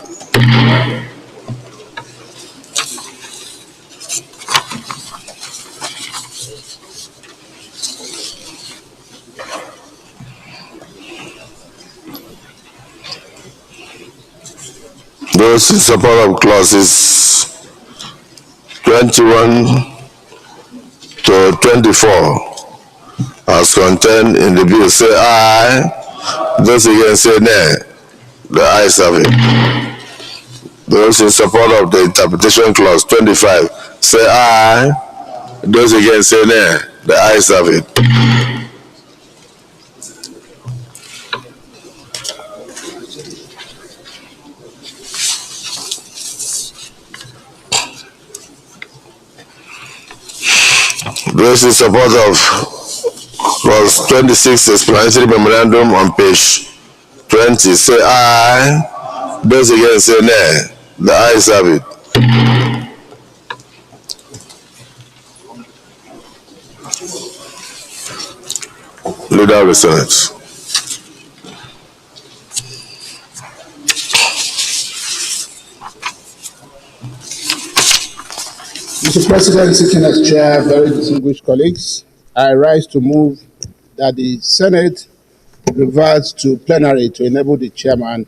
Those in support of clauses 21 to 24 as contained in the bill say aye. Those against say nay. The ayes have it. Those in support of the interpretation clause 25 say aye. Those against say nay. The ayes have it. Those in support of clause 26 explanatory memorandum on page 20 say aye. Those against say nay. The ayes have it. Leader of the Senate. Mr. President, sitting as chair, very distinguished colleagues, I rise to move that the Senate reverts to plenary to enable the chairman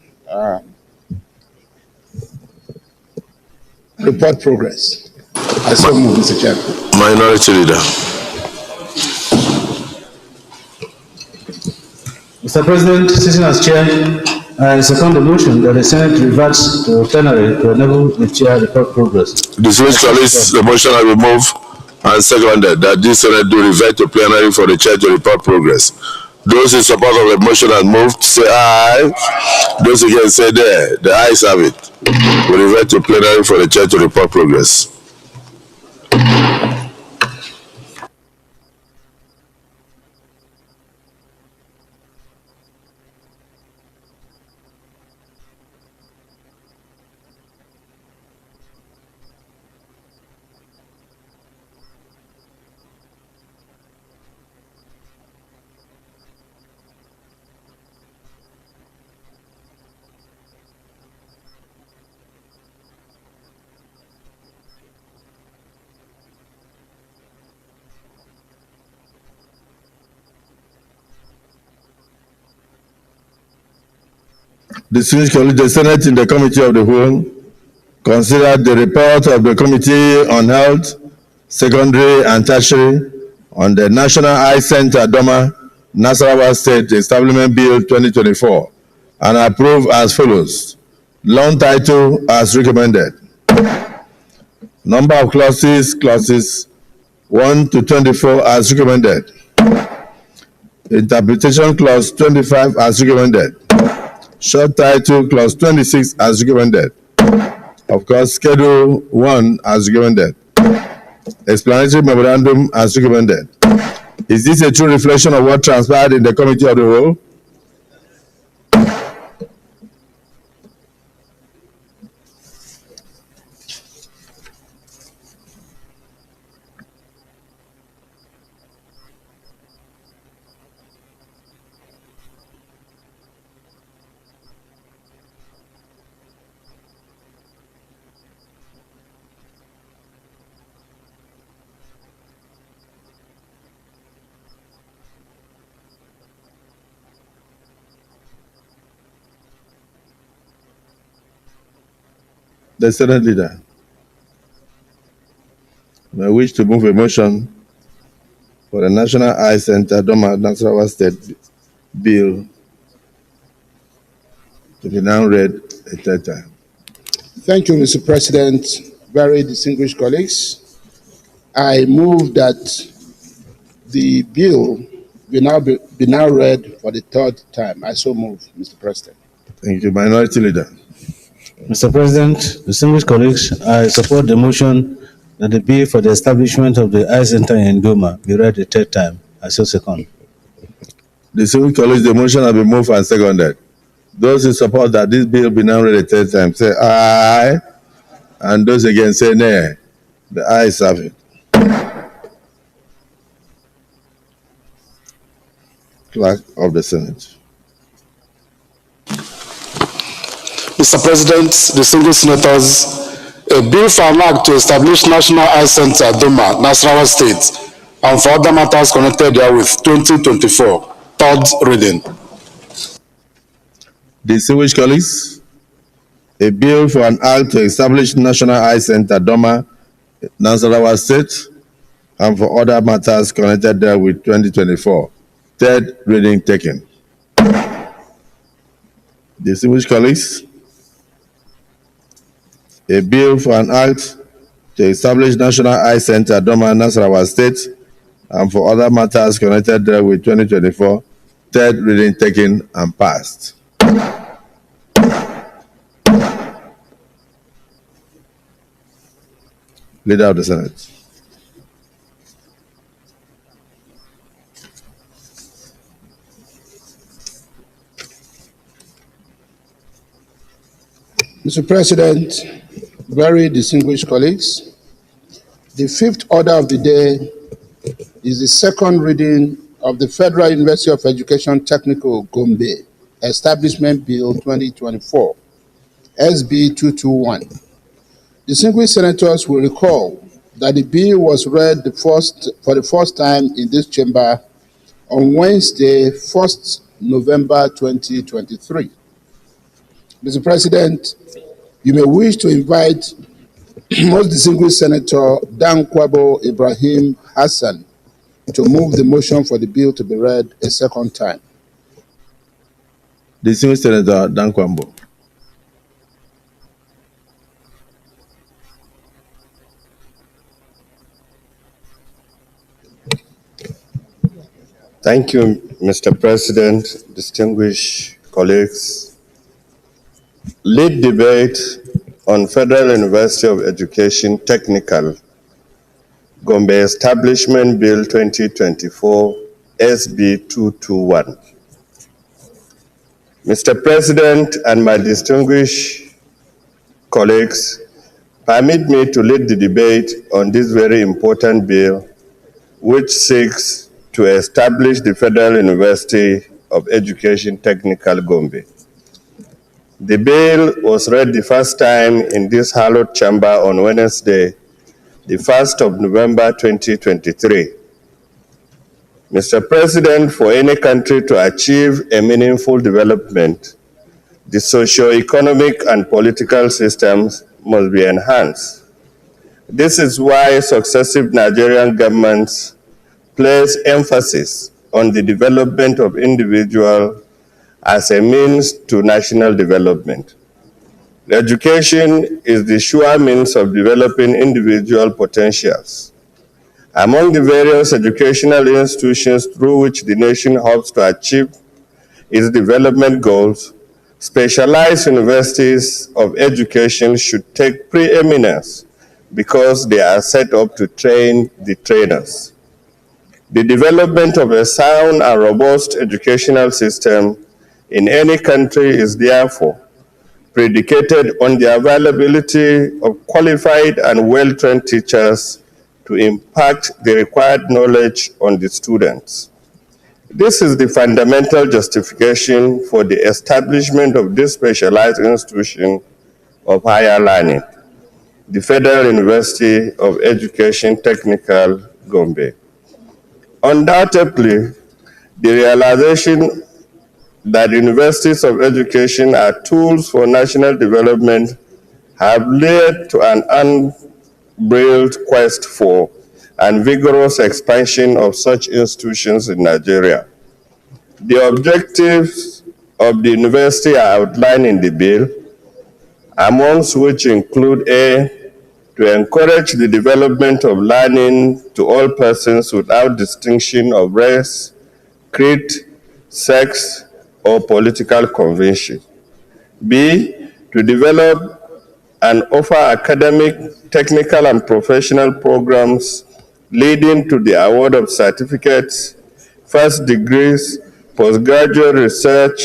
report progress. I so move, Mr. Chairman. Minority Leader. Mr. President, sitting as chair, I second the motion that the Senate reverts to plenary to enable the chair report progress. Distinguished colleagues, the motion has been moved and seconded that this Senate do revert to plenary for the chair to report progress. Those in support of the motion as moved say aye. Those against say nay. The ayes have it. We revert to plenary for the chair to report progress. Distinguished colleagues, the Senate in the Committee of the Whole considered the report of the Committee on Health, Secondary and Tertiary on the National Eye Center Doma, Nasarawa State Establishment Bill 2024 and approved as follows. Long title as recommended. Number of clauses 1 to 24 as recommended. Interpretation clause 25 as recommended. Short title clause 26 as recommended. Of course, schedule 1 as recommended. Explanatory memorandum as recommended. Is this a true reflection of what transpired in the Committee of the Whole? The Senate Leader. I wish to move a motion for the National Eye Center Doma Nasarawa State Bill to be now read a third time. Thank you, Mr. President. Very distinguished colleagues. I move that the bill be now read for the third time. I so move, Mr. President. Thank you. Minority Leader. Mr. President, distinguished colleagues, I support the motion that the bill for the establishment of the Eye Center in Doma be read the third time. I so second. Distinguished colleagues, the motion has been moved and seconded. Those who support that this bill be now read the third time say aye, and those against say nay. The ayes have it. Clerk of the Senate. Mr. President, distinguished senators, a bill for an act to establish National Eye Center at Doma, Nasarawa State, and for other matters connected therewith, 2024, third reading. Distinguished colleagues, a bill for an act to establish National Eye Center Doma, Nasarawa State, and for other matters connected therewith, 2024, third reading taken. Distinguished colleagues, a bill for an act to establish National Eye Center Doma, Nasarawa State, and for other matters connected therewith, 2024, third reading taken and passed. Leader of the Senate. Mr. President, very distinguished colleagues, the fifth order of the day is the second reading of the Federal University of Education Technical Gombe Establishment Bill 2024, SB 221. Distinguished senators will recall that the bill was read for the first time in this chamber on Wednesday, 1st November 2023. Mr. President, you may wish to invite most distinguished Senator Dan Kwabo Ibrahim Hassan to move the motion for the bill to be read a second time. Distinguished Senator Dan Kwabo. Thank you, Mr. President, distinguished colleagues. Lead debate on Federal University of Education Technical Gombe Establishment Bill 2024 SB 221. Mr. President and my distinguished colleagues, permit me to lead the debate on this very important bill, which seeks to establish the Federal University of Education Technical Gombe. The bill was read the first time in this hallowed chamber on Wednesday, the 1st of November 2023. Mr. President, for any country to achieve a meaningful development, the socio-economic and political systems must be enhanced. This is why successive Nigerian governments place emphasis on the development of individuals as a means to national development. Education is the sure means of developing individual potentials. Among the various educational institutions through which the nation hopes to achieve its development goals, specialized universities of education should take preeminence because they are set up to train the trainers. The development of a sound and robust educational system in any country is therefore predicated on the availability of qualified and well-trained teachers to impart the required knowledge on the students. This is the fundamental justification for the establishment of this specialized institution of higher learning, the Federal University of Education Technical Gombe. Undoubtedly, the realization that universities of education are tools for national development have led to an unbridled quest for and vigorous expansion of such institutions in Nigeria. The objectives of the university are outlined in the bill. amongst which include A, to encourage the development of learning to all persons without distinction of race, creed, sex, or political conviction. B, to develop and offer academic, technical, and professional programs leading to the award of certificates, first degrees, postgraduate research,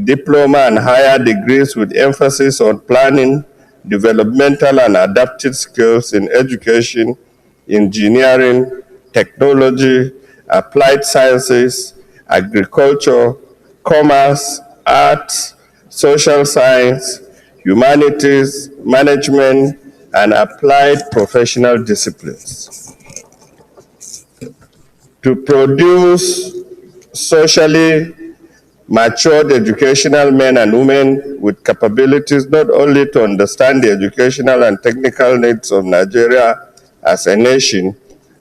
diploma, and higher degrees with emphasis on planning, developmental, and adaptive skills in education, engineering, technology, applied sciences, agriculture, commerce, arts, social science, humanities, management, and applied professional disciplines. To produce socially matured educational men and women with capabilities not only to understand the educational and technical needs of Nigeria as a nation,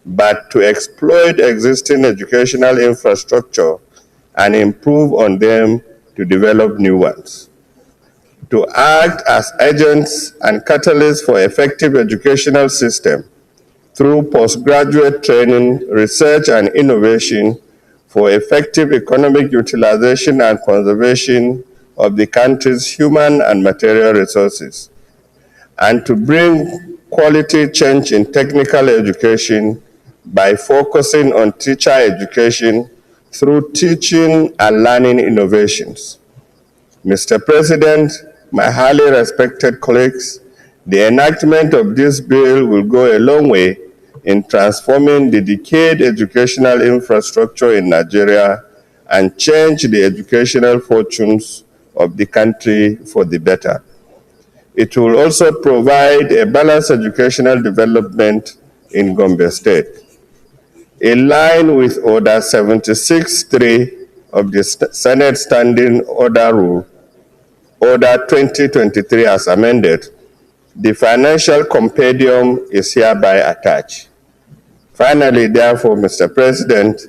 but to exploit existing educational infrastructure and improve on them to develop new ones. To act as agents and catalysts for effective educational system through postgraduate training, research, and innovation for effective economic utilization and conservation of the country's human and material resources, and to bring quality change in technical education by focusing on teacher education through teaching and learning innovations. Mr. President, my highly respected colleagues, the enactment of this bill will go a long way in transforming the decayed educational infrastructure in Nigeria and change the educational fortunes of the country for the better. It will also provide a balanced educational development in Gombe State. In line with Order 76.3 of the Senate Standing Order Rule, Order 2023 as amended, the financial compendium is hereby attached. Finally, therefore, Mr. President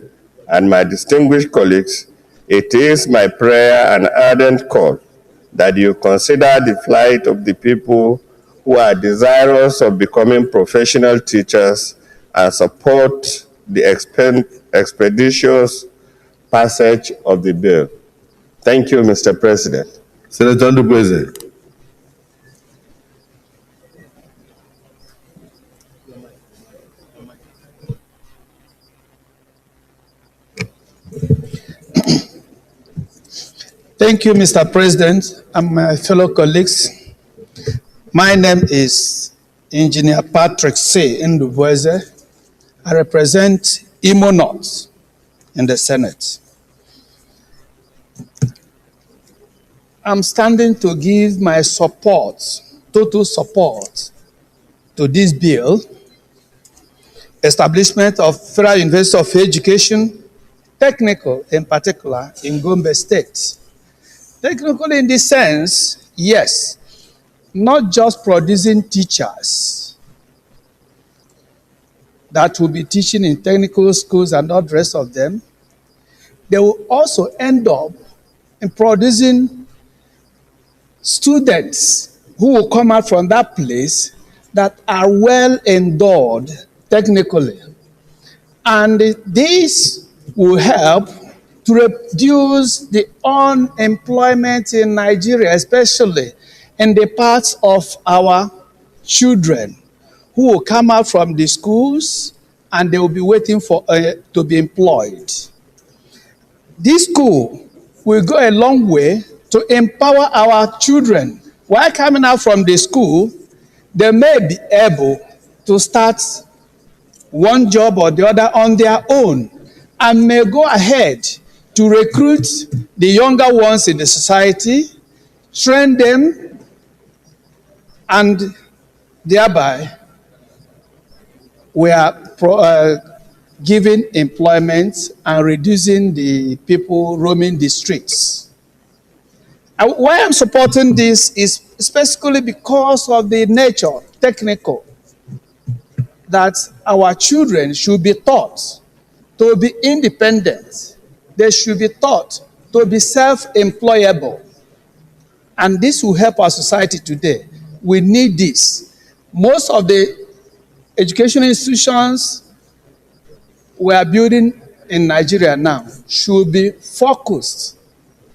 and my distinguished colleagues, it is my prayer and ardent call that you consider the plight of the people who are desirous of becoming professional teachers and support the expeditious passage of the bill. Thank you, Mr. President. Senator Ndubweze. Thank you, Mr. President, and my fellow colleagues. My name is Engineer Patrick C. Ndubweze. I represent Imo North in the Senate. I'm standing to give my support, total support, to this bill, establishment of Federal University of Education, technical in particular, in Gombe State. Technical in the sense, yes, not just producing teachers that will be teaching in technical schools and not the rest of them. They will also end up in producing students who will come out from that place that are well endowed technically. And this will help to reduce the unemployment in Nigeria, especially in the parts of our children who will come out from the schools and they will be waiting for to be employed. This school will go a long way to empower our children. While coming out from the school, they may be able to start one job or the other on their own and may go ahead to recruit the younger ones in the society, train them, and thereby we are giving employment and reducing the people roaming the streets. Why I'm supporting this is specifically because of the nature, technical, that our children should be taught to be independent. They should be taught to be self-employable. And this will help our society today. We need this. Most of the educational institutions we are building in Nigeria now should be focused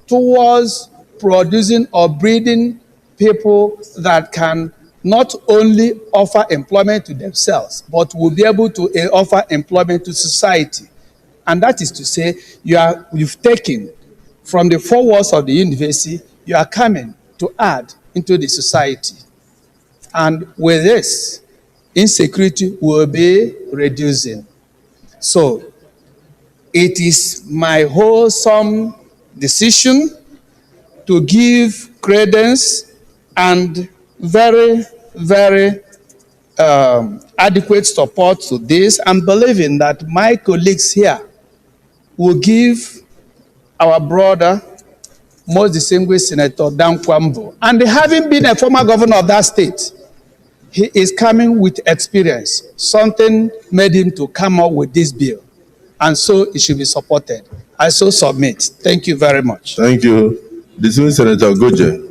towards producing or breeding people that can not only offer employment to themselves, but will be able to offer employment to society. And that is to say, you've taken from the four walls of the university, you are coming to add into the society. And with this, insecurity will be reducing. So, it is my wholesome decision to give credence and very, very adequate support to this, and believing that my colleagues here will give our brother, most distinguished Senator Dan Kwambo, and having been a former governor of that state, he is coming with experience. Something made him to come up with this bill, and so it should be supported. I so submit. Thank you very much. Thank you. Dismissed Senator Goje.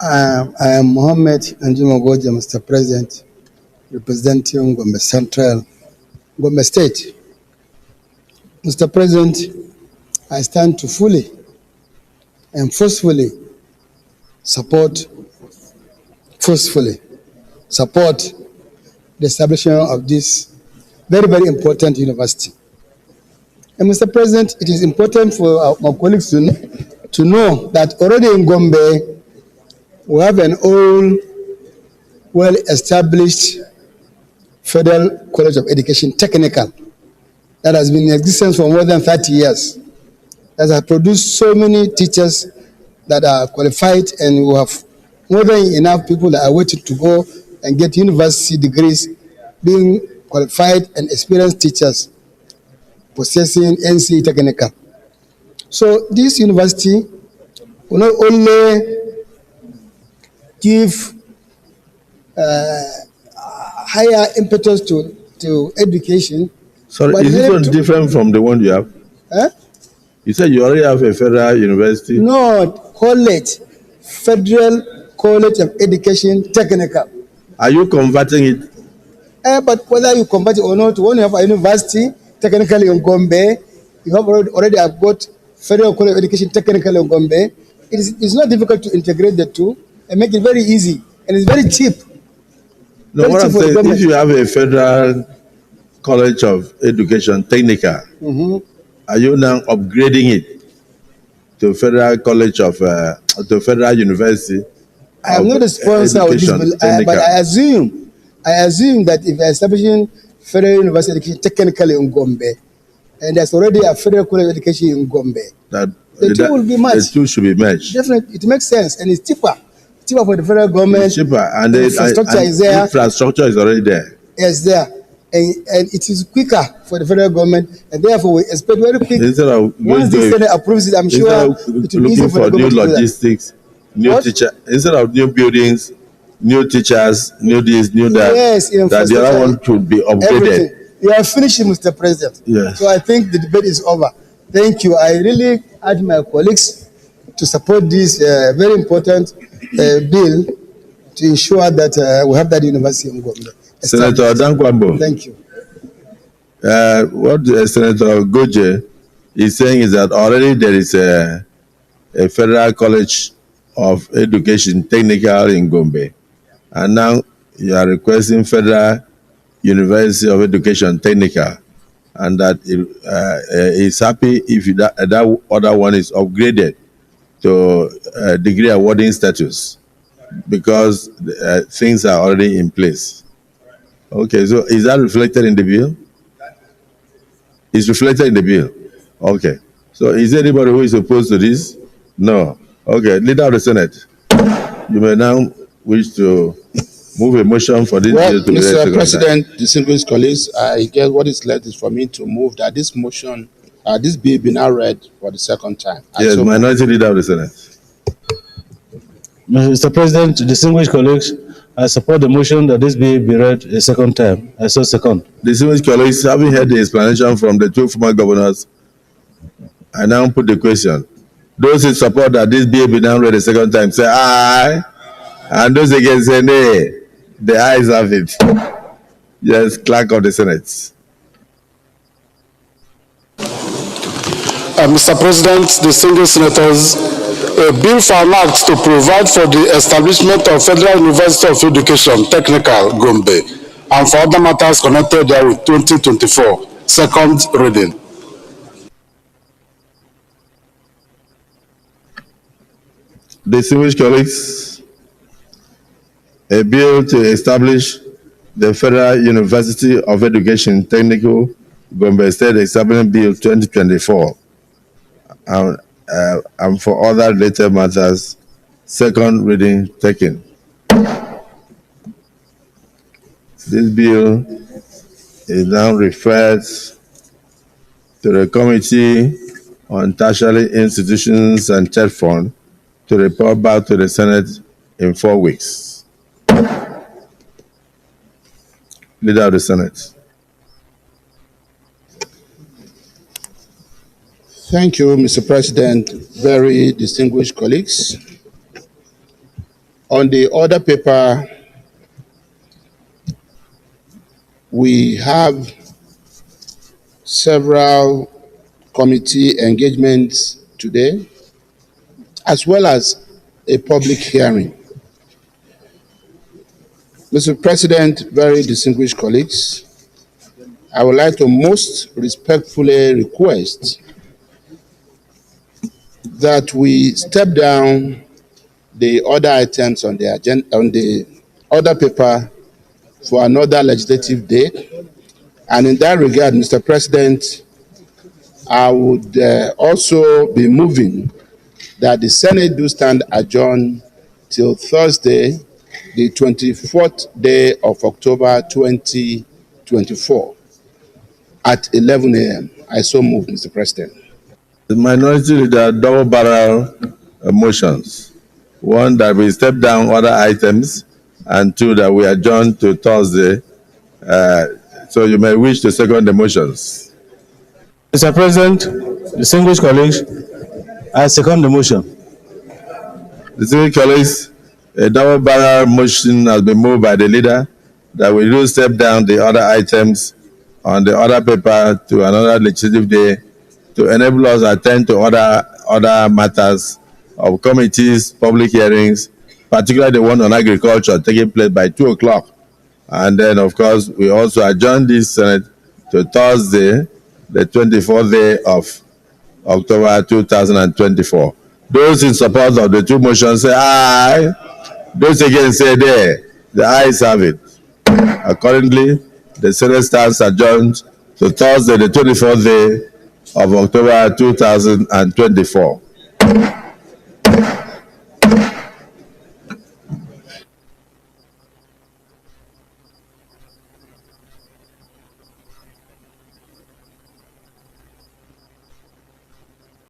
I am Mohammed Anjuma Goje, Mr. President, representing Gombe Central, Gombe State. Mr. President, I stand to fully and forcefully support the establishment of this very, very important university. And Mr. President, it is important for my colleagues to know that already in Gombe, we have an old, well-established Federal College of Education, technical, that has been in existence for more than 30 years, that has produced so many teachers that are qualified, and we have more than enough people that are waiting to go and get university degrees, being qualified and experienced teachers possessing NC technical. So this university will not only give higher impetus to education. Sorry, is this one different from the one you have? Huh? You said you already have a federal university? No, college, Federal College of Education Technical. Are you converting it? But whether you convert it or not, when you have a university, technically in Gombe, you have already have got Federal College of Education Technical in Gombe. It's not difficult to integrate the two and make it very easy, and it's very cheap. No, what I'm saying, if you have a Federal College of Education Technical, are you now upgrading it to Federal College of, to Federal University? I am not a sponsor of this bill, but I assume that if you're establishing Federal University Education Technically in Gombe, and there's already a Federal College of Education in Gombe, the two will be merged. The two should be merged. Definitely, it makes sense, and it's cheaper. It's cheaper for the federal government. It's cheaper, and the infrastructure is there. Infrastructure is already there. It's there, and it is quicker for the federal government, and therefore we expect very quick. Instead of once the Senate approves it, I'm sure it will be easy for the new government logistics, new teacher, instead of new buildings, new teachers, new this, new that. Yes, that the other one should be upgraded. Everything. You are finishing, Mr. President. Yes. So I think the debate is over. Thank you. I really urge my colleagues to support this very important bill to ensure that we have that university in Gombe. Senator Dan Kwambo. Thank you. What Senator Goje is saying is that already there is a Federal College of Education Technical in Gombe, and now you are requesting Federal University of Education Technical, and that is happy if that other one is upgraded to degree awarding status, because things are already in place. Okay, so is that reflected in the bill? It's reflected in the bill. Okay. So is there anybody who is opposed to this? No. Okay, Leader of the Senate, you may now wish to move a motion for this bill to be read. Mr. President, distinguished colleagues, I guess what is left is for me to move that this motion, this bill be now read for the second time. Yes, Minority Leader of the Senate. Mr. President, distinguished colleagues, I support the motion that this bill be read a second time. I so second. Distinguished colleagues, having heard the explanation from the two former governors, I now put the question. Those in support that this bill be now read a second time say aye. And those against say nay. The ayes have it. Yes, Clerk of the Senate. Mr. President, distinguished senators, a bill for an act to provide for the establishment of Federal University of Education, Technical, Gombe, and for other matters connected therewith 2024. Second reading. Distinguished colleagues, a bill to establish the Federal University of Education, Technical, Gombe State Establishment Bill 2024, and for other related matters, second reading taken. This bill is now referred to the Committee on Tertiary Institutions and Church Fund to report back to the Senate in 4 weeks. Leader of the Senate. Thank you, Mr. President. Very distinguished colleagues. On the order paper, we have several committee engagements today, as well as a public hearing. Mr. President, very distinguished colleagues, I would like to most respectfully request that we step down the other items on the agenda, on the order paper, for another legislative date. And in that regard, Mr. President, I would also be moving that the Senate do stand adjourned till Thursday, the 24th day of October 2024 at 11 a.m. I so move, Mr. President. The minority leader double barrel motions. One, that we step down other items, and two, that we adjourn to Thursday. So you may wish to second the motions. Mr. President, distinguished colleagues, I second the motion. Distinguished colleagues, a double barrel motion has been moved by the leader that we do step down the other items on the other paper to another legislative day to enable us to attend to other matters of committees, public hearings, particularly the one on agriculture taking place by 2 o'clock. And then, of course, we also adjourn this Senate to Thursday, the 24th day of October 2024. Those in support of the two motions say aye. Those against say nay. The ayes have it. Accordingly, the Senate stands adjourned to Thursday, the 24th day of October 2024.